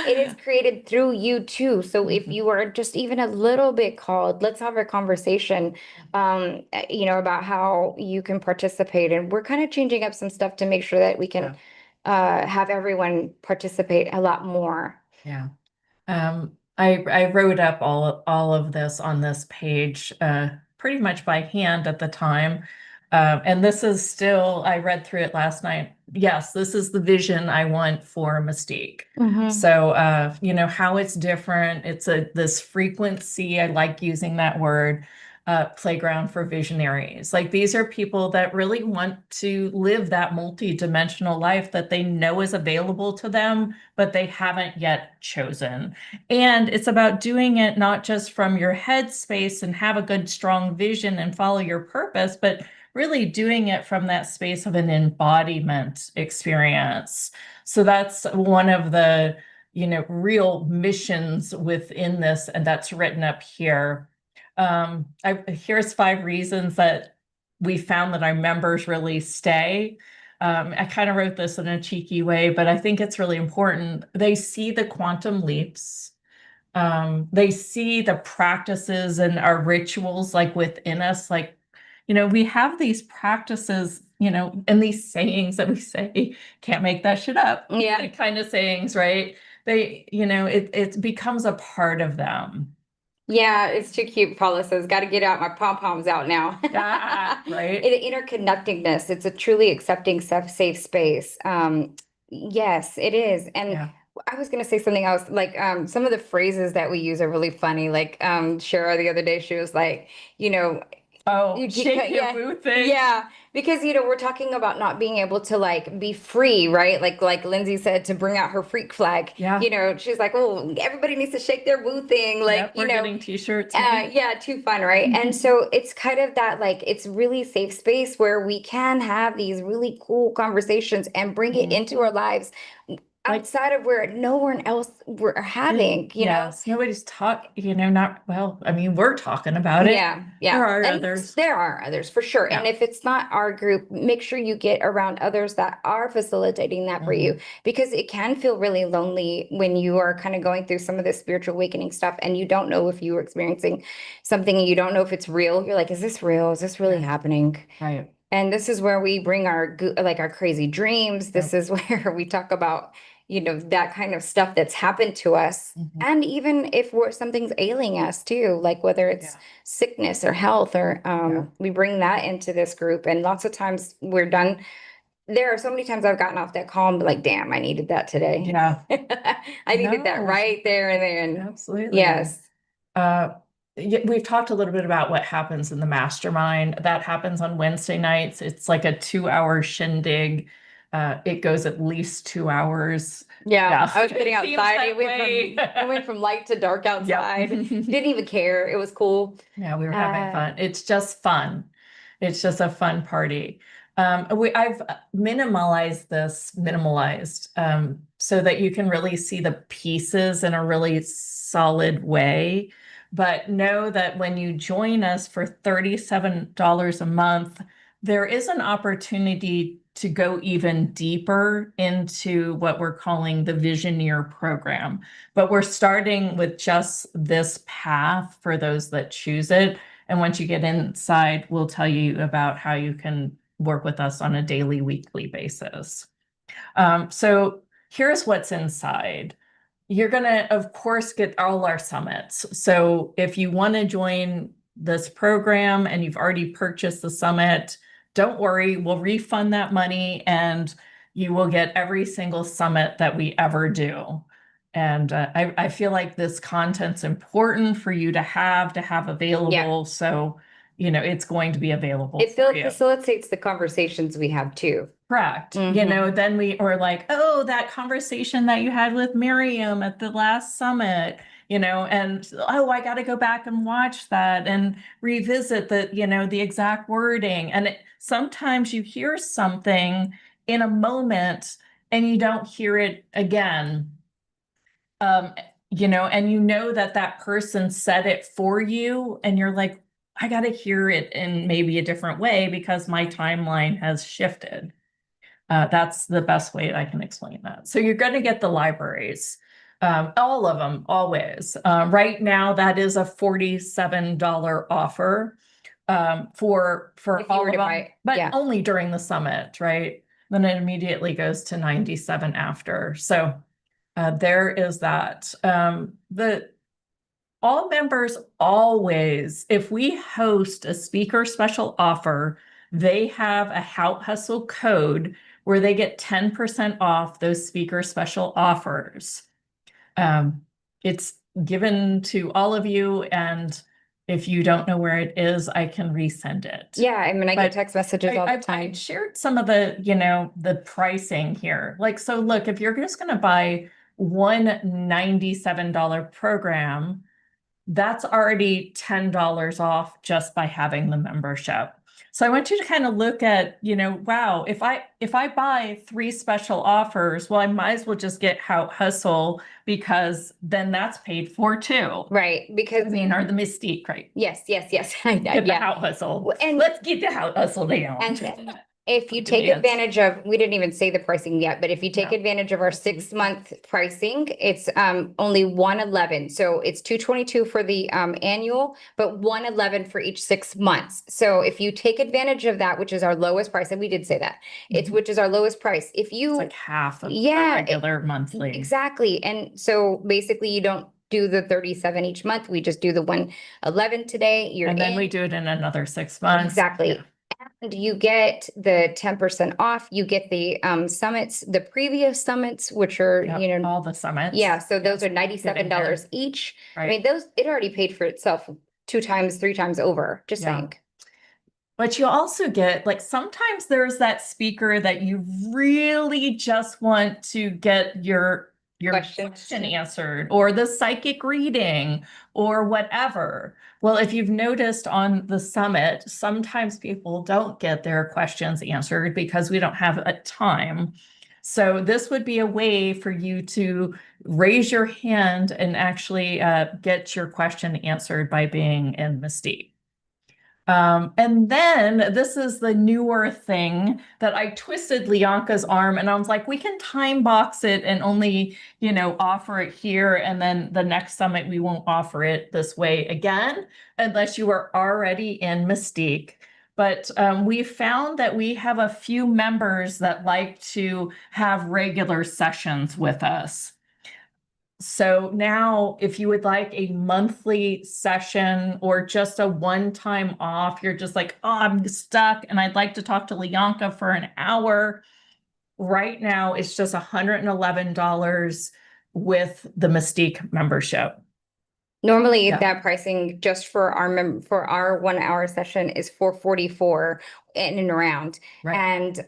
It is created through you too. So if Mhm. you are just even a little bit called, let's have a conversation, about how you can participate. And we're kind of changing up some stuff to make sure that we can have everyone participate a lot more. Yeah. I wrote up all of this on this page pretty much by hand at the time. And this is still, I read through it last night. Yes, this is the vision I want for Mystique. So how it's different. It's this frequency. I like using that word. Playground for visionaries. Like, these are people that really want to live that multi-dimensional life that they know is available to them, but they haven't yet chosen. And it's about doing it not just from your head space and have a good, strong vision and follow your purpose, but really doing it from that space of an embodiment experience. So that's one of the, real missions within this, and that's written up here. Here's 5 reasons that we found that our members really stay. I kind of wrote this in a cheeky way, but I think it's really important. They see the quantum leaps. They see the practices and our rituals like within us. Like, we have these practices, and these sayings that we say, can't make that shit up. Yeah. Kind of sayings, right? They, it becomes a part of them. Yeah, it's too cute. Paula says, got to get out my pom poms out now. Right. Interconnectedness. It's a truly accepting, safe space. Yes, it is. And Yeah. I was going to say something else. Like, some of the phrases that we use are really funny. Like, Shara the other day, she was like, Oh, shake your boo thing. yeah, because we're talking about not being able to like be free, right? Like Lindsay said, to bring out her freak flag. Yeah. She's like, oh, everybody needs to shake their boo thing. Like, Yep, we're getting t-shirts. yeah, too fun, right? And so it's kind of that, like, it's really safe space where we can have these really cool conversations and bring it into our lives outside of where no one else we're having, Yes, nobody's not, well, I mean, we're talking about it. Yeah. There are And others. there are others for sure. Yeah. And if it's not our group, make sure you get around others that are facilitating that for you, because it can feel really lonely when you are kind of going through some of this spiritual awakening stuff and you don't know if you are experiencing something and you don't know if it's real. You're like, is this real? Is this really happening? Right. And this is where we bring our our crazy dreams. This is where we talk about, that kind of stuff that's happened to us. And even if something's ailing us too, like whether it's sickness or health, or we bring that into this group. And lots of times we're done. There are so many times I've gotten off that call and be like, damn, I needed that today. Yeah. I needed that right there and then. Absolutely. Yes. We've talked a little bit about what happens in the mastermind. That happens on Wednesday nights. It's like a 2-hour shindig. It goes at least 2 hours. Yeah. I was sitting It seems outside. that way. It went from light to dark outside. Didn't even care. It was cool. Yeah, we were having fun. It's just fun. It's just a fun party. I've minimalized so that you can really see the pieces in a really solid way. But know that when you join us for $37 a month, there is an opportunity to go even deeper into what we're calling the Visioneer program. But we're starting with just this path for those that choose it. And once you get inside, we'll tell you about how you can work with us on a daily, weekly basis. So here's what's inside. You're going to, of course, get all our summits. So if you want to join this program and you've already purchased the summit, don't worry, we'll refund that money and you will get every single summit that we ever do. And I feel like this content's important for you to have available. So, it's going to be available It for you. facilitates the conversations we have too. Correct. Mhm. Then we were like, oh, that conversation that you had with Miriam at the last summit, and oh, I got to go back and watch that and revisit the exact wording. And sometimes you hear something in a moment and you don't hear it again. And that person said it for you, and you're like, I got to hear it in maybe a different way because my timeline has shifted. That's the best way I can explain that. So you're going to get the libraries, all of them, always. Right now, that is a $47 offer for If you all were of to them, buy- but yeah. only during the summit, right? Then it immediately goes to 97 after. So there is that. All members always, if we host a speaker special offer, they have a Hout Hustle code where they get 10% off those speaker special offers. It's given to all of you, and if you don't know where it is, I can resend it. Yeah, I mean, I get But text messages all the I time. shared some of the pricing here. Like, so look, if you're just going to buy one $97 program, that's already $10 off just by having the membership. So I want you to kind of look at, wow, if I buy 3 special offers, well, I might as well just get Hout Hustle because then that's paid for too. Right, because Or the Mystique, right? yes. Get the Yeah. Hout Hustle. Well, and- let's get the Hout Hustle down. And if you Good take dance. advantage of, we didn't even say the pricing yet, but if you take No. advantage of our 6-month pricing, it's only $111. So it's $222 for the annual, but $111 for each 6 months. So if you take advantage of that, which is our lowest price, and we did say that, which is our lowest price. If you It's like half of the Yeah, regular monthly. exactly. And so basically you don't do the 37 each month. We just do the 111 today. You're And then in. we do it in another 6 months. Exactly. Yeah. And you get the 10% off. You get the summits, the previous summits, which are, Yep, all the summits. yeah, so those are Get in there. $97 each. I Right. mean, it already paid for itself 2 times, 3 times over, just Yeah. saying. But you also get, like, sometimes there's that speaker that you really just want to get your question answered, or the psychic reading, or whatever. Well, if you've noticed on the summit, sometimes people don't get their questions answered because we don't have a time. So this would be a way for you to raise your hand and actually get your question answered by being in Mystique. And then this is the newer thing that I twisted Lianka's arm, and I was like, we can time box it and only, offer it here. And then the next summit, we won't offer it this way again, unless you are already in Mystique. But we found that we have a few members that like to have regular sessions with us. So now, if you would like a monthly session or just a one-time off, you're just like, oh, I'm stuck and I'd like to talk to Lianka for an hour. Right now, it's just $111 with the Mystique membership. Normally Yeah. that pricing just for our 1 hour session is $444 in and around. Right.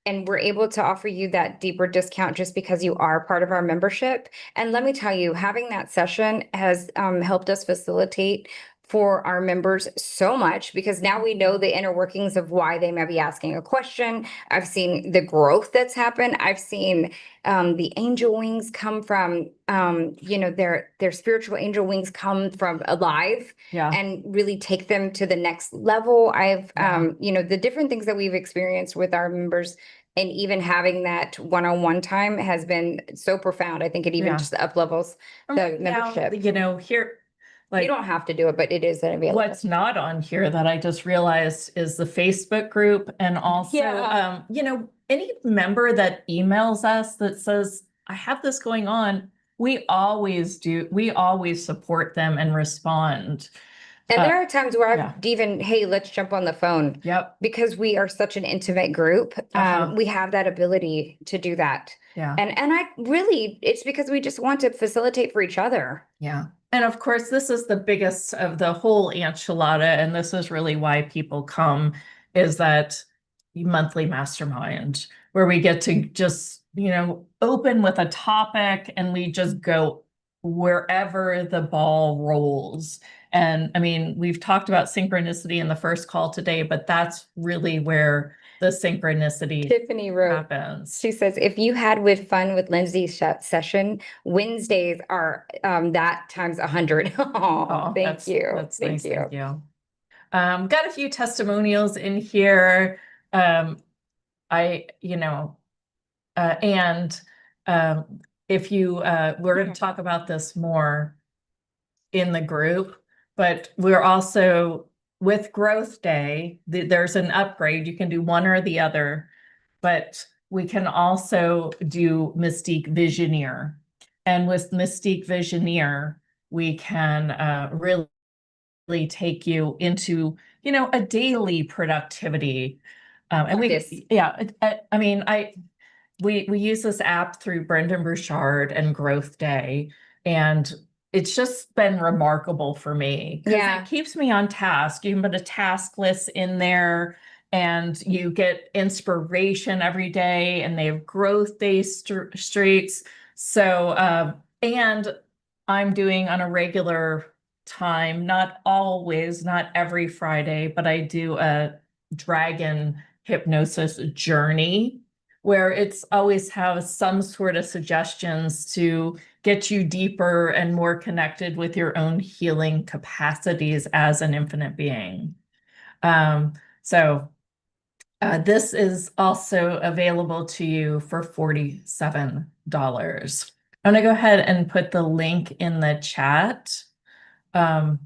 And we're able to offer you that deeper discount just because you are part of our membership. And let me tell you, having that session has helped us facilitate for our members so much, because now we know the inner workings of why they might be asking a question. I've seen the growth that's happened. I've seen the angel wings come from, their spiritual angel wings come from alive. Yeah. And really take them to the next level. I've, Yeah. The different things that we've experienced with our members, and even having that one-on-one time has been so profound. I think it even Yeah. just up levels the Right now, membership. here, You like, don't have to do it, but it is available. what's not on here that I just realized is the Facebook group, and also, Yeah. any member that emails us that says, I have this going on, we always support them and respond. And there are times where yeah. I've even, hey, let's jump on the phone. Yep. Because we are such an intimate group, Uh-huh. we have that ability to do that. Yeah. And I really, it's because we just want to facilitate for each other. Yeah. And of course, this is the biggest of the whole enchilada, and this is really why people come, is that monthly mastermind where we get to just, open with a topic and we just go wherever the ball rolls. And I mean, we've talked about synchronicity in the first call today, but that's really where the synchronicity Tiffany wrote, happens. she says, if you had with fun with Lindsay's session, Wednesdays are that times 100. Oh, thank you. That's Thank nice. you. Thank you. Got a few testimonials in here. And if you, we're going to talk about this more in the group, but we're also with Growth Day, there's an upgrade. You can do one or the other, but we can also do Mystique Visioneer. And with Mystique Visioneer, we can really take you into, a daily productivity. And Practice. I mean, we use this app through Brendan Burchard and Growth Day, and it's just been remarkable for me because Yeah. it keeps me on task. You can put a task list in there and you get inspiration every day, and they have growth day streaks. So, and I'm doing on a regular time, not always, not every Friday, but I do a dragon hypnosis journey where it's always has some sort of suggestions to get you deeper and more connected with your own healing capacities as an infinite being. So this is also available to you for $47. I'm going to go ahead and put the link in the chat. I'm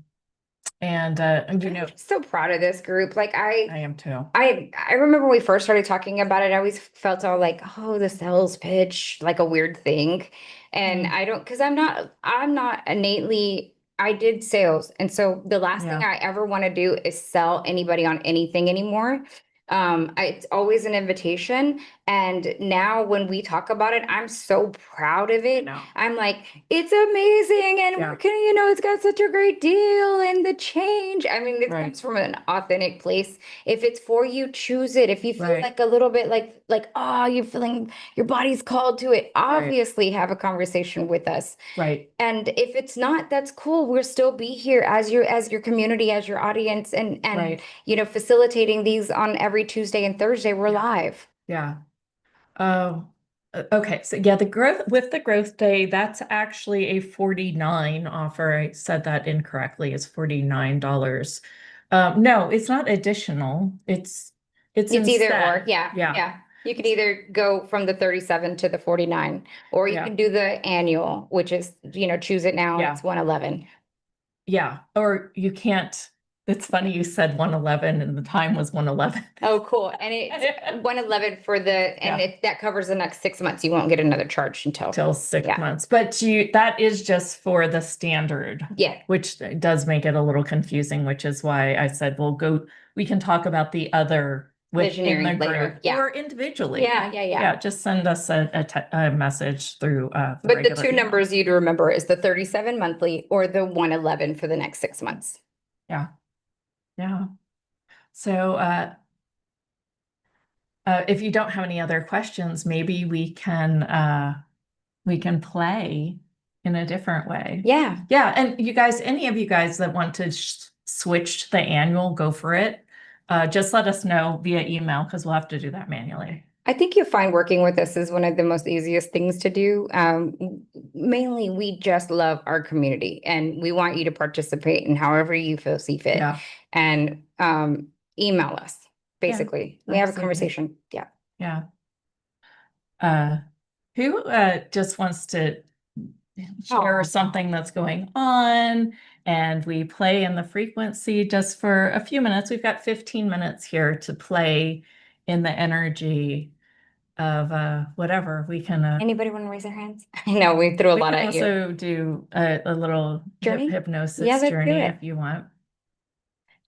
so proud of this group. Like I am too. I remember when we first started talking about it, I always felt all like, oh, the sales pitch, like a weird thing. And I don't, because I'm not innately, I did sales. And so the last thing I ever want to do is sell anybody on anything anymore. It's always an invitation. And now when we talk about it, I'm so proud of it. No. I'm like, it's amazing. And Yeah. it's got such a great deal and the change. I mean, it Right. comes from an authentic place. If it's for you, choose it. If you feel Right. like a little bit like, oh, you're feeling your body's called to it, obviously have a conversation with us. Right. And if it's not, that's cool. We'll still be here as your community, as your audience, and Right. facilitating these on every Tuesday and Thursday. We're live. Yeah. Okay. So yeah, the growth day, that's actually a 49 offer. I said that incorrectly. It's $49. No, it's not additional. It's It's either instead. or, yeah. Yeah. You could either go from the 37 to the 49, or you Yeah. can do the annual, which is, choose it now. Yeah. It's 111. Yeah. Or you can't. It's funny you said 111 and the time was 111. Oh, cool. And it's 111 for Yeah. if that covers the next 6 months, you won't get another charge until 6 Yeah. months. But that is just for the standard. Yeah. Which does make it a little confusing, which is why I said we can talk about the other within Visionary the later. group Yeah. or individually. Yeah. Just send us a message through But the regular two email. numbers you'd remember is the 37 monthly or the 111 for the next 6 months. Yeah. So if you don't have any other questions, maybe we can play in a different way. Yeah. Yeah. And any of you guys that want to switch to the annual, go for it. Just let us know via email because we'll have to do that manually. I think you'll find working with us is one of the most easiest things to do. Mainly, we just love our community and we want you to participate in however you see fit. Yeah. And email us, basically. We have a absolutely. conversation. Yeah. Yeah. Who just wants to share Aw. something that's going on, and we play in the frequency just for a few minutes. We've got 15 minutes here to play in the energy of whatever we can. Anybody want to raise their hands? I know we threw a We lot can at you. also do a little Journey? hypnosis Yeah, let's do journey it. if you want.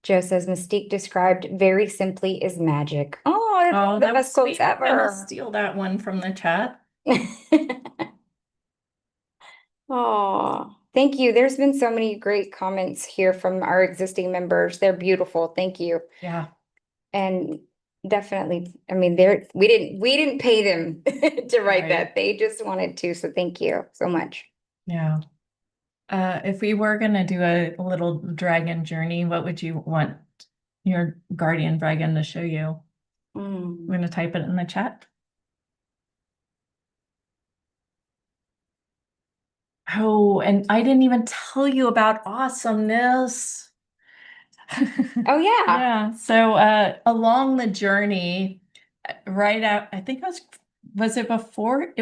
Joe says Mystique described very simply is magic. Oh, that's Oh, the that was best quotes sweet. I'm gonna ever. steal that one from the chat. Oh, thank you. There's been so many great comments here from our existing members. They're beautiful. Thank you. Yeah. And definitely, I mean, we didn't pay them to write Right. that. They just wanted to. So thank you so much. Yeah. If we were gonna do a little dragon journey, what would you want your guardian dragon to show you? I'm gonna type it in the chat. Oh, and I didn't even tell you about awesomeness. Oh yeah. Yeah. So along the journey, right out, I think was it before?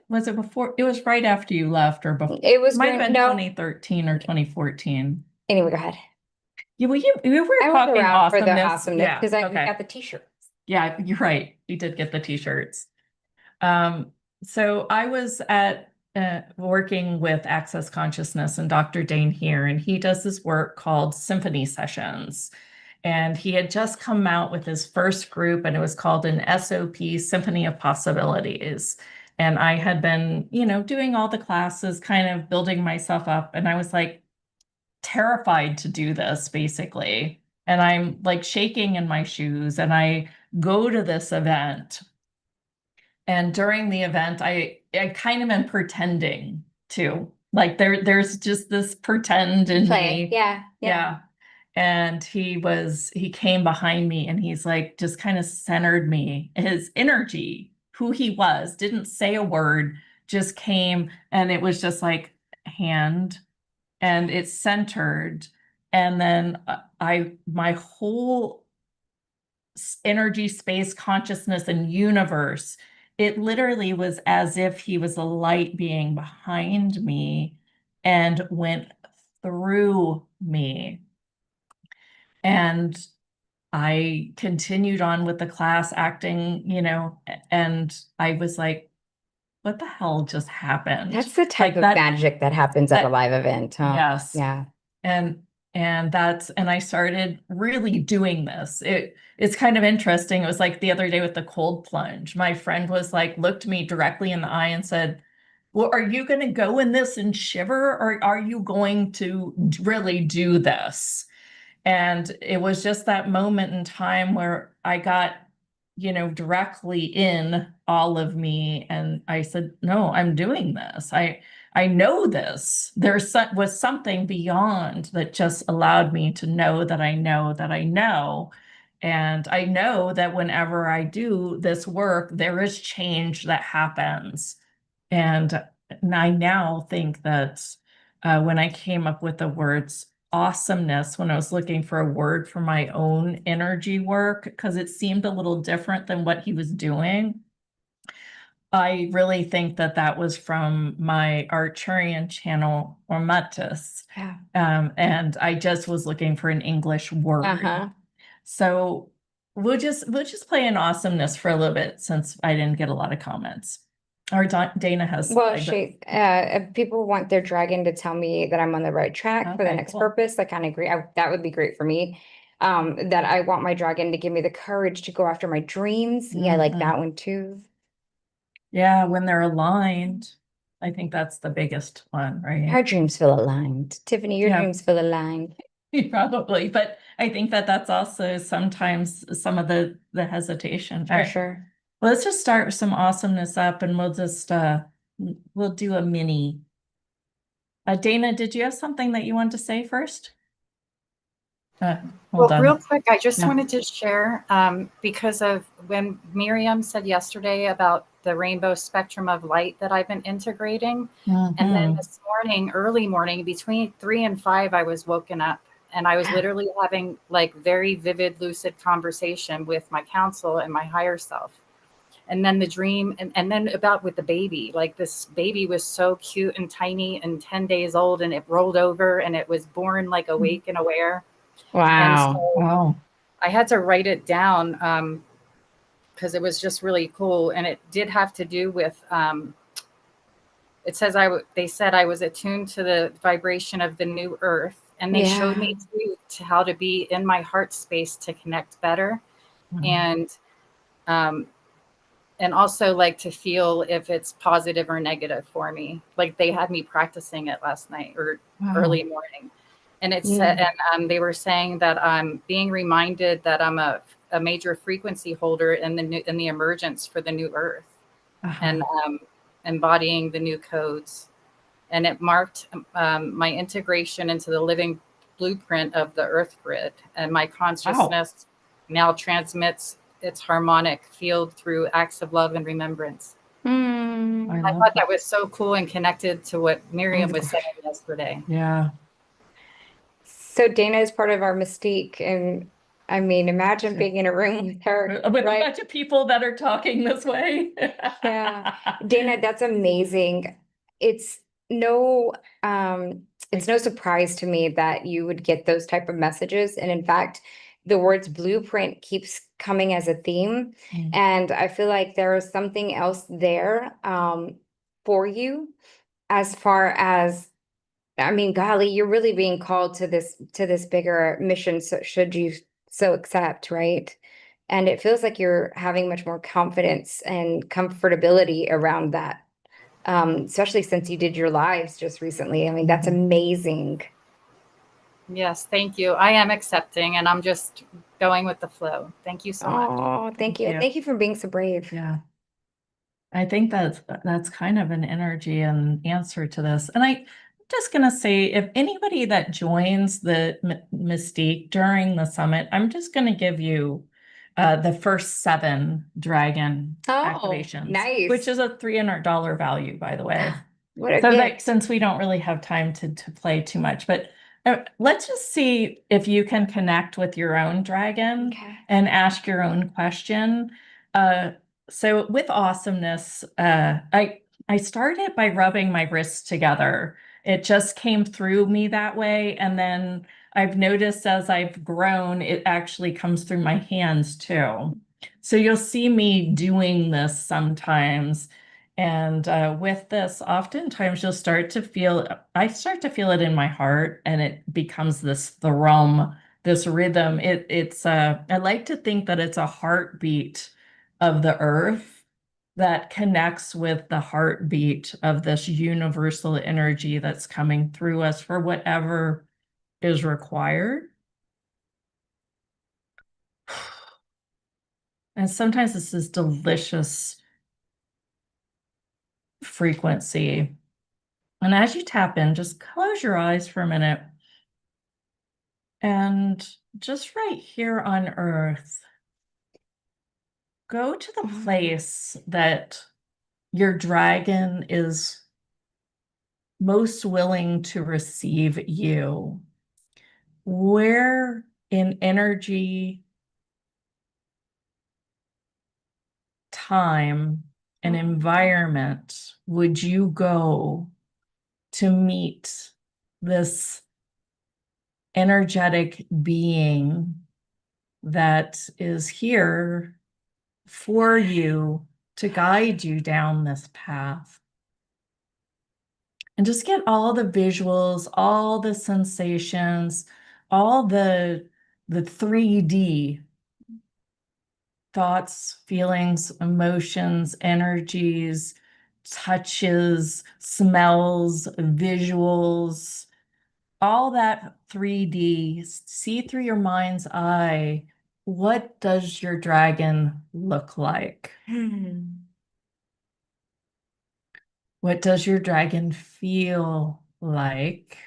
Was it before? It was right after you left or before. It was Might have going, been no. 2013 or 2014. Anyway, go ahead. Yeah, well, we were I was talking around for the awesomeness. awesomeness Yeah. because I Okay. got the t-shirt. Yeah, you're right. We did get the t-shirts. So I was at working with Access Consciousness and Dr. Dane here, and he does this work called Symphony Sessions. And he had just come out with his first group, and it was called an SOP Symphony of Possibilities. And I had been, doing all the classes, kind of building myself up, and I was like terrified to do this, basically. And I'm like shaking in my shoes, and I go to this event. And during the event, I kind of am pretending to. Like there's just this pretend in Play. me. Yeah. Yeah. And he came behind me and he's like just kind of centered me. His energy, who he was, didn't say a word, just came, and it was just like hand, and it's centered. And then my whole energy, space, consciousness, and universe, it literally was as if he was a light being behind me and went through me. And I continued on with the class acting, and I was like, what the hell just happened? That's the type Like of that, magic that happens at a live event, huh? yes. Yeah. And I started really doing this. It's kind of interesting. It was like the other day with the cold plunge. My friend was like, looked me directly in the eye and said, well, are you going to go in this and shiver, or are you going to really do this? And it was just that moment in time where I got, directly in all of me. And I said, no, I'm doing this. I know this. Was something beyond that just allowed me to know that I know that I know. And I know that whenever I do this work, there is change that happens. And I now think that when I came up with the words awesomeness, when I was looking for a word for my own energy work, because it seemed a little different than what he was doing, I really think that was from my Arcturian channel, Ormatus. Yeah. And I just was looking for an English word. Uh-huh. So we'll just play an awesomeness for a little bit, since I didn't get a lot of comments. Or Dana has. Well, people want their dragon to tell me that I'm on the right track for the Okay, next cool. purpose. I kind of agree. That would be great for me. That I want my dragon to give me the courage to go after my dreams. Yeah, I like Mhm. that one too. Yeah, when they're aligned, I think that's the biggest one, right? Our dreams feel aligned. Tiffany, your Yeah. dreams feel aligned. Probably, but I think that's also sometimes some of the hesitation. For sure. Well, let's just start with some awesomeness up, and we'll just we'll do a mini. Dana, did you have something that you wanted to say first? Hold on. Real quick, I just Yeah. wanted to share because of when Miriam said yesterday about the rainbow spectrum of light that I've been integrating. And then this morning, early morning, between 3 and 5, I was woken up and I was literally having like very vivid, lucid conversation with my counsel and my higher self. And then the dream, and then about with the baby, like this baby was so cute and tiny and 10 days old, and it rolled over and it was born like awake and aware. Wow. And so Wow. I had to write it down because it was just really cool. And it did have to do with, it says they said I was attuned to the vibration of the new earth. And they showed me how to be in my heart space to connect better. And also like to feel if it's positive or negative for me. Like they had me practicing it last night or early morning. And they were saying that I'm being reminded that I'm a major frequency holder in the emergence for the new earth, and embodying the new codes. And it marked my integration into the living blueprint of the earth grid. And my consciousness now transmits its harmonic field through acts of love and remembrance. I thought that was so cool and connected to what Miriam was saying yesterday. Yeah. So Dana is part of our mystique, and I mean, imagine being in a room with her, With right? a bunch of people that are talking this way. Yeah. Dana, that's amazing. It's no surprise to me that you would get those type of messages. And in fact, the words blueprint keeps coming as a theme. And I feel like there is something else there for you as far as, I mean, golly, you're really being called to this bigger mission. So should you so accept, right? And it feels like you're having much more confidence and comfortability around that. Especially since you did your lives just recently. I mean, that's amazing. Yes, thank you. I am accepting, and I'm just going with the flow. Thank you so much. Oh, thank you. you. Thank you for being so brave. Yeah. I think that's kind of an energy and answer to this. And I'm just going to say, if anybody that joins the Mystique during the summit, I'm just going to give you the first 7 dragon activations, nice. which is a $300 value, by the way. What a So gift. since we don't really have time to play too much, but let's just see if you can connect with your own dragon and ask your own question. So with awesomeness, I started by rubbing my wrists together. It just came through me that way. And then I've noticed as I've grown, it actually comes through my hands too. So you'll see me doing this sometimes. And with this, oftentimes I start to feel it in my heart, and it becomes this thrum, this rhythm. I like to think that it's a heartbeat of the earth that connects with the heartbeat of this universal energy that's coming through us for whatever is required. And sometimes this is delicious frequency. And as you tap in, just close your eyes for a minute. And just right here on earth, go to the place that your dragon is most willing to receive you. Where in energy, time, and environment would you go to meet this energetic being that is here for you to guide you down this path? And just get all the visuals, all the sensations, all the 3D thoughts, feelings, emotions, energies, touches, smells, visuals, all that 3D, see through your mind's eye. What does your dragon look like? What does your dragon feel like?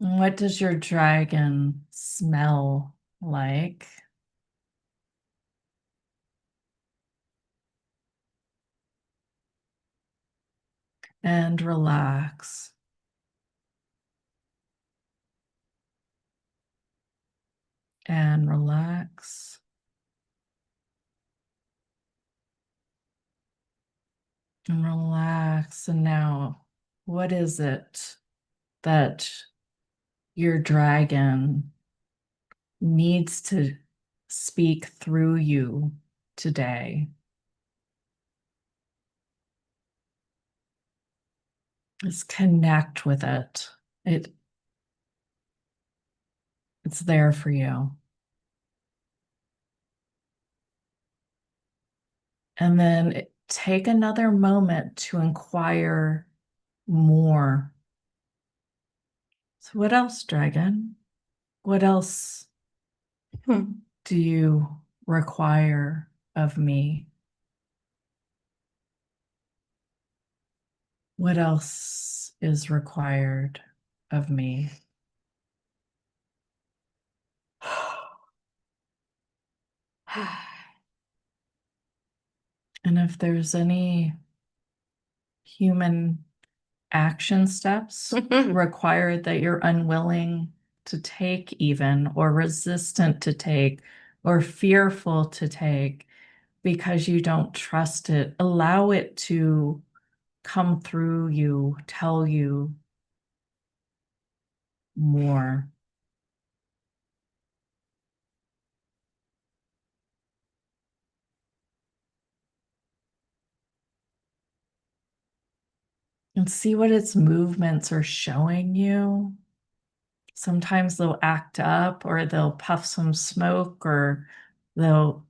What does your dragon smell like? And relax. And relax. And relax. And now, what is it that your dragon needs to speak through you today? Just connect with it. It's there for you. And then take another moment to inquire more. So what else, dragon? What else do you require of me? What else is required of me? And if there's any human action steps required that you're unwilling to take, even, or resistant to take, or fearful to take because you don't trust it, allow it to come through you, tell you more. And see what its movements are showing you. Sometimes they'll act up, or they'll puff some smoke, or they'll,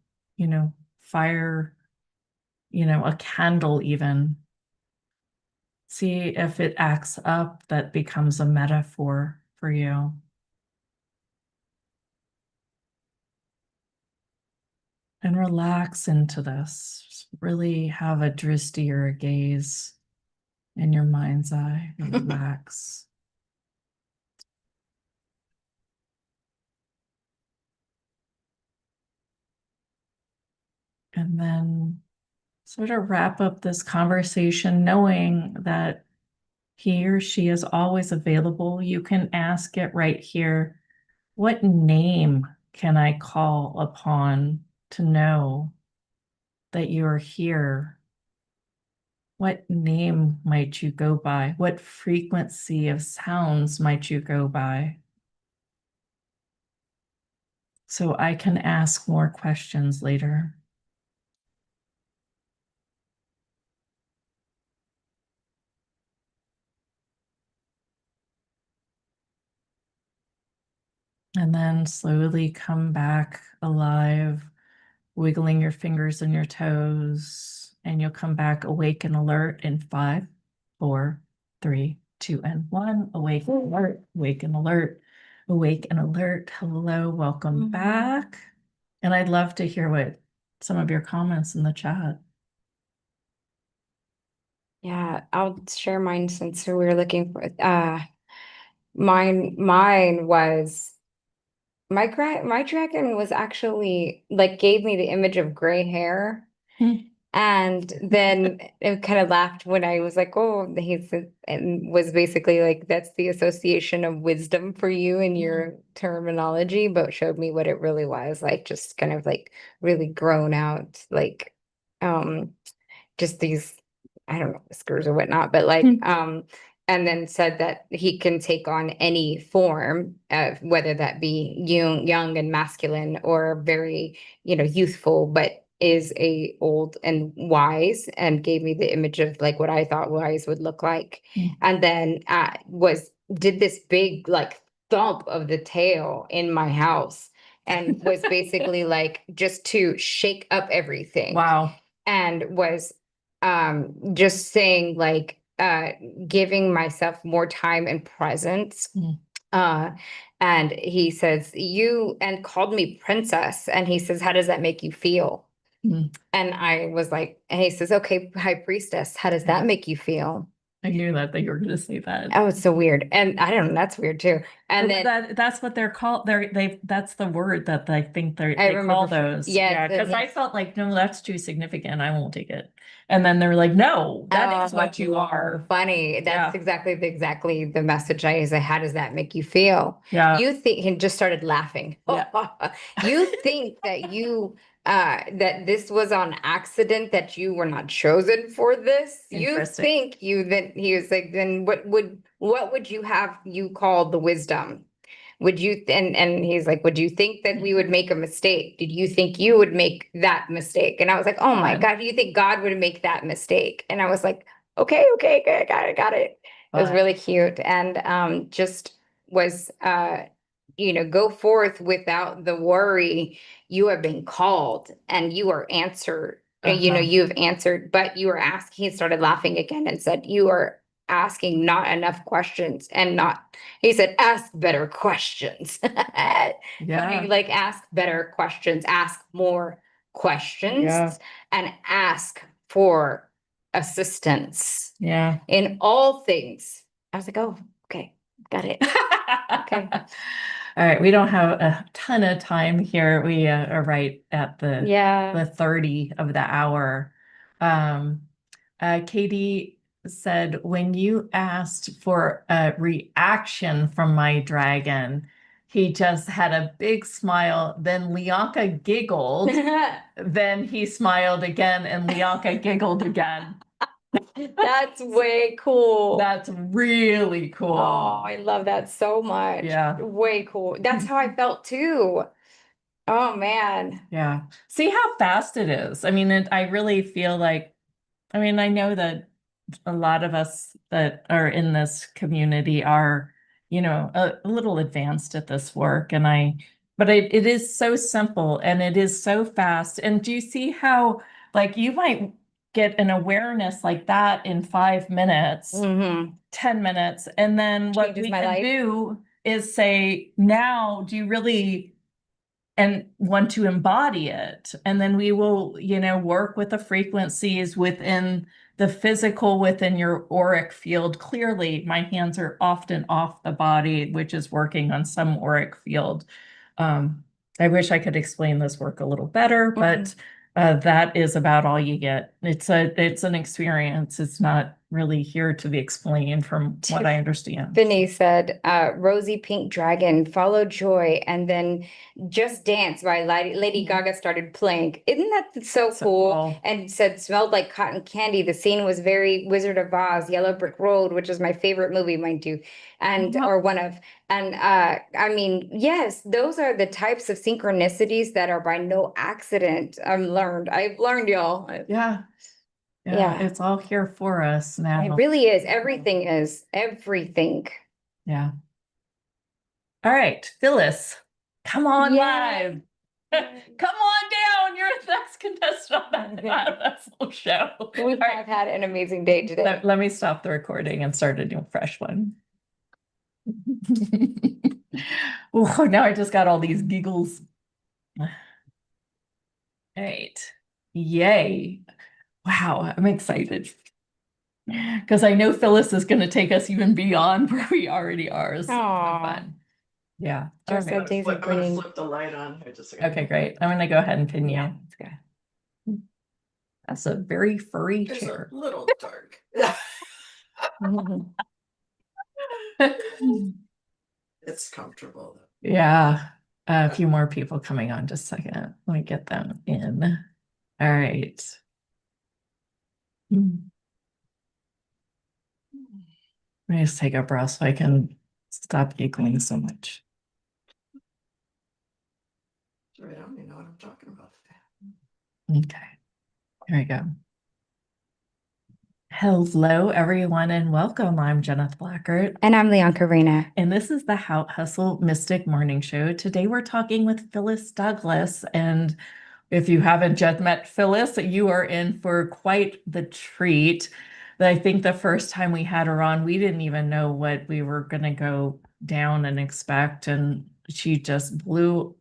fire, a candle even. See if it acts up, that becomes a metaphor for you. And relax into this. Just really have a drishti or a gaze in your mind's eye. Relax. And then sort of wrap up this conversation knowing that he or she is always available. You can ask it right here. What name can I call upon to know that you're here? What name might you go by? What frequency of sounds might you go by? So I can ask more questions later. And then slowly come back alive, wiggling your fingers and your toes, and you'll come back awake and alert in 5, 4, 3, 2, and 1. Awake and alert, awake and alert, awake and alert. Hello, welcome back. And I'd love to hear what some of your comments in the chat. Yeah, I'll share mine since we were looking for mine was my dragon was actually like gave me the image of gray hair. And then it kind of laughed when I was like, oh, and was basically like, that's the association of wisdom for you in your terminology, but showed me what it really was, like just kind of like really grown out, like just these, I don't know, whiskers or whatnot, but like and then said that he can take on any form, whether that be young and masculine, or very, youthful, but is a old and wise, and gave me the image of like what I thought wise would look like. And then did this big like thump of the tail in my house, and was basically like just to shake up everything. Wow. And was just saying like giving myself more time and presence. And he says, and called me princess. And he says, how does that make you feel? And I was like, and he says, okay, high priestess, how does that make you feel? I knew that you were going to say that. Oh, it's so weird. And I don't know, that's weird too. And then that's what they're called. That's the word that I think they call those. Yeah, because I felt like, no, that's too significant. I won't take it. And then they're like, no, that is what you are. Funny. That's exactly the message I say. How does that make you feel? Yeah. You think, and just started laughing. You think that that this was on accident, that you were not chosen for this? You think that he was like, then what would you have you called the wisdom? Would you, and he's like, would you think that we would make a mistake? Did you think you would make that mistake? And I was like, oh my God, do you think God would make that mistake? And I was like, okay, good, got it. It was But- really cute and just was go forth without the worry. You have been called and you are answered. Uh-huh. You have answered, but you are asking. He started laughing again and said, "You are asking not enough questions and not." He said, "Ask better questions." Yeah. Like ask better questions, ask more questions, Yeah. and ask for assistance Yeah. in all things. I was like, oh, okay, got it. Okay. All right. We don't have a ton of time here. We are right at the Yeah. 30 of the hour. Katie said, when you asked for a reaction from my dragon, he just had a big smile. Then Leonka giggled. Then he smiled again, and Leonka giggled again. That's way cool. That's really cool. Oh, I love that so much. Yeah. Way cool. That's how I felt too. Oh man. Yeah. See how fast it is. I mean, I really feel like, I know that a lot of us that are in this community are, a little advanced at this work. But it is so simple and it is so fast. And do you see how, like, you might get an awareness like that in 5 minutes, Mm-hmm. 10 minutes. And then what Changes we my can life. do is say, now, do you really and want to embody it? And then we will, work with the frequencies within the physical, within your auric field. Clearly, my hands are often off the body, which is working on some auric field. I wish I could explain this work a little better, but that is about all you get. It's an experience. It's not really here to be explained from what I understand. Finney said, Rosy Pink Dragon, Follow Joy, and then Just Dance by Lady Gaga started playing. Isn't that so cool? And said, smelled like cotton candy. The scene was very Wizard of Oz, Yellow Brick Road, which is my favorite movie, mind you, and or one of. And yes, those are the types of synchronicities that are by no accident. I've learned, y'all. Yeah. Yeah. It's all here for us now. It really is. Everything is. Everything. Yeah. All right, Phyllis, come on Yeah. live. Come on down. You're the next contestant on that whole show. We All right, have had an amazing day today. let me stop the recording and start a new fresh one. Oh, now I just got all these giggles. All right. Yay. Wow, I'm excited. Because I know Phyllis is going to take us even beyond where we already are. So it's Aw. fun. Yeah. Just Okay. a Daisy I'm gonna Green. flip the light on here just a second. Okay, great. I'm going to go ahead and pin you. Yeah, let's go. That's a very furry It's chair. a little dark. It's comfortable though. Yeah. A few more people coming on. Just a second. Let me get them in. All right. Let me just take a breath so I can stop giggling so much. Sorry, I don't even know what I'm talking about. Okay. Here we go. Hello, everyone, and welcome. I'm Jeneth Blackert. And I'm Leon Karina. And this is the How Hustle Mystic Morning Show. Today we're talking with Phyllis Douglas. And if you haven't yet met Phyllis, you are in for quite the treat. I think the first time we had her on, we didn't even know what we were going to go down and expect. And she just blew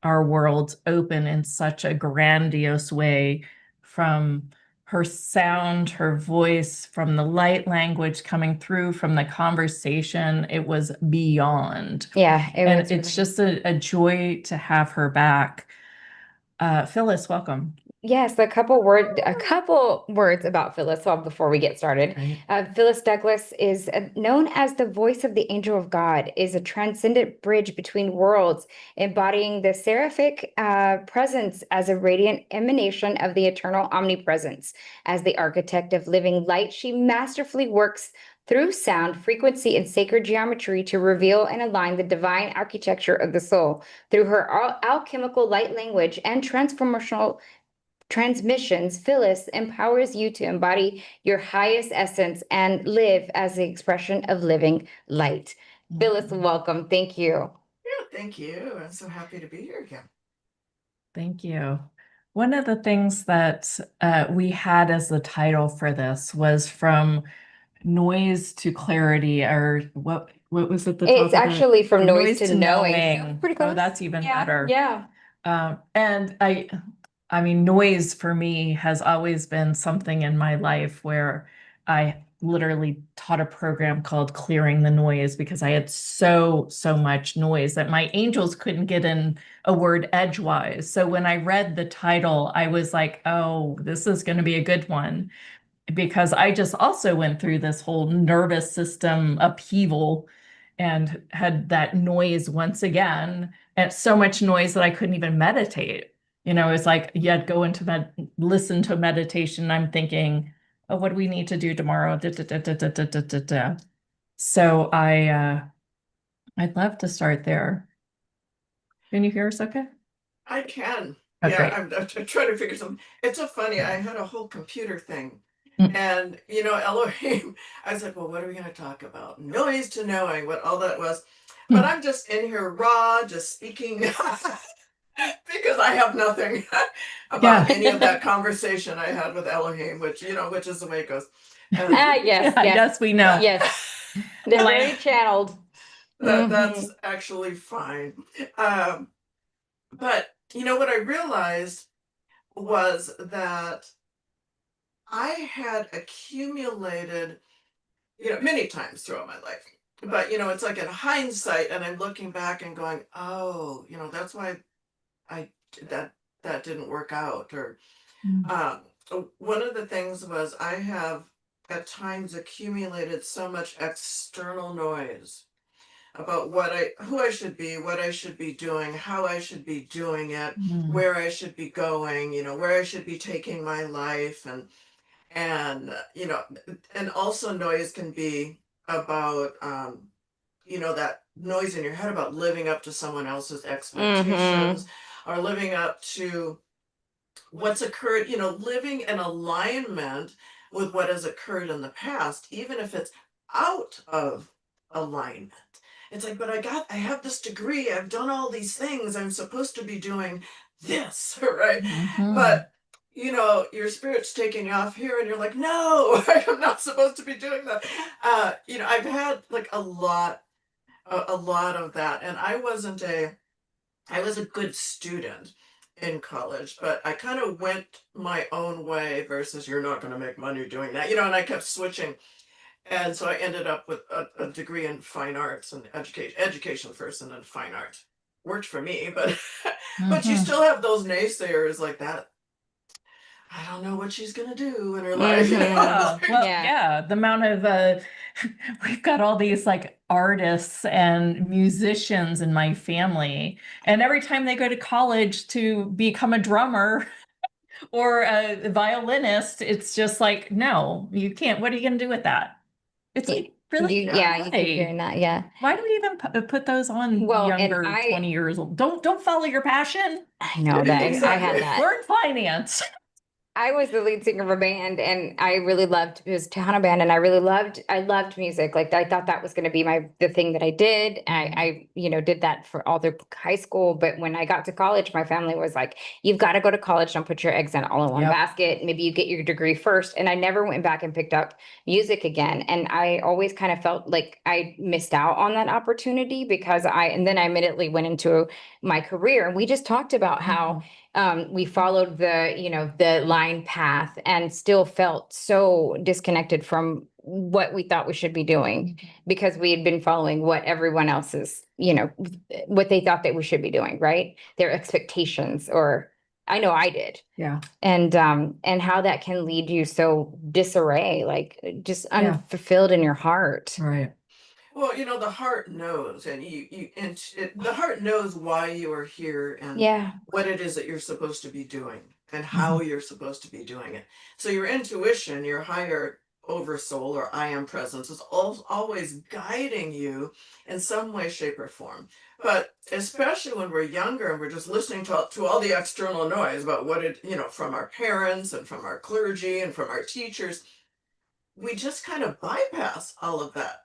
our worlds open in such a grandiose way, from her sound, her voice, from the light language coming through, from the conversation. It was beyond. Yeah, And it's just a joy to have her back. Phyllis, welcome. Yes, a couple words about Phyllis before we get started. Right. Phyllis Douglas is known as the voice of the angel of God, is a transcendent bridge between worlds, embodying the seraphic presence as a radiant emanation of the eternal omnipresence. As the architect of living light, she masterfully works through sound, frequency, and sacred geometry to reveal and align the divine architecture of the soul. Through her alchemical light language and transformational transmissions, Phyllis empowers you to embody your highest essence and live as the expression of living light. Phyllis, welcome. Thank you. Yeah, thank you. I'm so happy to be here again. Thank you. One of the things that we had as the title for this was from noise to clarity, or what was it? The top It's of the- actually from noise to knowing. Pretty Oh, close. that's even Yeah, better. yeah. And I mean, noise for me has always been something in my life where I literally taught a program called Clearing the Noise because I had so much noise that my angels couldn't get in a word edgewise. So when I read the title, I was like, oh, this is going to be a good one, because I just also went through this whole nervous system upheaval and had that noise once again, and so much noise that I couldn't even meditate. You know, it's like you had to go into listen to meditation. I'm thinking, oh, what do we need to do tomorrow? Da, da, da, da, da, da, da, da, da. So I'd love to start there. Can you hear us okay? I can. Okay. Yeah, I'm trying to figure something. It's so funny. I had a whole computer thing. Mm. And, you know, Elohim, I was like, well, what are we going to talk about? Noise to knowing, what all that was. But I'm just in here raw, just speaking because I have nothing about any of that conversation I had with Elohim, which, you know, which is the way it goes. And Yes, Yeah, yes. yes, we know. Yes. They're Like- very channeled. that's actually fine. But, you know, what I realized was that I had accumulated, you know, many times throughout my life. But, you know, it's like in hindsight, and I'm looking back and going, oh, you know, that's why that didn't work out. Or one of the things was I have at times accumulated so much external noise about who I should be, what I should be doing, how I should be doing it, where I should be going, you know, where I should be taking my life, and you know, and also noise can be about you know, that noise in your head about living up to someone else's expectations or living up to what's occurred, you know, living in alignment with what has occurred in the past, even if it's out of alignment. It's like, but I have this degree, I've done all these things, I'm supposed to be doing this, right? But you know, your spirit's taking you off here and you're like, no, I'm not supposed to be doing that. You know, I've had like a lot of that. And I was a good student in college, but I kind of went my own way versus you're not going to make money doing that, you know, and I kept switching. And so I ended up with a degree in fine arts and education first and then fine arts. Worked for me, but but you still have those naysayers like that. I don't know what she's gonna do in her life. You know? Well, Yeah. yeah, the amount of we've got all these like artists and musicians in my family, and every time they go to college to become a drummer or a violinist, it's just like, no, you can't. What are you going to do with that? It's like, really? You keep Why? hearing that. Yeah. Why do we even put those on Well, and younger 20 years old? Don't follow your passion. I know that. I had Exactly. that. Learn finance. I was the lead singer of a band, and I really loved, it was a Tejano band, and I loved music. Like, I thought that was going to be the thing that I did. I you know, did that for all through high school. But when I got to college, my family was like, you've got to go to college. Don't put your eggs in all in one Yep. basket. Maybe you get your degree first. And I never went back and picked up music again. And I always kind of felt like I missed out on that opportunity because and then I immediately went into my career. And we just talked about how we followed the line path and still felt so disconnected from what we thought we should be doing because we had been following what everyone else's, what they thought that we should be doing, right? Their expectations, or I know I did. Yeah. And how that can lead you so disarray, like just unfulfilled in your heart. Right. Well, you know, the heart knows, and the heart knows why you are here and what it is that you're supposed to be doing and how you're supposed to be doing it. So your intuition, your higher oversoul or I am presence is always guiding you in some way, shape, or form. But especially when we're younger and we're just listening to all the external noise about what it, from our parents and from our clergy and from our teachers, we just kind of bypass all of that.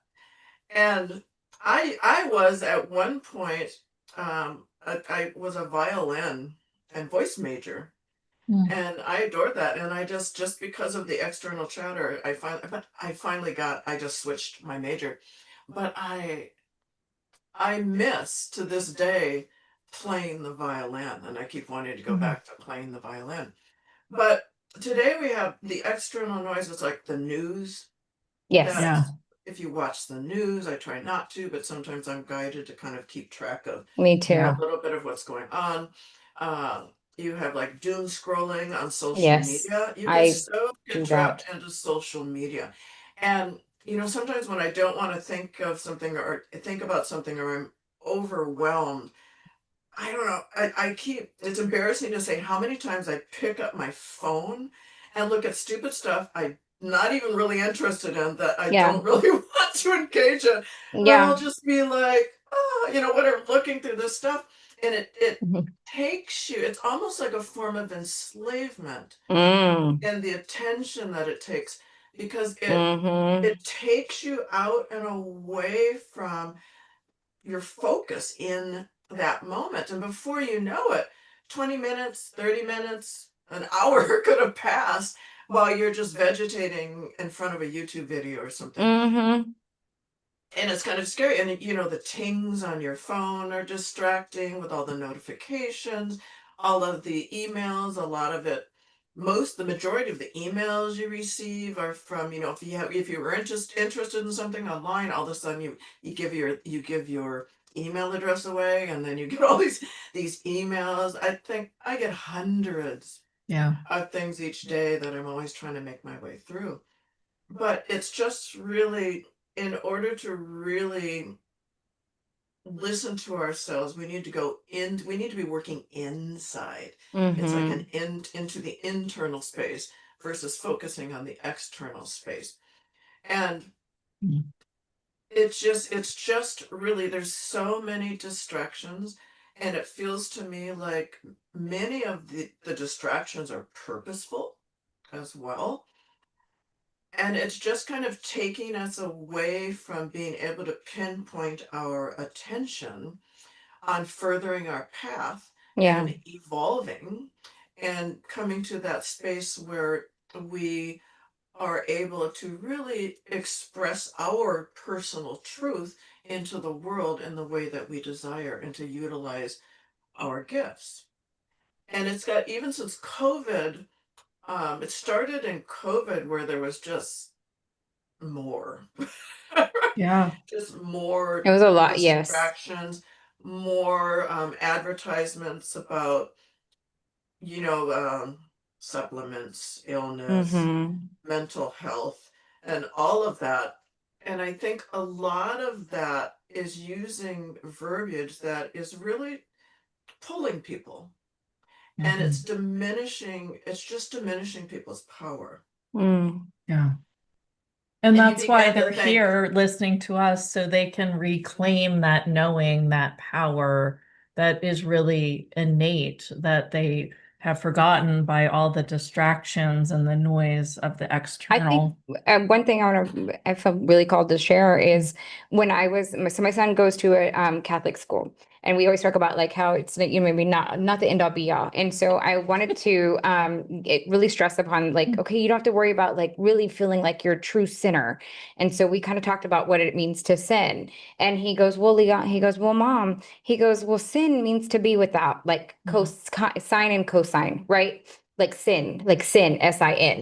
And I was at one point, I was a violin and voice major, Mm. and I adored that. And I just because of the external chatter, I just switched my major. But I miss to this day playing the violin, and I keep wanting to go Mhm. back to playing the violin. But today we have the external noises like the news. Yes. Yeah. If you watch the news, I try not to, but sometimes I'm guided to kind of keep track of Me too. Yeah. a little bit of what's going on. You have like doom scrolling on social Yes, media. You I get so do get trapped into social media. And sometimes when I don't want to think of something or think about something or I'm overwhelmed, I don't know. It's embarrassing to say how many times I pick up my phone and look at stupid stuff I'm not even really interested in that I Yeah. don't really want to engage in. But Yeah. I'll just be like, oh, whatever, looking through this stuff. And it Mhm. takes you, it's almost like a form of enslavement Mm. and the attention that it takes because Mm-hmm. it takes you out and away from your focus in that moment. And before you know it, 20 minutes, 30 minutes, an hour could have passed while you're just vegetating in front of a YouTube video or something. Mm-hmm. And it's kind of scary. And the tings on your phone are distracting with all the notifications, all of the emails, a lot of it. The majority of the emails you receive are from, if you were interested in something online, all of a sudden you give your email address away, and then you get all these emails. I think I get hundreds Yeah. of things each day that I'm always trying to make my way through. But it's just really, in order to really listen to ourselves, we need to be working inside. It's like Mm-hmm. into the internal space versus focusing on the external space. And Mm. it's just really, there's so many distractions, and it feels to me like many of the distractions are purposeful as well. And it's just kind of taking us away from being able to pinpoint our attention on furthering our path Yeah. and evolving and coming to that space where we are able to really express our personal truth into the world in the way that we desire and to utilize our gifts. And it's got, even since COVID, it started in COVID where there was just more. Yeah. Just more It was a lot. Yes. distractions, more advertisements about, supplements, illness, Mm-hmm. mental health, and all of that. And I think a lot of that is using verbiage that is really pulling people. And Mhm. it's just diminishing people's power. Mm. Yeah. And And you that's why begin to they're think, here listening to us so they can reclaim that knowing, that power that is really innate, that they have forgotten by all the distractions and the noise of the I think external. one thing I feel really called to share is when so my son goes to a Catholic school, and we always talk about like how it's like, maybe not the end all be all. And so I wanted to really stress upon like, okay, you don't have to worry about like really feeling like you're a true sinner. And so we kind of talked about what it means to sin. And he goes, well, Leon, he goes, well, Mom, he goes, well, sin means to be without, like sine and cosine, right? Like sin, sin,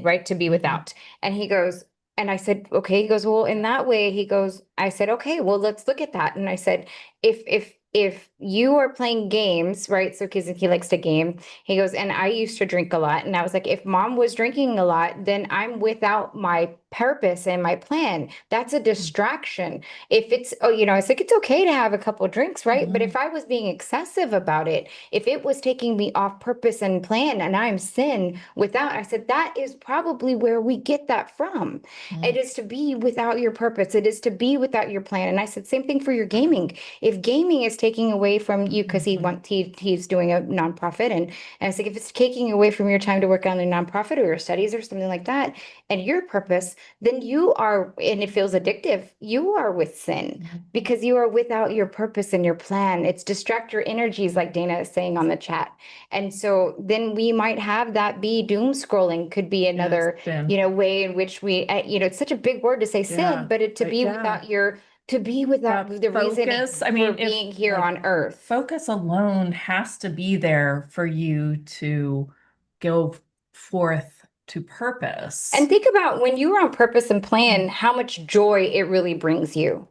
right? To be without. And he goes, and I said, okay. He goes, well, in that way, he goes, I said, okay, well, let's look at that. And I said, if you are playing games, right? So because he likes to game, he goes, and I used to drink a lot. And I was like, if Mom was drinking a lot, then I'm without my purpose and my plan. That's a distraction. If it's, oh, you know, it's like, it's okay to have a couple drinks, right? But if I was being excessive about it, if it was taking me off purpose and plan and I'm sin without, I said, that is probably where we get that from. It is to be without your purpose. It is to be without your plan. And I said, same thing for your gaming. If gaming is taking away from you, because he's doing a nonprofit, and I was like, if it's taking away from your time to work on a nonprofit or your studies or something like that, and your purpose, then you are, and it feels addictive, you are with sin because you are without your purpose and your plan. It's distract your energies, like Dana is saying on the chat. And so then we might have that be doom scrolling, could be another, sin. you know, way in which we, you know, it's such a big word to say Yeah, sin, but to but be yeah. without your, to be without That the reason focus, I for mean, if, being here like, on earth. focus alone has to be there for you to go forth to purpose. And think about when you're on purpose and plan, how much joy it really brings you,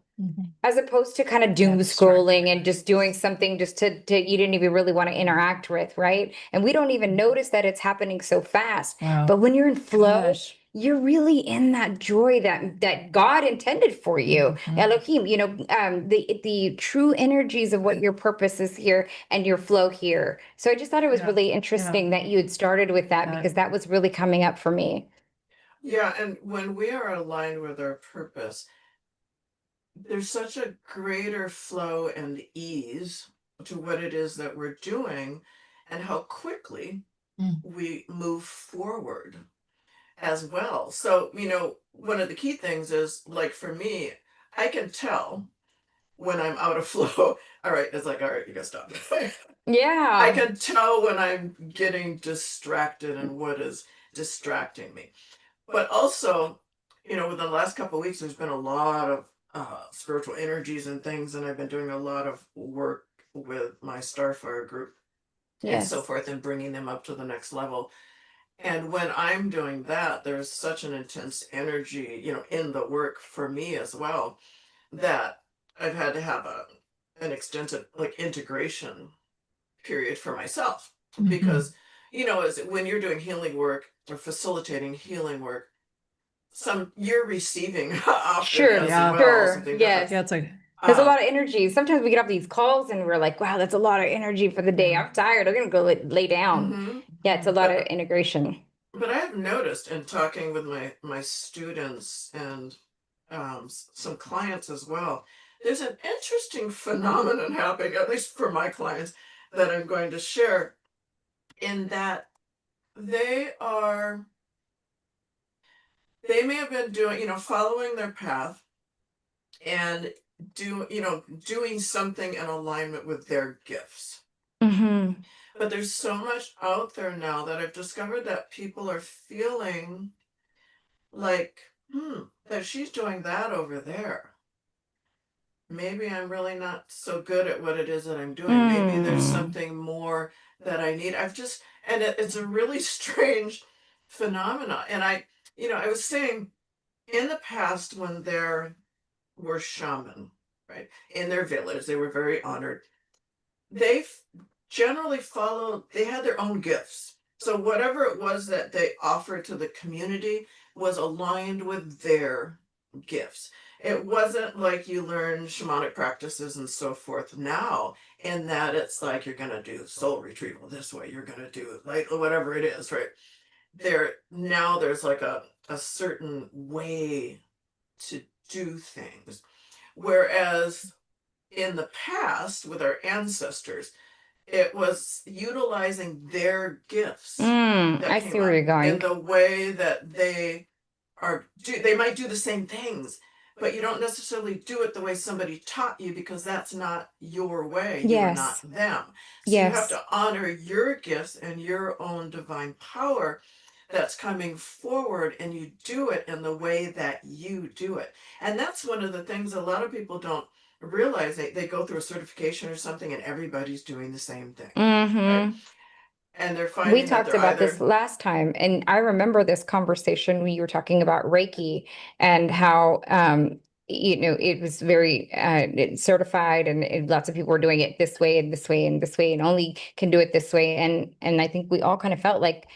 as opposed to kind of doom scrolling and just doing something just to you didn't even really want to interact with, right? And we don't even notice that it's happening so fast. Wow. But when you're in flow, Gosh. you're really in that joy that God intended for you. Elohim, you know, the true energies of what your purpose is here and your flow here. So I just thought it was really interesting that you had started with that, because that was really coming up for me. Yeah, and when we are aligned with our purpose, there's such a greater flow and ease to what it is that we're doing and how quickly we move forward as well. So, you know, one of the key things is, like, for me, I can tell when I'm out of flow. All right, it's like, all right, you gotta stop. Yeah. I can tell when I'm getting distracted and what is distracting me. But also, you know, within the last couple of weeks, there's been a lot of spiritual energies and things, and I've been doing a lot of work with my Starfire group and so forth, and bringing them up to the next level. And when I'm doing that, there's such an intense energy, you know, in the work for me as well, that I've had to have an extensive, like, integration period for myself, because, you know, as when you're doing healing work or facilitating healing work, you're receiving often Sure, as yeah. well, Sure, something yes. Yeah, it's like, There's a lot of energy. Sometimes we get off these calls and we're like, wow, that's a lot of energy for the day. I'm tired. I'm gonna go lay down. Mhm. Yeah, it's a lot of integration. But I have noticed in talking with my students and some clients as well, there's an interesting phenomenon happening, at least for my clients, that I'm going to share, in that they are they may have been doing, you know, following their path and doing something in alignment with their gifts. Mm-hmm. But there's so much out there now that I've discovered that people are feeling like, that she's doing that over there. Maybe I'm really not so good at what it is that I'm doing. Maybe there's something more that I need. It's a really strange phenomena. And I was saying, in the past, when there were shaman, right, in their village, they were very honored. They generally they had their own gifts. So whatever it was that they offered to the community was aligned with their gifts. It wasn't like you learn shamanic practices and so forth now, in that it's like, you're going to do soul retrieval this way, you're going to do it like whatever it is, right? There's like a certain way to do things. Whereas in the past, with our ancestors, it was utilizing their gifts that I came see where up you're going. in the way that they might do the same things, but you don't necessarily do it the way somebody taught you, because that's not your way. You are not Yes. them. So you have Yes. to honor your gifts and your own divine power that's coming forward, and you do it in the way that you do it. And that's one of the things a lot of people don't realize. They go through a certification or something, and everybody's doing the same thing. Right? And they're finding We that talked they're about this either last time, and I remember this conversation when you were talking about Reiki and how you know, it was very certified, and lots of people were doing it this way and this way and this way, and only can do it this way. And I think we all kind of felt like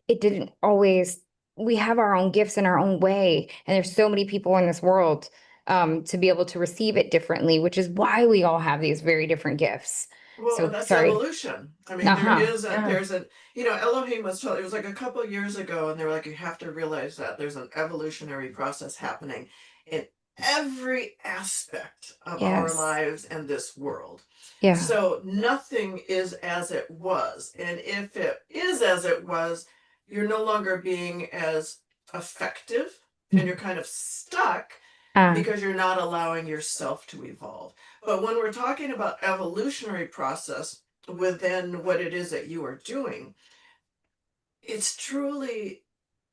it didn't always we have our own gifts in our own way, and there's so many people in this world to be able to receive it differently, which is why we all have these very different gifts. Well, So and that's sorry. evolution. I mean, Uh-huh. there's a, Elohim was told, it was like a couple of years ago, and they were like, you have to realize that there's an evolutionary process happening in every aspect of our Yes. lives and this world. Yeah. So nothing is as it was. And if it is as it was, you're no longer being as effective and you're kind of stuck because you're not allowing yourself to evolve. But when we're talking about evolutionary process within what it is that you are doing, it's truly,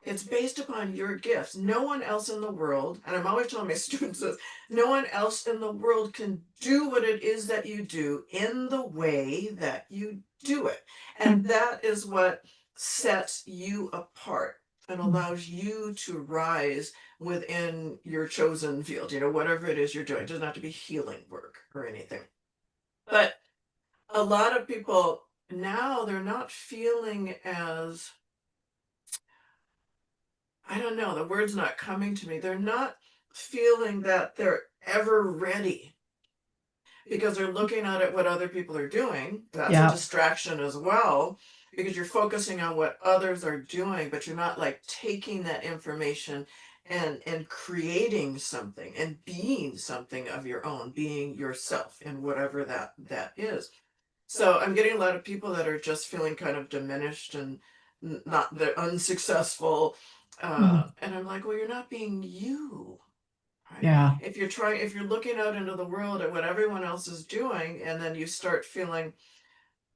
it's based upon your gifts. No one else in the world, and I'm always telling my students this, no one else in the world can do what it is that you do in the way that you do it. And that is what sets you apart and allows you to rise within your chosen field, whatever it is you're doing. It doesn't have to be healing work or anything. But a lot of people now, they're not feeling as, I don't know, the word's not coming to me. They're not feeling that they're ever ready because they're looking at what other people are doing. That's Yeah. a distraction as well, because you're focusing on what others are doing, but you're not like taking that information and creating something and being something of your own, being yourself in whatever that is. So I'm getting a lot of people that are just feeling kind of diminished and not, they're unsuccessful. And I'm like, well, you're not being you. Right? Yeah. If you're looking out into the world at what everyone else is doing, and then you start feeling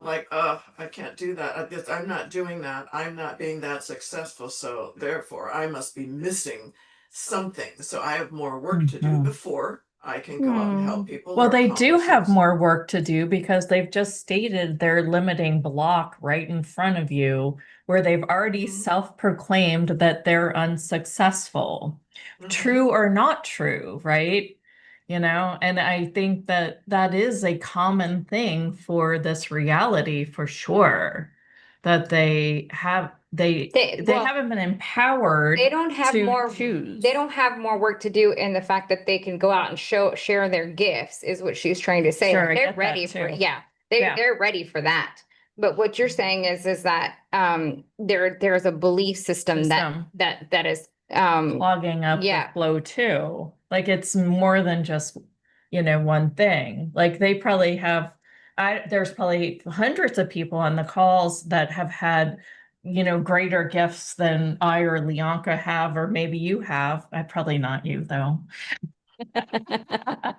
like, I can't do that. I'm not doing that. I'm not being that successful. So therefore I must be missing something. So I have more work to do before I can go out and help people. Well, or they do accomplish have those. more work to do because they've just stated their limiting block right in front of you, where they've already Mhm. self-proclaimed that they're unsuccessful. Mhm. True or not true, right? And I think that that is a common thing for this reality for sure, that they Well, haven't been empowered they don't have to more choose. they don't have more work to do in the fact that they can go out and share their gifts is what she's trying to say. Sure, Like, I they're get that ready for too. yeah, they're ready for that. But what you're saying is that there's a belief system System. that is Clogging up the yeah. flow too. Like it's more than just, one thing. Like they probably have, there's probably hundreds of people on the calls that have had, greater gifts than I or Leonka have, or maybe you have. Probably not you though. But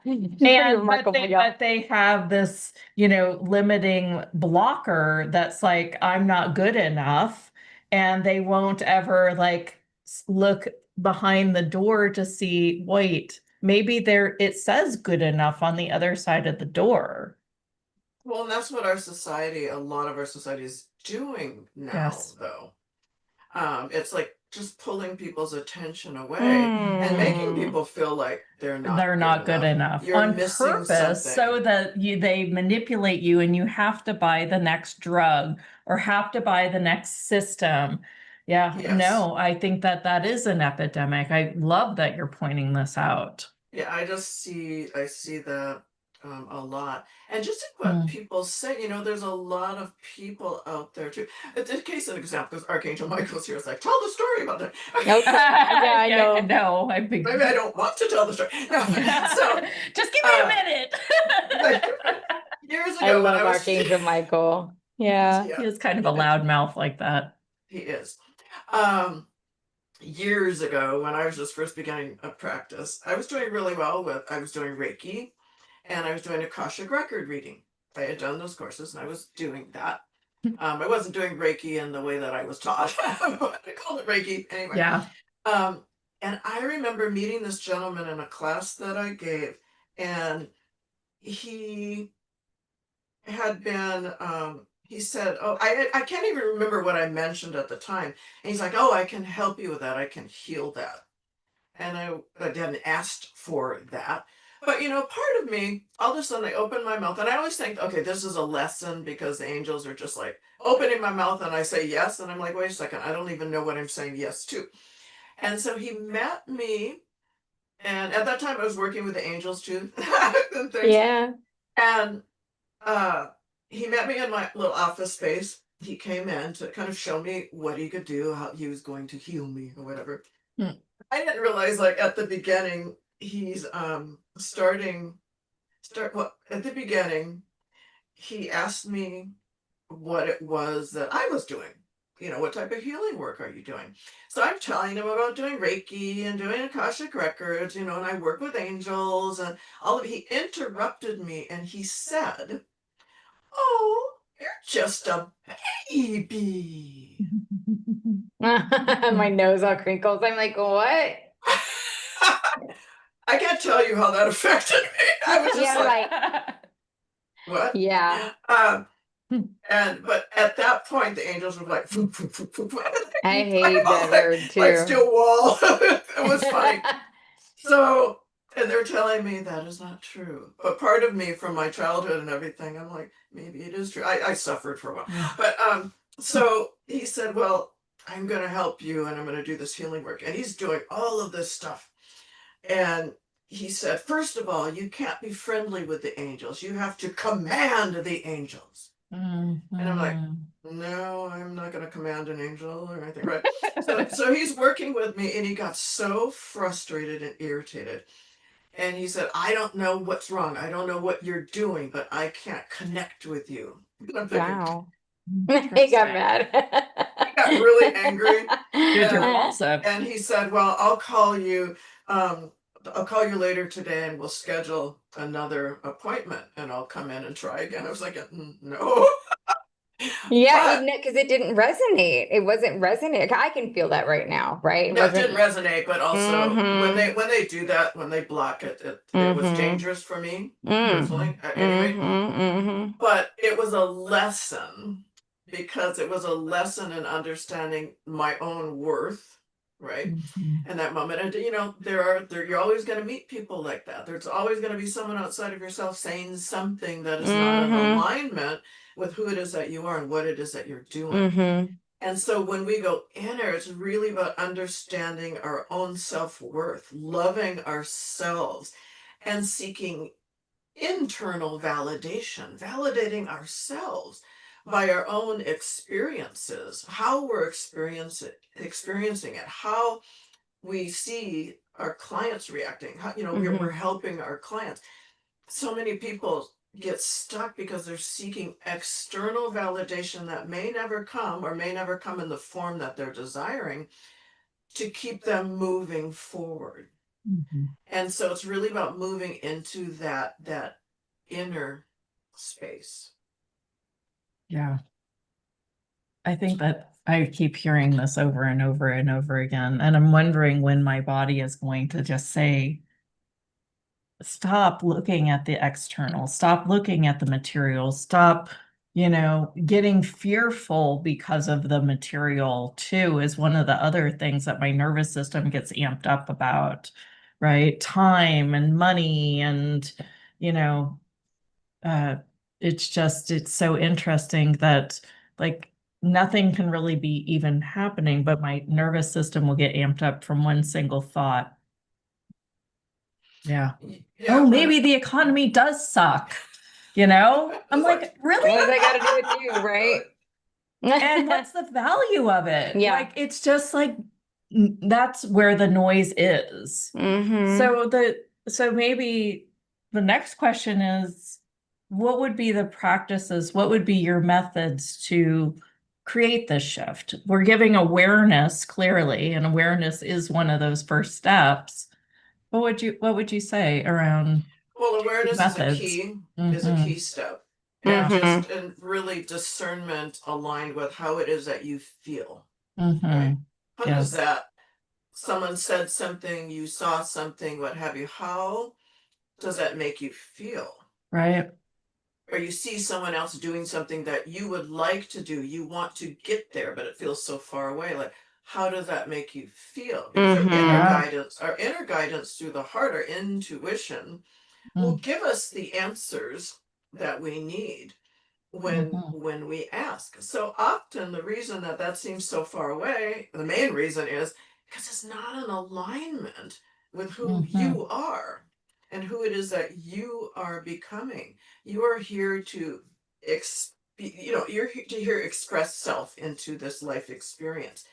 they have this, limiting blocker that's like, I'm not good enough. And they won't ever like look behind the door to see, wait, maybe it says good enough on the other side of the door. Well, and that's what a lot of our society is doing now, Yes. though. It's like just pulling people's attention away and making people feel like they're not good enough You're on missing purpose, something. so that they manipulate you and you have to buy the next drug or have to buy the next system. Yeah, Yes. no, I think that is an epidemic. I love that you're pointing this out. Yeah, I see that a lot. And just in what people say, there's a lot of people out there too. In case an example, because Archangel Michael's here, is like, tell the story about that. Okay. Yeah, I know. No, Maybe I don't want to tell the story. No. So just give me a minute. Years ago, I when love I was Archangel Michael. Yeah. He is kind of a loud mouth like that. He is. Years ago, when I was just first beginning a practice, I was doing really well I was doing Reiki and I was doing Akashic record reading. I had done those courses and I was doing that. I wasn't doing Reiki in the way that I was taught, but I called it Reiki anyway. Yeah. And I remember meeting this gentleman in a class that I gave, and he had been, he said, oh, I can't even remember what I mentioned at the time. And he's like, oh, I can help you with that. I can heal that. And I hadn't asked for that, But part of me, all of a sudden I open my mouth and I always think, okay, this is a lesson because the angels are just like opening my mouth and I say yes. And I'm like, wait a second, I don't even know what I'm saying yes to. And so he met me. And at that time I was working with the angels too. And things. Yeah. And he met me in my little office space. He came in to kind of show me what he could do, how he was going to heal me or whatever. Hmm. I didn't realize, like, at the beginning, he's well, at the beginning, he asked me what it was that I was doing. What type of healing work are you doing? So I'm telling him about doing Reiki and doing Akashic Records, and I work with angels and all of he interrupted me and he said, "Oh, you're just a baby." My nose all crinkles. I'm like, what? I can't tell you how that affected me. I was just Yeah, like, right. what? Yeah. But at that point, the angels were like, "Phoop, phoop, phoop, phoop," phoop. I hate that like, word like too. steel wall. It was funny. So, and they're telling me that is not true. But part of me from my childhood and everything, I'm like, maybe it is true. I suffered for a while. Yeah. But so he said, well, I'm gonna help you and I'm gonna do this healing work. And he's doing all of this stuff. And he said, first of all, you can't be friendly with the angels. You have to command the angels. And I'm like, no, I'm not going to command an angel or anything, right? So he's working with me and he got so frustrated and irritated. And he said, I don't know what's wrong. I don't know what you're doing, but I can't connect with you. And I'm thinking, Wow. He got mad. he got really angry. Did your Yeah. walls up? And he said, well, I'll call you later today and we'll schedule another appointment and I'll come in and try again. I was like, no. Yeah, But because it didn't resonate. It wasn't resonate. I can feel that right now, right? It no, it wasn't. didn't resonate, but also when Mhm. they do that, when they block it, it was Mhm. dangerous for me Mm. personally at any rate. Mhm. But it was a lesson because it was a lesson in understanding my own worth, right? Mhm. In that moment. And you're always going to meet people like that. There's always going to be someone outside of yourself saying something that is not in Mhm. alignment with who it is that you are and what it is that you're doing. Mhm. And so when we go inner, it's really about understanding our own self-worth, loving ourselves, and seeking internal validation, validating ourselves by our own experiences, how we're experiencing it, how we see our clients reacting, how we're helping our clients. So many people get stuck because they're seeking external validation that may never come or may never come in the form that they're desiring to keep them moving forward. Mhm. And so it's really about moving into that inner space. Yeah. I think that I keep hearing this over and over and over again. And I'm wondering when my body is going to just say, stop looking at the external, stop looking at the material, stop, getting fearful because of the material too, is one of the other things that my nervous system gets amped up about, right? Time and money and, you know, it's so interesting that like nothing can really be even happening, but my nervous system will get amped up from one single thought. Yeah. Yeah, Oh, maybe the economy does suck. I'm It's like, like, What really? does that got to do with you, right? And what's the value of it? Yeah. Like, it's just like that's where the noise is. Mhm. So maybe the next question is, what would be the practices? What would be your methods to create this shift? We're giving awareness clearly, and awareness is one of those first steps. What would you say around well, awareness is a methods? key Mhm. step. Yeah. And Mhm. and really discernment aligned with how it is that you feel. Mhm. Right? How does Yes. that someone said something, you saw something, what have you, how does that make you feel? Right. Or you see someone else doing something that you would like to do, you want to get there, but it feels so far away. Like, how does that make you feel? Because Mhm. Yeah. our inner guidance through the heart, our intuition, will give us the answers that we need when Mhm. when we ask. So often the reason that that seems so far away, the main reason is because it's not in alignment with who Mhm. you are and who it is that you are becoming. You are here to you're here to hear express self into this life experience,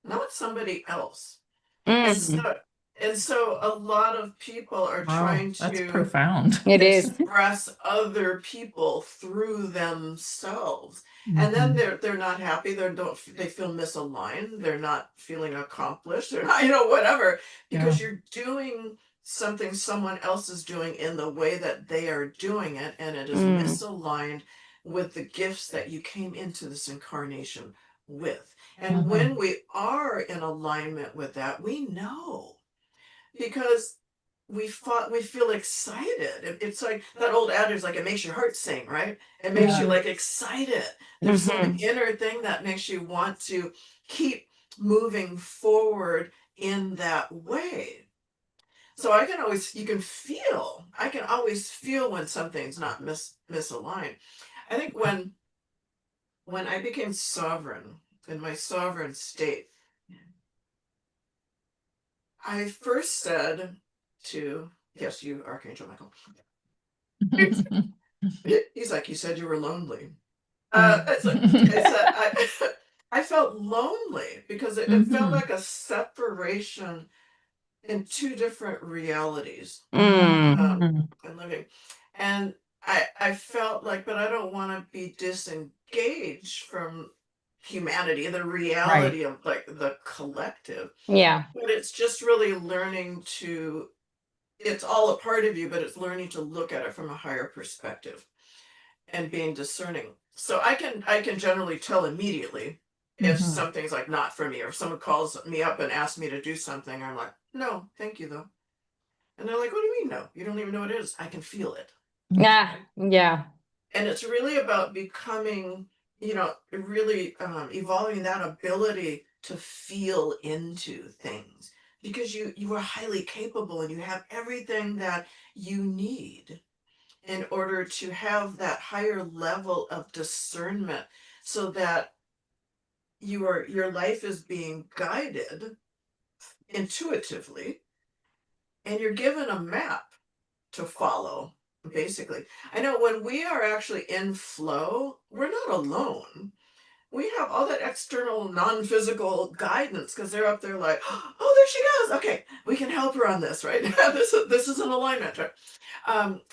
not somebody else. And Mm, so and so a lot of people are Wow, trying that's to profound. it is. express other people through themselves, and then Mhm. they're not happy, they feel misaligned, they're not feeling accomplished, they're not, whatever, Yeah. because you're doing something someone else is doing in the way that they are doing it, and it is Mm, misaligned with the gifts that you came into this incarnation with. And when Mhm. we are in alignment with that, we know, because we feel excited. It's like that old adage, like, it makes your heart sing, right? It makes you Yeah. like excited. There's some mhm. inner thing that makes you want to keep moving forward in that way. So I can always feel when something's not misaligned. I think when I became sovereign, in my sovereign state, I first said to, yes, you, Archangel Michael, he's like, you said you were lonely. It's like, I said, I felt lonely because it felt Mhm. like a separation in two different realities, Mm, Mhm. and living. And I felt like, but I don't want to be disengaged from humanity, the Right. reality of like the collective. yeah. But it's just really it's all a part of you, but it's learning to look at it from a higher perspective and being discerning. So I can generally tell immediately if Mhm. something's like not for me, or if someone calls me up and asks me to do something, I'm like, no, thank you though. And they're like, what do you mean no? You don't even know what it is. I can feel it. Yeah. Yeah. And it's really about becoming, really evolving that ability to feel into things, because you are highly capable and you have everything that you need in order to have that higher level of discernment, so that your life is being guided intuitively, and you're given a map to follow, basically. I know when we are actually in flow, we're not alone. We have all that external non-physical guidance, because they're up there like, oh, there she goes, okay, we can help her on this, right? This is an alignment, right?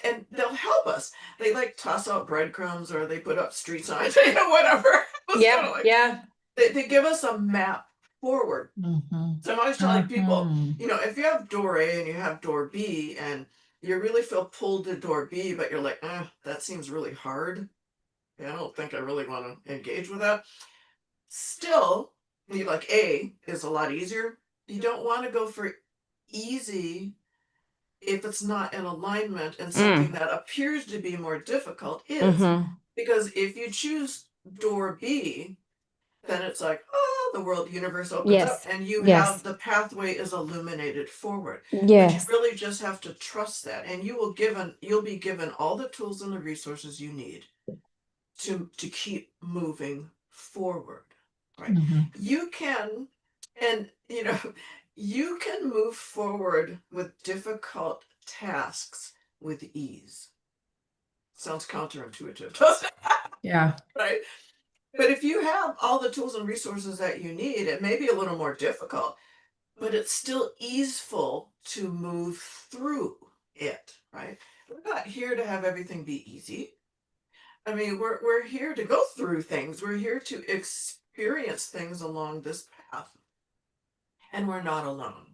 And they'll help us. They like toss out breadcrumbs, or they put up street signs, whatever. It's kind Yeah. of like Yeah. they give us a map forward. Mhm. So I'm always telling people, Mhm. if you have door A and you have door B, and you really feel pulled to door B, but you're like, that seems really hard. Yeah, I don't think I really want to engage with that. Still, you like A is a lot easier. You don't want to go for easy if it's not in alignment, and something Mm, that appears to be more difficult is. mm-hmm. Because if you choose door B, then it's like, oh, the world universe opens up Yes. and you have Yes. the pathway is illuminated forward. But you Yes. really just have to trust that, and you'll be given all the tools and the resources you need to keep moving forward. Right? Mhm. You can, and you can move forward with difficult tasks with ease. Sounds counterintuitive, doesn't it? Yeah. Right? But if you have all the tools and resources that you need, it may be a little more difficult, but it's still easeful to move through it, right? We're not here to have everything be easy. I mean, we're here to go through things. We're here to experience things along this path, and we're not alone.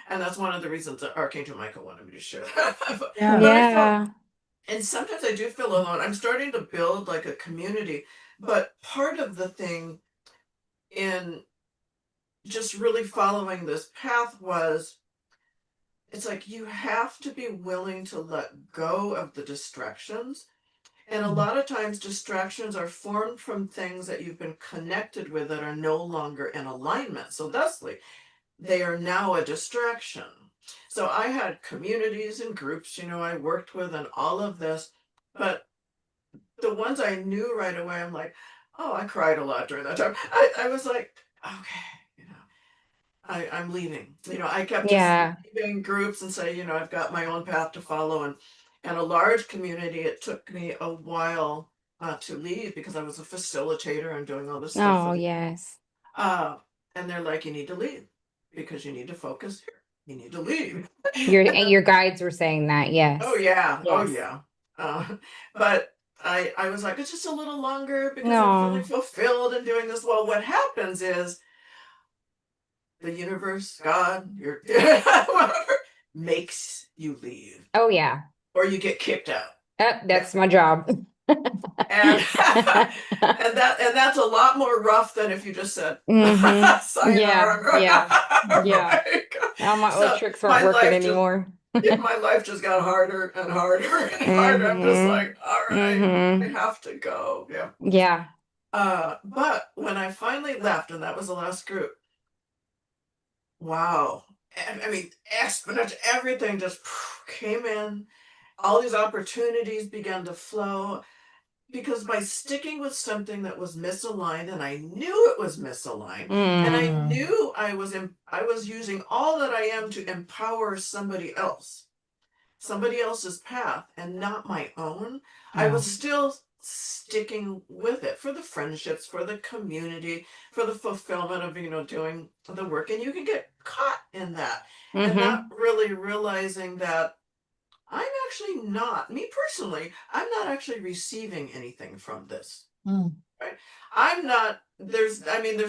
And that's one of the reasons that Archangel Michael wanted me to share that. Yeah. But I felt, Yeah. and sometimes I do feel alone. I'm starting to build like a community, but part of the thing in just really following this path was, it's like you have to be willing to let go of the distractions. And a lot of times distractions are formed from things that you've been connected with that are no longer in alignment. So thusly, they are now a distraction. So I had communities and groups, I worked with and all of this, but the ones I knew right away, I'm like, oh, I cried a lot during that time. I was like, okay, I'm leaving. I kept just Yeah. leaving groups and say, I've got my own path to follow, and a large community. It took me a while to leave because I was a facilitator and doing all this stuff Oh, for the yes. uh and they're like, you need to leave because you need to focus here. You need to leave. Your guides were saying that, yes. Oh yeah, oh Yes. yeah. Uh, but I was like, it's just a little longer because I'm feeling No. fulfilled and doing this. Well, what happens is the universe, God, your whatever, makes you leave Oh, yeah. or you get kicked out. That's my job. And and that's a lot more rough than if you just said Mhm. sayonara. Yeah. Yeah. Like, All my so old tricks my weren't working life just anymore. my life just got harder and harder and harder. I'm just Mhm. like, all right, I Mhm. have to go. Yeah. Yeah. But when I finally left, and that was the last group, wow. And I mean, exponential, everything just came in. All these opportunities began to flow because by sticking with something that was misaligned, and I knew it was misaligned, and I Mm. knew I was using all that I am to empower somebody else's path and not my own. I Yeah. was still sticking with it for the friendships, for the community, for the fulfillment of, doing the work. And you can get caught in that and not Mhm. really realizing that I'm actually not, me personally, I'm not actually receiving anything from this. Mm. Right? I'm not, there's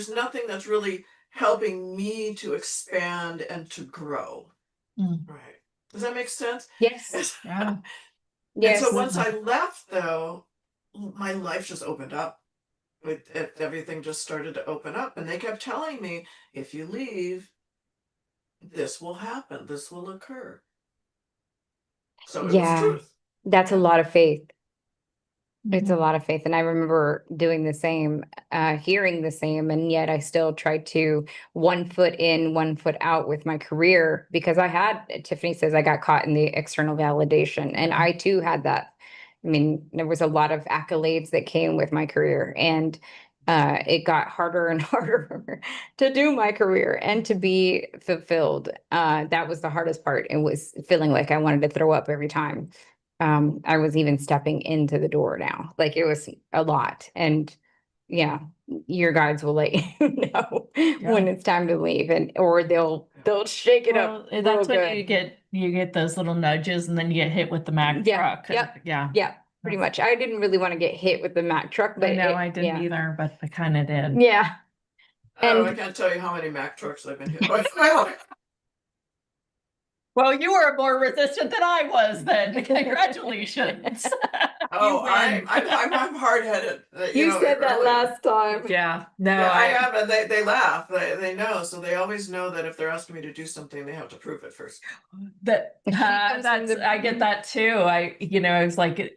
nothing that's really helping me to expand and to grow. Mm. Right. Does that make sense? Yes. Yeah. And so once Absolutely. I left, though, my life just opened up. Everything just started to open up. And they kept telling me, if you leave, this will happen, this will occur. So it was Yeah. truth. That's a Yeah. lot of faith. It's a Mhm. lot of faith. And I remember doing the same, hearing the same, and yet I still tried to one foot in, one foot out with my career because Tiffany says I got caught in the external validation. And I too had that. I mean, there was a lot of accolades that came with my career, and it got harder and harder to do my career and to be fulfilled. That was the hardest part. It was feeling like I wanted to throw up every time I was even stepping into the door now. Like it was a lot. And yeah, your guides will let you know when it's time to leave, and or they'll shake it up Well, real that's when good. you get those little nudges and then you get hit with the Mack Yeah, truck. yep. Yeah. Yeah, pretty much. I didn't really want to get hit with the Mack truck, but I know I didn't yeah. either, but I kind of did. Yeah. Oh, I And can't tell you how many Mack trucks I've been hit by in my life. Well, you were more resistant than I was then. Congratulations. Oh, win. I'm hard headed. you said that last time. Yeah. No, Yeah, I am, and they laugh. They know, so they always know that if they're asking me to do something, they have to prove it first. that She comes from that's the- I get that too. I was like,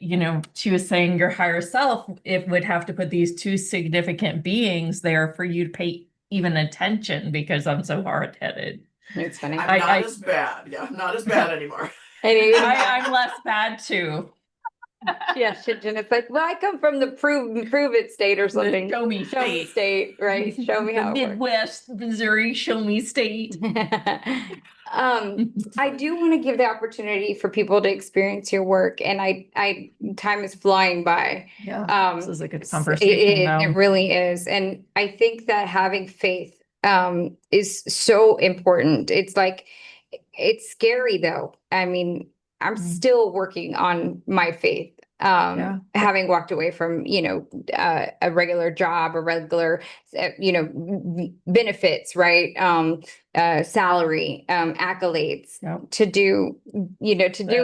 she was saying your higher self, it would have to put these two significant beings there for you to pay even attention because I'm so hard headed. It's funny. I'm not as bad. Yeah, I'm not as bad anymore. I'm less bad too. Yeah, and it's like, well, I come from the prove it state or something. Show me state, right? Show me the how it works. Midwest, Missouri, show me state. I do want to give the opportunity for people to experience your work, and time is flying by. Yeah, this is a good It, conversation, though. it really is, and I think that having faith is so important. It's like it's scary though. I mean, I'm still working on my faith. Having walked away from, a regular job, a regular, benefits, right? Salary, accolades to do,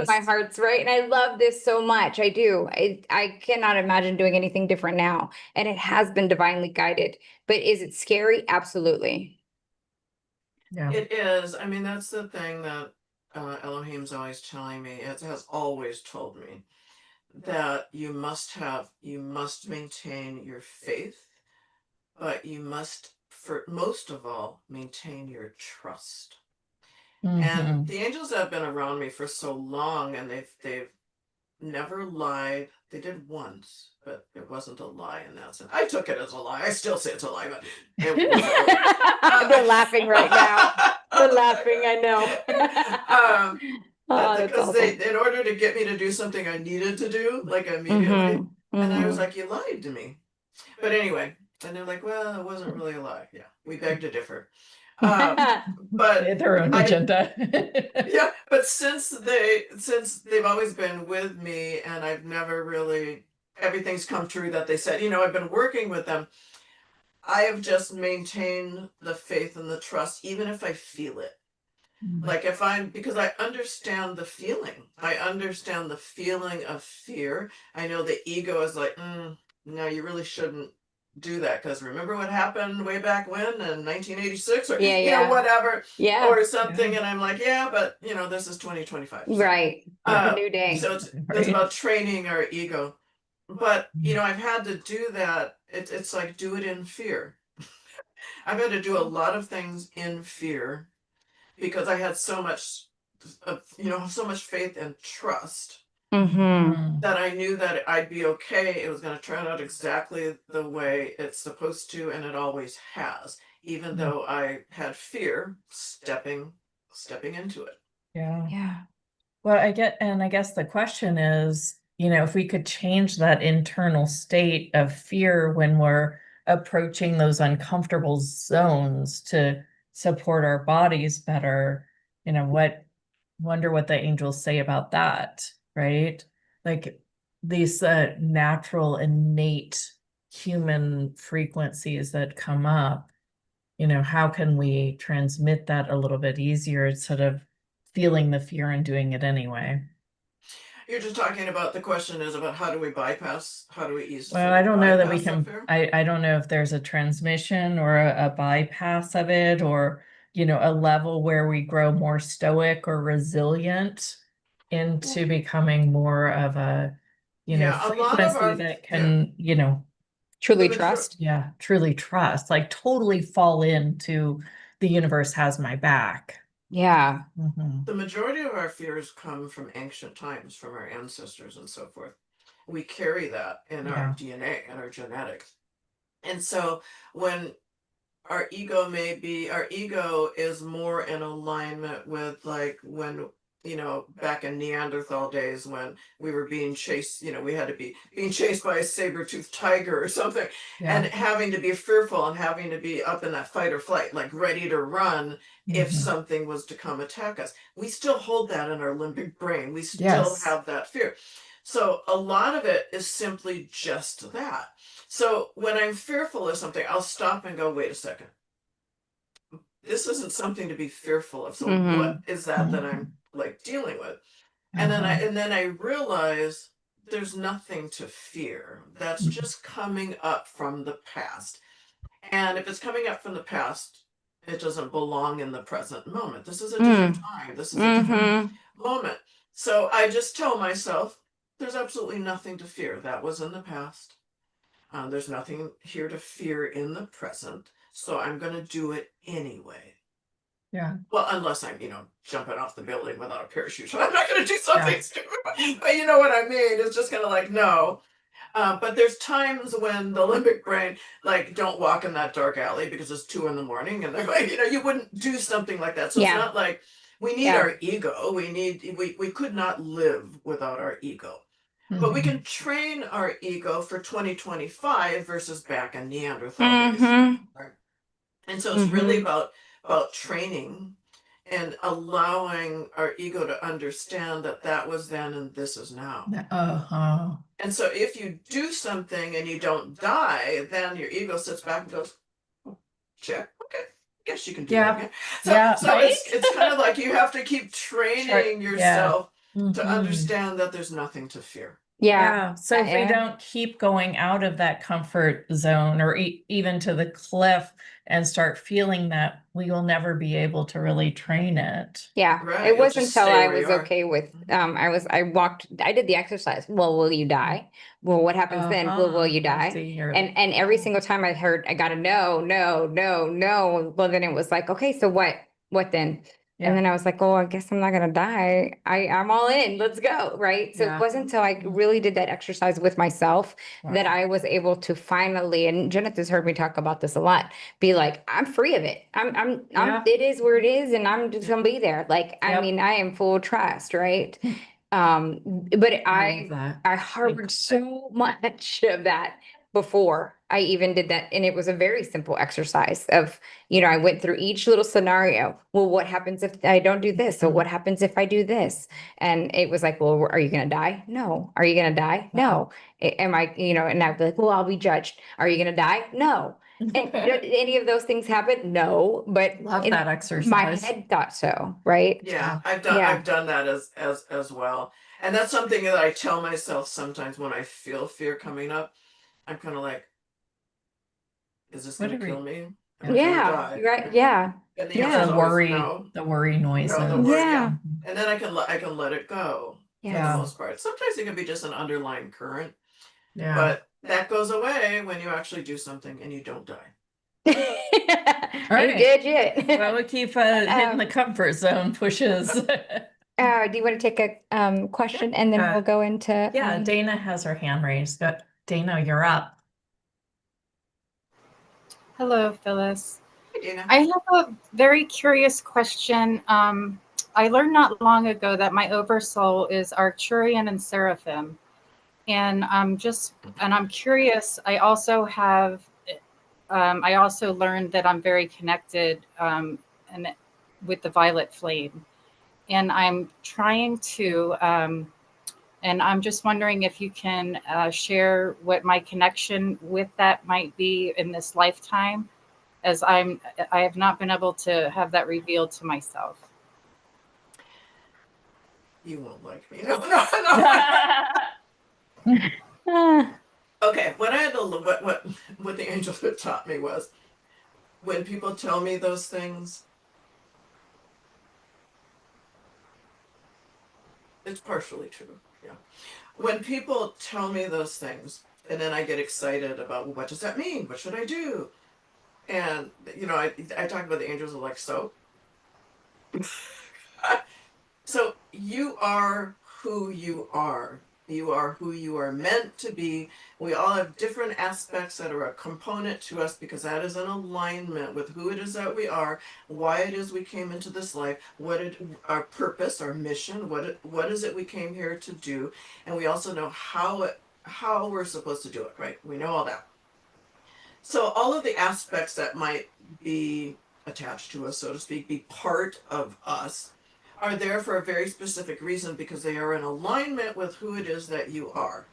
my heart's right. And I love this so much. I do. I cannot imagine doing anything different now. And it has been divinely guided. But is it scary? Absolutely. Yeah. It is. I mean, that's the thing that Elohim's always telling me. It has always told me that you must maintain your faith, but you must, for most of all, maintain your trust. And Mhm. the angels have been around me for so long, and they've never lied. They did once, but it wasn't a lie in that sense. I took it as a lie. I still say it's a lie, but it wasn't really. They're laughing right now. They're laughing, I know. Oh, that's Because they, awesome. in order to get me to do something I needed to do, like immediately, Mhm, and I was mhm. like, "You lied to me." But anyway, and they're like, "Well, it wasn't really a lie." Yeah, we beg to differ. They But had their own I agenda. yeah, but since they've always been with me, and I've never really everything's come true that they said. I've been working with them. I have just maintained the faith and the trust, even if I feel it. Like if I'm because I understand the feeling. I understand the feeling of fear. I know the ego is like, no, you really shouldn't do that because remember what happened way back when in 1986 or Yeah, yeah. whatever Yeah, or something. Yeah. And I'm like, yeah, but this is 2025. right. It's a Uh, new day. so it's Right. about training our ego. But I've had to do that. It's like do it in fear. I've had to do a lot of things in fear because I had so much so much faith and trust Mhm. Mhm. that I knew that I'd be okay. It was going to turn out exactly the way it's supposed to, and it always has, even though I had fear stepping into it. Yeah. Yeah. Well, I guess the question is, if we could change that internal state of fear when we're approaching those uncomfortable zones to support our bodies better, wonder what the angels say about that, right? Like these natural, innate human frequencies that come up, how can we transmit that a little bit easier instead of feeling the fear and doing it anyway? You're just talking about the question is about how do we Well, easily I don't know that we bypass that can, fear? I don't know if there's a transmission or a bypass of it or, a level where we grow more stoic or resilient into becoming more of a, Yeah, a lot of frequency our that yeah, can, the Truly major trust. yeah, truly trust, like totally fall into the universe has my back. Yeah. Mhm. the majority of our fears come from ancient times, from our ancestors and so forth. We carry that in our Yeah. DNA and our genetics. And so when our ego is more in alignment with like when back in Neanderthal days when we were being chased, we had to be being chased by a saber-toothed tiger or something, and Yeah. having to be fearful and having to be up in that fight or flight, like ready to run if Mhm. something was to come attack us. We still hold that in our limbic brain. We still Yes. have that fear. So a lot of it is simply just that. So when I'm fearful of something, I'll stop and go, wait a second. This isn't something to be fearful of. So what Mhm. is that I'm Mhm. like dealing with? And then I Uh-huh. and then I realize there's nothing to fear. That's just coming up from the past. And if it's coming up from the past, it doesn't belong in the present moment. This is a different Mm. time. This is a different Mhm. moment. So I just tell myself there's absolutely nothing to fear. That was in the past. There's nothing here to fear in the present, so I'm going to do it anyway. Yeah. Well, unless I'm, jumping off the building without a parachute. I'm not going to do Yeah. something stupid. But you know what I mean? It's just kind of like, no. But there's times when the limbic brain, like, don't walk in that dark alley because it's 2 a.m. and they're like, you wouldn't do something like that. So it's Yeah. not like we need Yeah. our ego. We could not live without our ego. But we Mhm. can train our ego for 2025 versus back in Neanderthal days. Mhm. Right. And so it's really Mhm. about training and allowing our ego to understand that that was then and this is now. Uh-huh. And so if you do something and you don't die, then your ego sits back and goes, oh, check, okay, guess you can do that Yeah. again. So Yeah. so Right? it's kind of like you have to keep training Yeah. yourself to Mhm. understand that there's nothing to fear. Yeah. Yeah. So if we Yeah. don't keep going out of that comfort zone or even to the cliff and start feeling that, we will never be able to really train it. Yeah. Right. It You'll wasn't just until stay I where you was are. okay with I did the exercise. Well, will you die? Well, what happens then? Well, will Uh-huh. you I die? see here. And every single time I got a no, no, no, no. Well, then it was like, okay, so what then? And then I was like, oh, I guess I'm not gonna die. I'm all in. Let's go. Right. So Yeah. it wasn't until I really did that exercise with myself that I was able to finally, and Jeneth has heard me talk about this a lot, be like, I'm free of it. Yeah. It is where it is, and I'm just gonna be there. Like, I Yep. mean, I am full of trust, right? But I love that. I harbored so much of that before I even did that. And it was a very simple exercise of, I went through each little scenario. Well, what happens if I don't do this? So what happens if I do this? And it was like, well, are you going to die? No. Are you going to die? No. Am I, and I'd be like, well, I'll be judged. Are you going to die? No. And did any of those things happen? No. But Love in that my exercise. head thought so, right? Yeah, Yeah. I've done that as well. And that's something that I tell myself sometimes when I feel fear coming up. I'm kind of like, is this What gonna are we- kill me? Am I gonna Yeah. die? Right. Yeah. And the Yeah. answer is The always worry, no. the worry noises. No, the worry, yeah. Yeah. And then I can let it go for the Yeah. most part. Sometimes it can be just an underlying current, Yeah. but that goes away when you actually do something and you don't die. Ain't dead yet. Well, we keep hitting the comfort zone pushes. Do you want to take a question and then we'll go into Yeah, Dana has her hand raised. Dana, you're up. Hello, Phyllis. Hey, Dana. I have a very curious question. I learned not long ago that my oversoul is Arcturian and Seraphim. And I'm curious. I also learned that I'm very connected and with the violet flame. And I'm trying to, and I'm just wondering if you can share what my connection with that might be in this lifetime, as I have not been able to have that revealed to myself. You won't like me. No. Okay, what I had to what the angel had taught me was when people tell me those things, it's partially true. Yeah. When people tell me those things, and then I get excited about, well, what does that mean? What should I do? And I talk about the angels are like soap. So you are who you are. You are who you are meant to be. We all have different aspects that are a component to us because that is in alignment with who it is that we are, why it is we came into this life, our purpose, our mission, what is it we came here to do, and we also know how we're supposed to do it, right? We know all that. So all of the aspects that might be attached to us, so to speak, be part of us, are there for a very specific reason because they are in alignment with who it is that you are.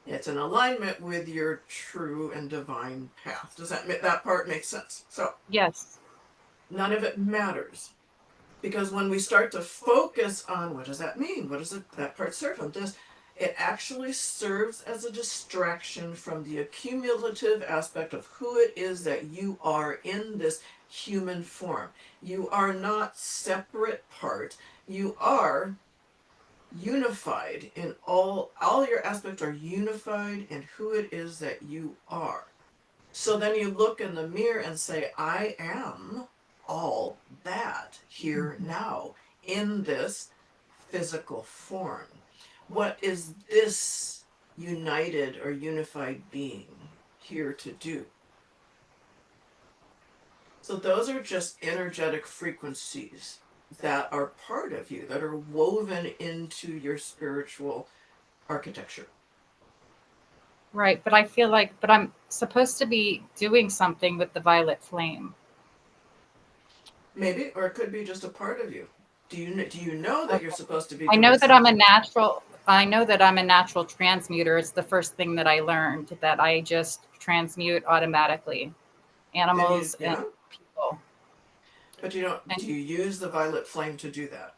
It's in alignment with your true and divine path. Does that part make sense? So yes, none of it matters because when we start to focus on what does that mean, what does that part serve on this, it actually serves as a distraction from the accumulative aspect of who it is that you are in this human form. You are not separate part. You are unified in all your aspects are unified in who it is that you are. So then you look in the mirror and say, I am all that here now in this physical form. What is this united or unified being here to do? So those are just energetic frequencies that are part of you, that are woven into your spiritual architecture. right. But I feel like, I'm supposed to be doing something with the violet flame. Maybe, or it could be just a part of you. Do you know that you're supposed to be I doing know that I'm a something? natural transmuter. It's the first thing that I learned, that I just transmute automatically animals Yeah. and people. But do you use the violet flame to do that?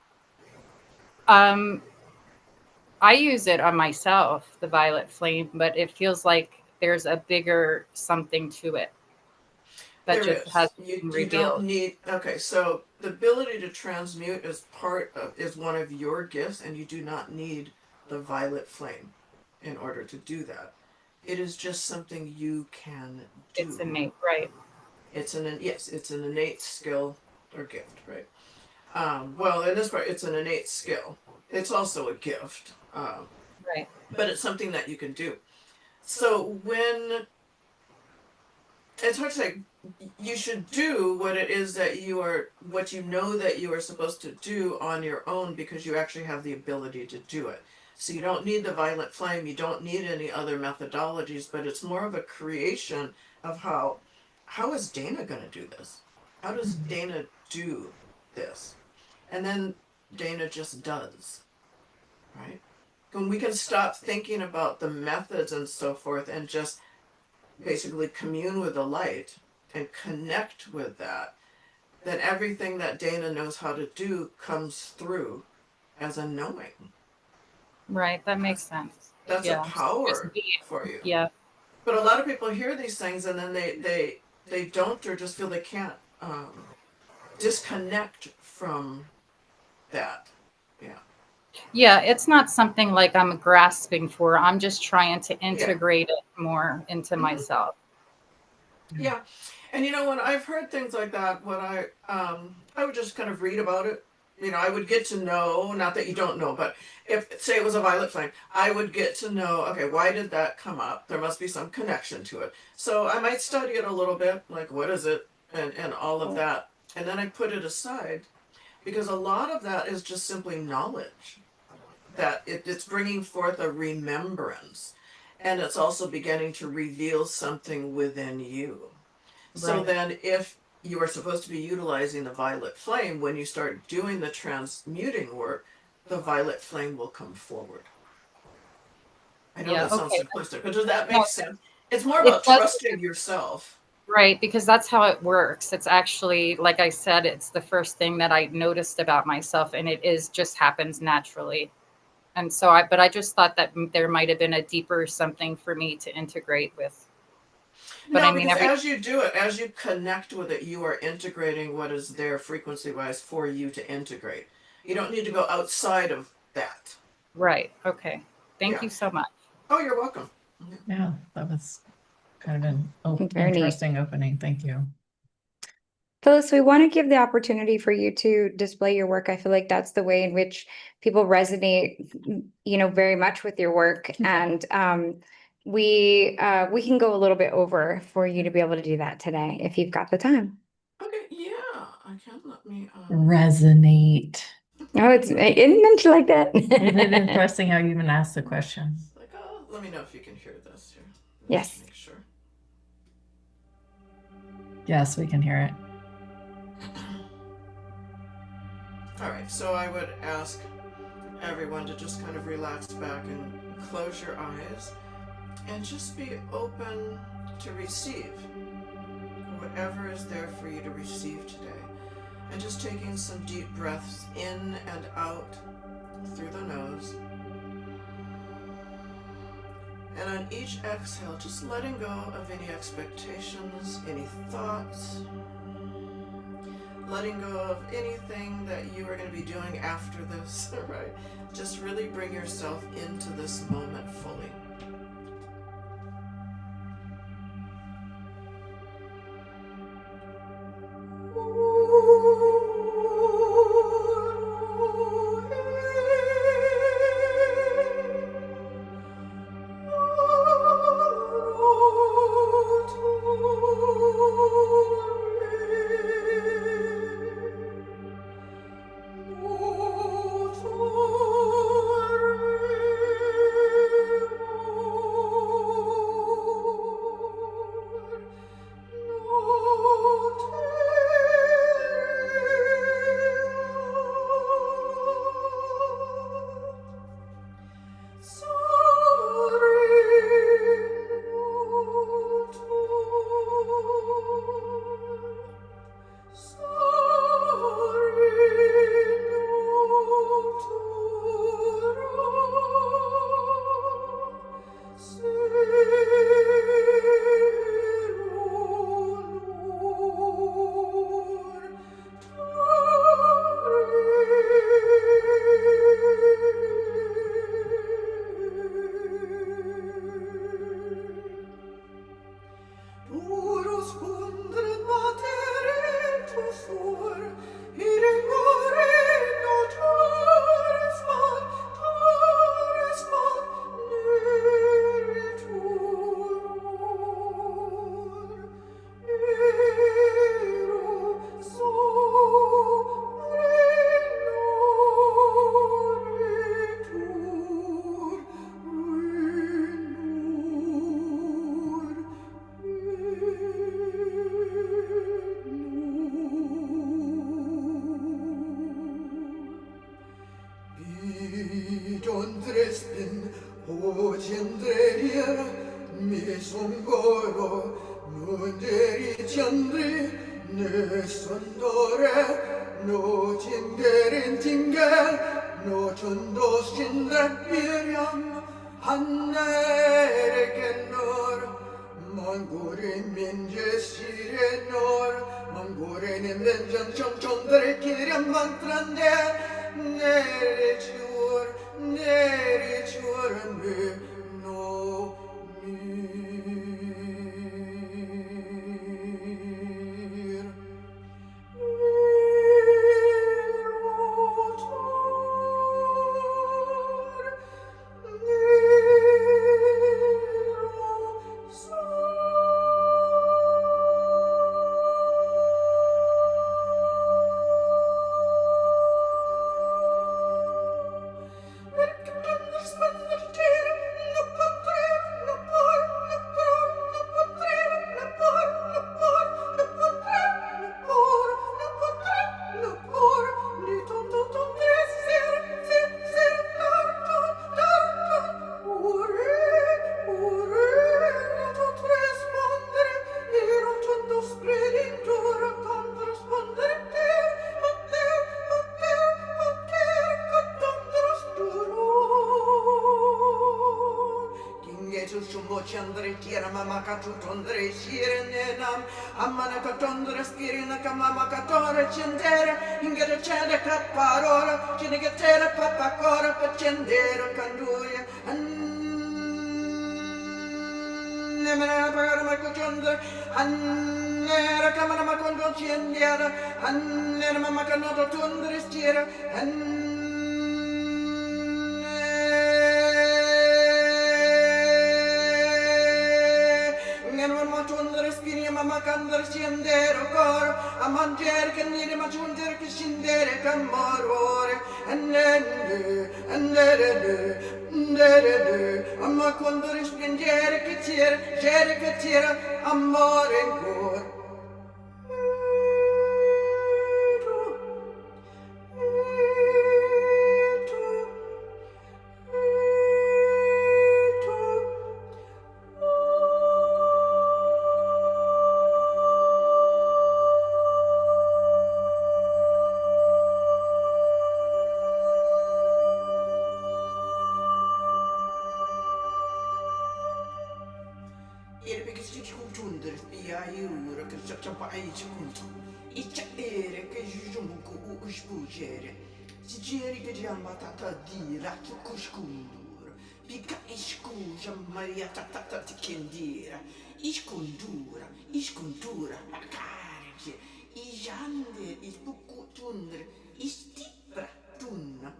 I use it on myself, the violet flame, but it feels like there's a bigger something to it that There just is. hasn't You been don't revealed. need. Okay, so the ability to transmute is one of your gifts, and you do not need the violet flame in order to do that. It is just something you can do. It's innate, right? It's an innate skill or gift, right? Well, in this part, it's an innate skill. It's also a gift, Right. but it's something that you can do. So when it's hard to say, you should do what it is that what you know that you are supposed to do on your own because you actually have the ability to do it. So you don't need the violet flame, you don't need any other methodologies, but it's more of a creation of how is Dana going to do this? How does Dana do this? And then Dana just does, right? When we can stop thinking about the methods and so forth and just basically commune with the light and connect with that, then everything that Dana knows how to do comes through as a knowing. Right. That makes sense. That's Yeah. a power for you. Yeah. But a lot of people hear these things and then they don't, or just feel they can't disconnect from that. Yeah. Yeah. It's not something like I'm grasping for. I'm just trying to integrate it more into myself. Yeah. And when I've heard things like that, when I would just kind of read about it. I would get to know, not that you don't know, but if say it was a violet flame, I would get to know, okay, why did that come up? There must be some connection to it. So I might study it a little bit, like what is it and all of that. And then I put it aside because a lot of that is just simply knowledge. That it's bringing forth a remembrance. And it's also beginning to reveal something within you. So Right. then if you are supposed to be utilizing the violet flame, when you start doing the transmuting work, the violet flame will come forward. I know Yeah, that sounds okay. simplistic, but does that No, make sense? It's more it about does. trusting yourself. Right, because that's how it works. It's actually, like I said, it's the first thing that I noticed about myself, and it is just happens naturally. And so but I just thought that there might have been a deeper something for me to integrate with. But No, I mean, because as you do it, as you connect with it, you are integrating what is there frequency-wise for you to integrate. You don't need to go outside of that. right. Okay. Thank Yeah. you so much. Oh, you're welcome. Yeah, that was kind of an Very neat. interesting opening. Thank you. Phyllis, we want to give the opportunity for you to display your work. I feel like that's the way in which people resonate, very much with your work. And we can go a little bit over for you to be able to do that today if you've got the time. Okay, yeah, I can. Let me Resonate. Oh, isn't it like that? Isn't it interesting how you even asked the question? like, let me know if you can hear this here. Yes. Make sure. Yes, we can hear it. All right, so I would ask everyone to just kind of relax back and close your eyes and just be open to receive whatever is there for you to receive today. And just taking some deep breaths in and out through the nose. And on each exhale, just letting go of any expectations, any thoughts, letting go of anything that you are going to be doing after this, right? Just really bring yourself into this moment fully. cendreriera mi songoro nunderi chandri ne sondore no cinderin tingel no chundos cindre biryam hannere kenor mangore minje sirenor mangore nembenjan chondre kiryam mantrande nere chur me no mir Chandre tira mama katundre shirene nam amana katundre spirina kamama katore cendere ingere cede kaparora cinigetere papakora pacendere kanduria nemena pagara makutundre annera kamana makondo cendere annera mama kanoto tundre stira Mama kandar scendere cor a mangiare che nire ma giungere che scendere camorore ndere amma quando rispingere che tira amore in cor Dira che cuscundur pica iscuja Maria tatata tikendira iscundura macarge ijande ispucutundre istipra tunna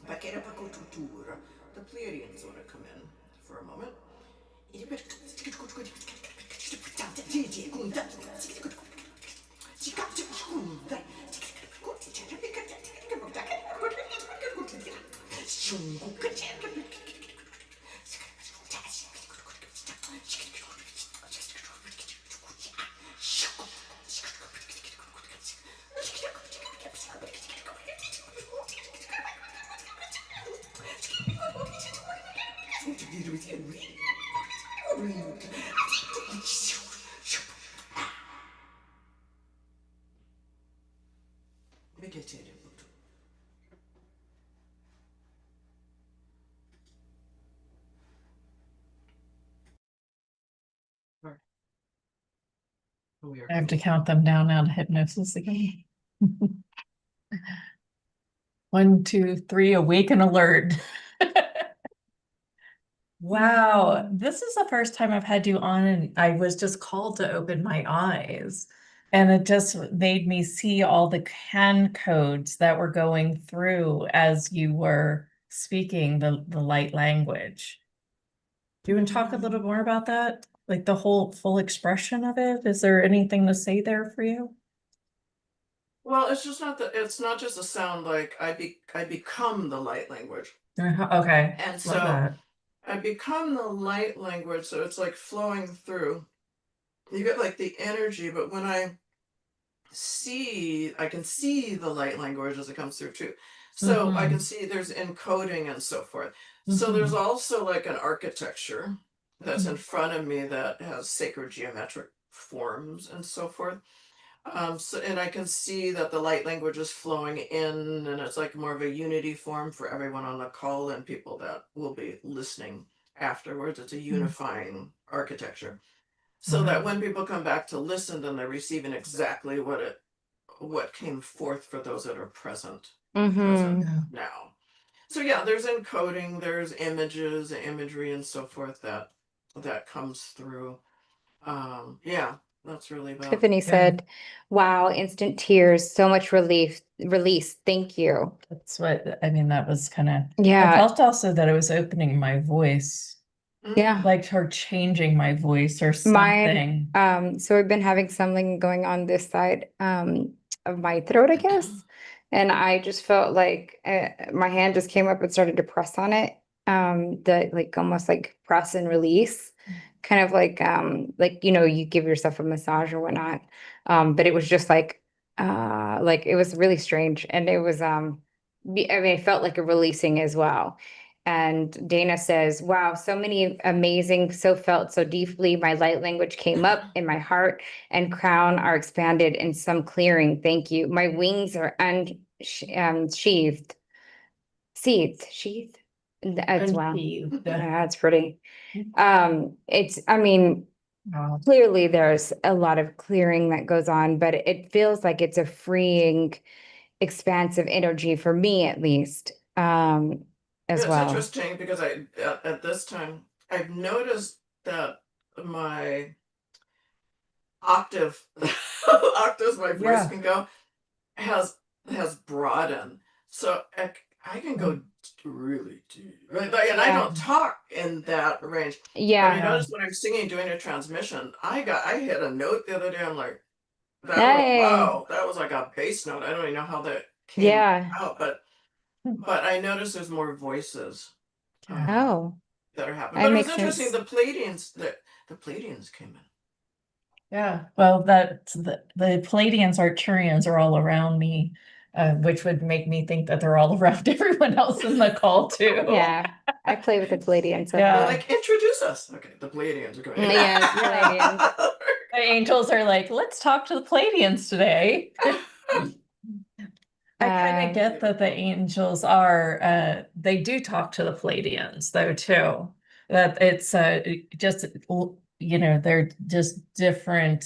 bakera pacotutura. The Pleiadians want to come in for a moment. I have to count them down now to hypnosis again. 1, 2, 3, awake and alert. Wow, this is the first time I've had you on and I was just called to open my eyes. And it just made me see all the can codes that were going through as you were speaking the light language. Do you want to talk a little more about that? Like the whole full expression of it? Is there anything to say there for you? Well, it's just not that it's not just a sound like I become the light language. Okay, And love so that. I become the light language, so it's like flowing through. You get like the energy, but when I can see the light language as it comes through too. So I can see there's encoding and so forth. So there's Mhm. also like an architecture that's in front of me that has sacred geometric forms and so forth. So, and I can see that the light language is flowing in, and it's like more of a unity form for everyone on the call and people that will be listening afterwards. It's a unifying architecture, so that Wow. when people come back to listen, then they're receiving exactly what came forth for those that are present Mm-hmm. Yeah. now. So yeah, there's encoding, there's images, imagery, and so forth that comes through. Yeah, that's really about. Tiffany Yeah. said, wow, instant tears, so much release. Thank you. That's what I mean. That was kind of, I Yeah, felt also that it was opening my voice, yeah. like her changing my voice or Mine, something. so I've been having something going on this side of my throat, I guess. And I just felt like my hand just came up and started to press on it. The like almost like press and release, kind of like you give yourself a massage or whatnot. But it was just like it was really strange. And it was I mean, it felt like a releasing as well. And Dana says, wow, so many amazing, so felt so deeply. My light language came up in my heart and crown are expanded in some clearing. Thank you. My wings are sheathed as And well. she, That's pretty. I mean, wow. clearly there's a lot of clearing that goes on, but it feels like it's a freeing, expansive energy for me at least. As It's well. interesting because at this time I've noticed that my octave octaves my voice Yeah. can go has broadened, so I can go really deep, right? Like, and I Yeah. don't talk in that range. But I Yeah. noticed when I'm singing doing a transmission, I hit a note the other day. I'm like, Hey. wow, that was like a bass note. I don't even know how that came Yeah. out, but I noticed there's more voices Yeah. Oh, that are happening. that But it was makes interesting. sense. The Pleiadians came in. Yeah. Well, the Palladians, Arcturians are all around me, which would make me think that they're all around everyone else in the call too. Yeah. I play with the Palladians. So Yeah. Well, like introduce us. Okay, the Pleiadians are coming in. Yes, Palladians. The angels are like, let's talk to the Palladians today. I kind of get that the angels are, they do talk to the Palladians though too. That it's just, they're just different,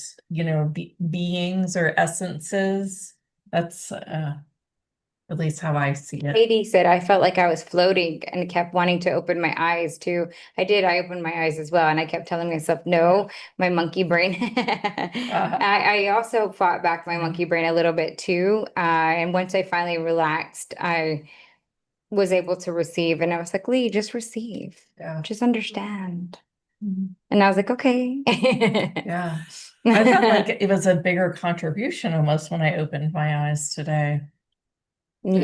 beings or essences. That's at least how I see it. Katie said, I felt like I was floating and kept wanting to open my eyes too. I did. I opened my eyes as well. And I kept telling myself, no, my monkey brain. I also fought back my monkey brain a little bit too. And once I finally relaxed, I was able to receive. And I was like, Lee, just receive, Yeah. just understand. Mhm. And I was like, okay. Yeah. I felt like it was a bigger contribution almost when I opened my eyes today. For you,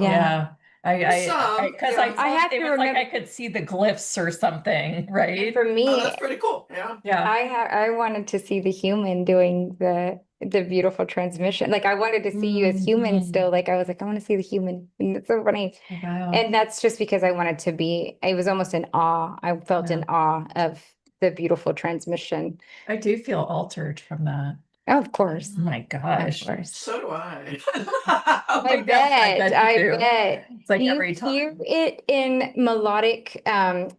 yeah. Yeah. Because Yeah. I have it to was like remember- I could see the glyphs or something, right? For me, Oh, that's pretty cool. Yeah. Yeah. I wanted to see the human doing the beautiful transmission. Like I wanted to see you as human Mhm. still. Like I was like, I want to see the human. And it's so funny. Wow. And that's just because I wanted to be, I was almost in awe. I felt in awe of the beautiful transmission. I do feel altered from that. Oh, of course. Oh my gosh. Of course. So do I. I bet. I you do. bet. It's like Do you every time. hear it in melodic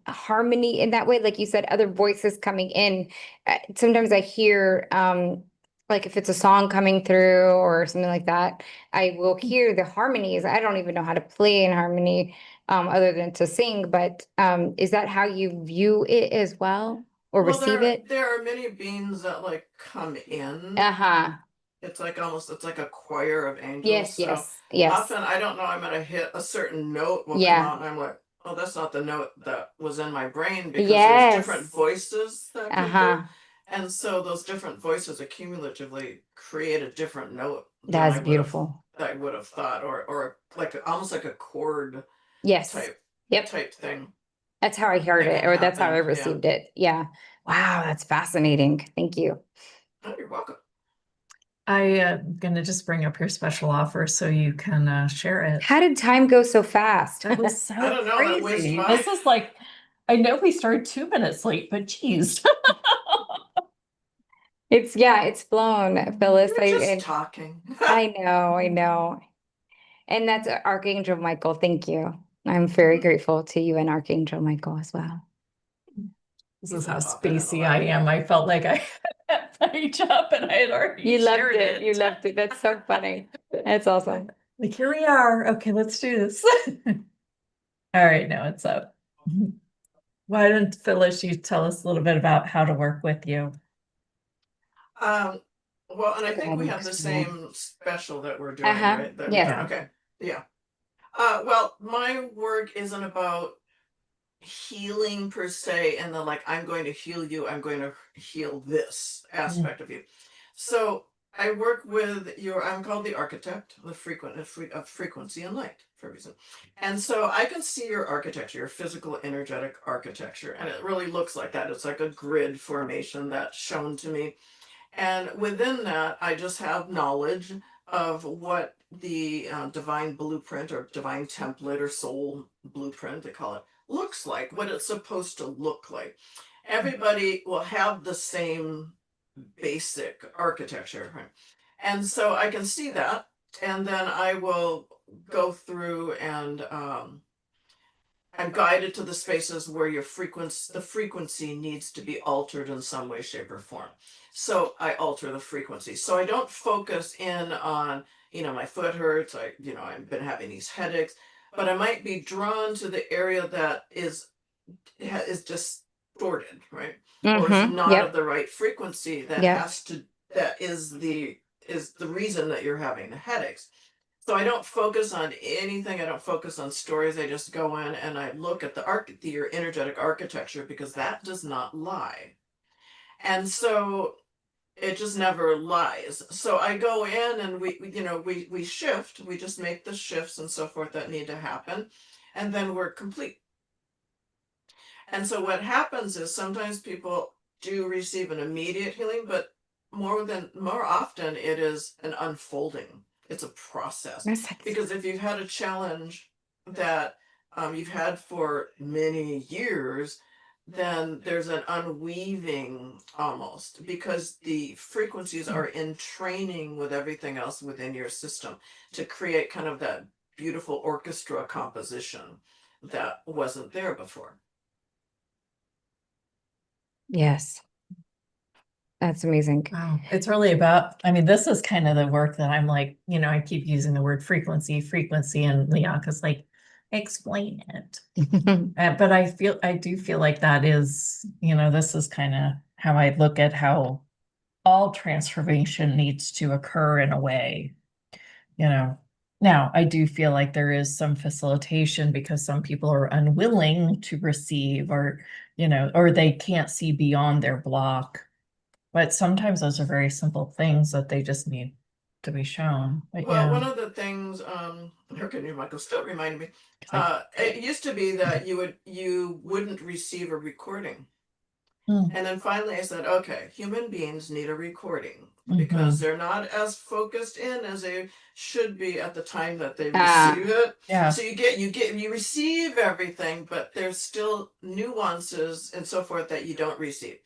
harmony in that way? Like you said, other voices coming in. Sometimes I hear like if it's a song coming through or something like that, I will hear the harmonies. I don't even know how to play in harmony other than to sing, but is that how you view it as well or Well, receive it? there are many beings that like come in. Uh-huh. It's like a choir of angels. Yes, So yes. often I don't know I'm gonna hit a certain note will Yeah. come out and I'm like, oh, that's not the note that was in my brain, because Yes. there's different voices that come Uh-huh. through. And so those different voices accumulatively create a different note than That's I would have- beautiful. I would have thought, or like almost like a chord Yes. Yep. type thing. That's how I heard Thing it, that or that's how I happened, yeah. received it. Yeah. Wow, that's fascinating. Thank you. Oh, you're welcome. I am gonna just bring up your special offer so you can share it. How did time go so fast? That was so I don't know, that whizzed crazy. by. This is like, I know we started 2 minutes late, but geez. It's flown, Phyllis. We're just and talking. I know. And that's Archangel Michael. Thank you. I'm very grateful to you and Archangel Michael as well. This You is can how pop in and spacey I love am. I felt like I had that page up and I had already You loved shared it. You loved it. That's so funny. That's awesome. Like, here we are. Okay, let's do this. All right, now it's up. Why don't Phyllis, you tell us a little bit about how to work with you? Well, and I think we ahead, have the next same special that we're doing, Uh-huh, right? That yes. okay, yeah. Well, my work isn't about healing per se, and the like, I'm going to heal you, I'm going to heal this aspect of you. So I work with I'm called the architect, of frequency and light for a reason. And so I can see your architecture, your physical energetic architecture, and it really looks like that. It's like a grid formation that's shown to me. And within that, I just have knowledge of what the divine blueprint or divine template or soul blueprint, they call it, looks like, what it's supposed to look like. Everybody will have the same basic architecture, right? And so I can see that, and then I will go through and I'm guided to the spaces where the frequency needs to be altered in some way, shape, or form. So I alter the frequency. So I don't focus in on, my foot hurts. I've been having these headaches, but I might be drawn to the area that is distorted, right? Or is not Yep. of the right frequency Yep. that is the reason that you're having the headaches. So I don't focus on anything. I don't focus on stories. I just go in and I look at your energetic architecture, because that does not lie. And so it just never lies. So I go in and we shift. We just make the shifts and so forth that need to happen, and then we're complete. And so what happens is sometimes people do receive an immediate healing, but more often it is an unfolding. It's a process. Because if you've had a challenge that you've had for many years, then there's an unweaving almost, because the frequencies are in training with everything else within your system to create kind of that beautiful orchestra composition that wasn't there before. Yes. That's amazing. Wow. It's really about, this is kind of the work that I'm like, I keep using the word frequency, and Lianka's like, explain it. But I do feel like that is, this is kind of how I look at how all transformation needs to occur in a way, Now, I do feel like there is some facilitation because some people are unwilling to receive, or, or they can't see beyond their block. But sometimes those are very simple things that they just need to be shown. But Well, yeah. one of the things, Michael still reminded me, Like, it used to be that you wouldn't receive a recording. And then finally I said, okay, human beings need a recording because they're not as focused in as they should be at the time that they receive it. yeah. So you receive everything, but there's still nuances and so forth that you don't receive,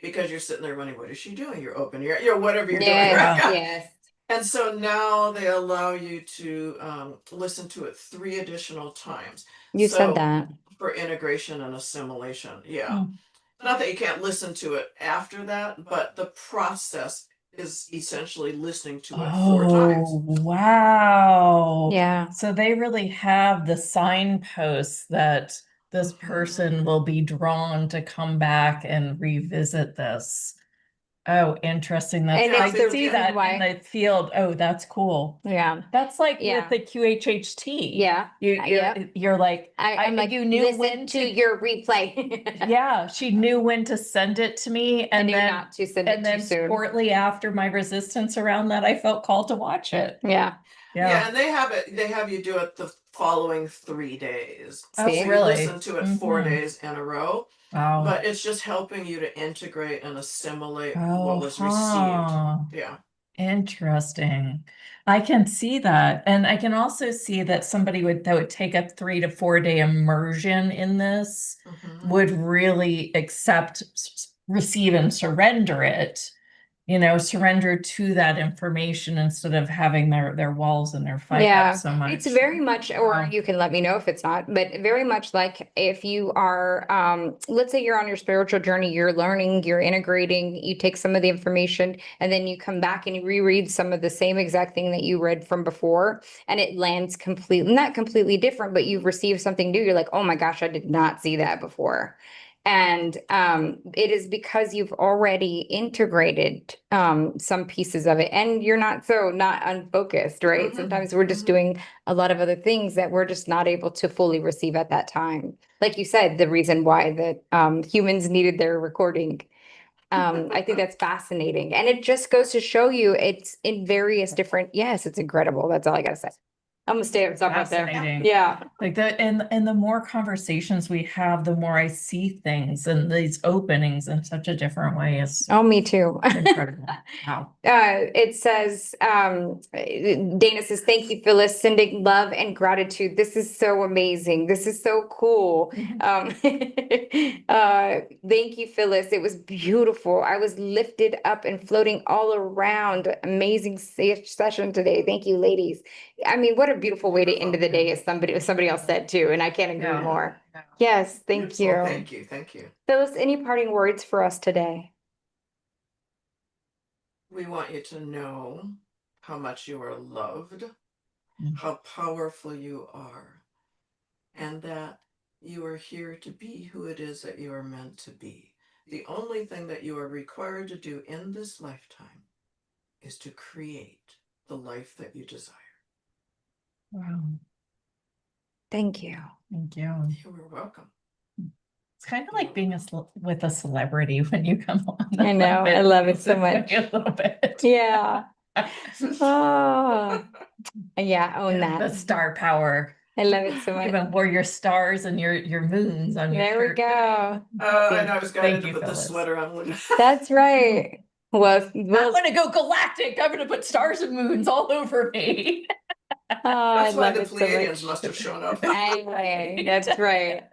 because you're sitting there wondering, what is she doing? You're open, you're whatever you're doing. Right? Yes. And so now they allow you to listen to it 3 additional times. You So said that. for integration and assimilation. Yeah. Not that you can't listen to it after that, but the process is essentially listening to it 4 times. Oh, wow. Yeah. So they really have the signposts that this person will be drawn to come back and revisit this. Oh, interesting. That's, And I it's the see reason that why- in the field. Oh, that's cool. Yeah. That's like Yeah. with the QHHT. Yeah. You're like, I'm like, you knew listen when to your replay. yeah, she knew when to send it to me, I and knew then not to send it too soon. shortly after my resistance around that, I felt called to watch it. Yeah. Yeah, and they have you do it the following 3 days. Oh, So you really? listen to it 4 days in a row, Wow. but it's just helping you to integrate and assimilate what Oh, was huh. received. Yeah. Interesting. I can see that. And I can also see that somebody that would take a 3 to 4 day immersion in this Mhm. would really accept, receive, and surrender it. Surrender to that information instead of having their walls and their fight Yeah, up so much. it's very much, or Wow. you can let me know if it's not, but very much like if you are, let's say you're on your spiritual journey, you're learning, you're integrating, you take some of the information and then you come back and you reread some of the same exact thing that you read from before, and it lands completely, not completely different, but you've received something new. You're like, oh my gosh, I did not see that before. And it is because you've already integrated some pieces of it, and you're not unfocused, right? Mhm, Sometimes we're just mhm. doing a lot of other things that we're just not able to fully receive at that time. Like you said, the reason why that humans needed their recording. I think that's fascinating, and it just goes to show you it's in various different. Yes, it's incredible. That's all I gotta say. I'm gonna stay up right there. Fascinating. Yeah. Like and the more conversations we have, the more I see things and these openings in such a different way. It's Oh, me too. incredible. Wow. It says, Dana says, thank you, Phyllis, sending love and gratitude. This is so amazing. This is so cool. Thank you, Phyllis. It was beautiful. I was lifted up and floating all around. Amazing session today. Thank you, ladies. I mean, what a beautiful way to end the day, as somebody else said too, and I can't agree Yeah. more. Yes, thank you. Well, thank you, thank you. Phyllis, any parting words for us today? We want you to know how much you are loved, Mm. how powerful you are, and that you are here to be who it is that you are meant to be. The only thing that you are required to do in this lifetime is to create the life that you desire. Wow. Thank you. Thank you. You are welcome. It's kind of like being with a celebrity when you come on. I know. I love it so Feels much. a little bit. Yeah. Oh, yeah. Own The that. star power. I love it so much. Even wore your stars and your moons on your There we shirt. go. And I was Thank guided to you, put this Phyllis. sweater on. That's right. Well, I'm well, gonna go galactic. I'm gonna put stars and moons all over me. oh, I That's why love the it so Pleiadians much. must have shown up. Anyway, that's right.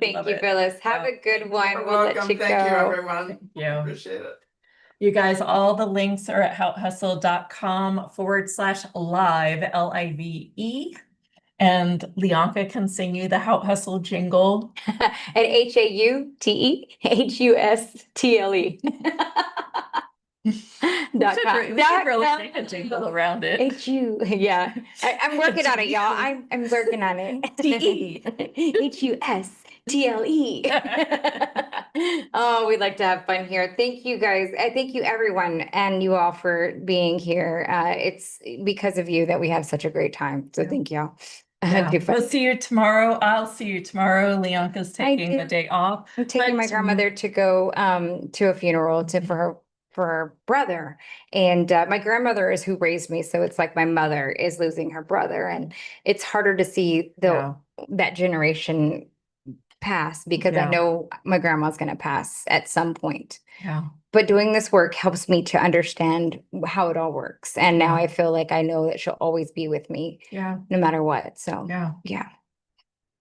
Thank Love you, it. Phyllis. Have Yeah. a good one. You're We'll let welcome. you Thank you, go. everyone. Thank you. Appreciate it. You guys, all the links are at houthustle.com/live, LIVE. And Leonka can sing you the Hout Hustle jingle. At HAUTEHUSTLE. We should really make a jingle around it. HU, yeah. I'm working on it, y'all. I'm working on it. TE. HUSTLE. Oh, we'd like to have fun here. Thank you guys. Thank you everyone and you all for being here. It's because of you that we have such a great time. So thank y'all. Yeah. Too fun. We'll see you tomorrow. I'll see you tomorrow. Leonka's taking the do. day off. I'm taking my But grandmother to go to a funeral for her brother. And my grandmother is who raised me. So it's like my mother is losing her brother. And it's harder to see Yeah. that generation pass because I Yeah. know my grandma's going to pass at some point. Yeah. But doing this work helps me to understand how it all works. And now Yeah. I feel like I know that she'll always be with me Yeah. no matter what. So Yeah. yeah.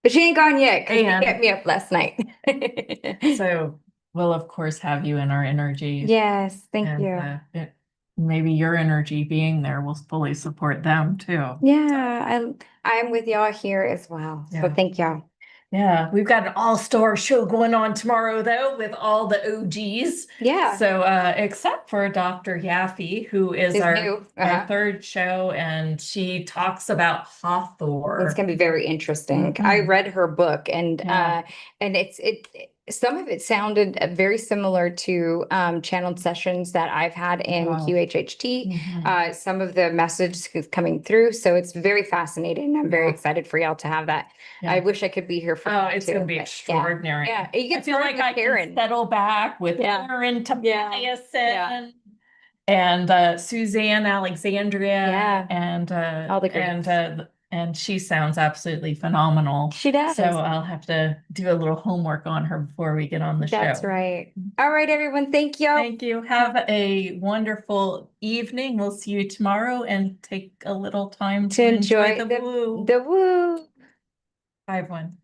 But she ain't gone yet because she And- kept me up last night. So we'll of course have you in our energy. Yes, thank And, you. maybe your energy being there will fully support them too. Yeah, I'm with y'all here as well. So Yeah. thank y'all. Yeah, we've got an all-star show going on tomorrow though with all the OGs. Yeah. So except for Dr. Yaffe, who is It's our new. Uh-huh. third show, and she talks about Hathor. It's gonna be very interesting. I Mhm. read her book and Yeah. and some of it sounded very similar to channeled sessions that I've had in Wow. QHHT. Mhm. Some of the message is coming through, so it's very fascinating. I'm very Yeah. excited for y'all to have that. Yeah. I wish I could be here for Oh, that it's too, gonna be but extraordinary. Yeah, you I get feel like I can settle back with Yeah. Aaron Yeah. Tobiasen and Suzanne Alexandria Yeah. and All the greats. and she sounds absolutely phenomenal. She does. So I'll have to do a little homework on her before we get on the show. That's right. All right, everyone. Thank you. Thank you. Have a wonderful evening. We'll see you tomorrow and take a little time To to enjoy enjoy the woo. the woo. Bye, everyone.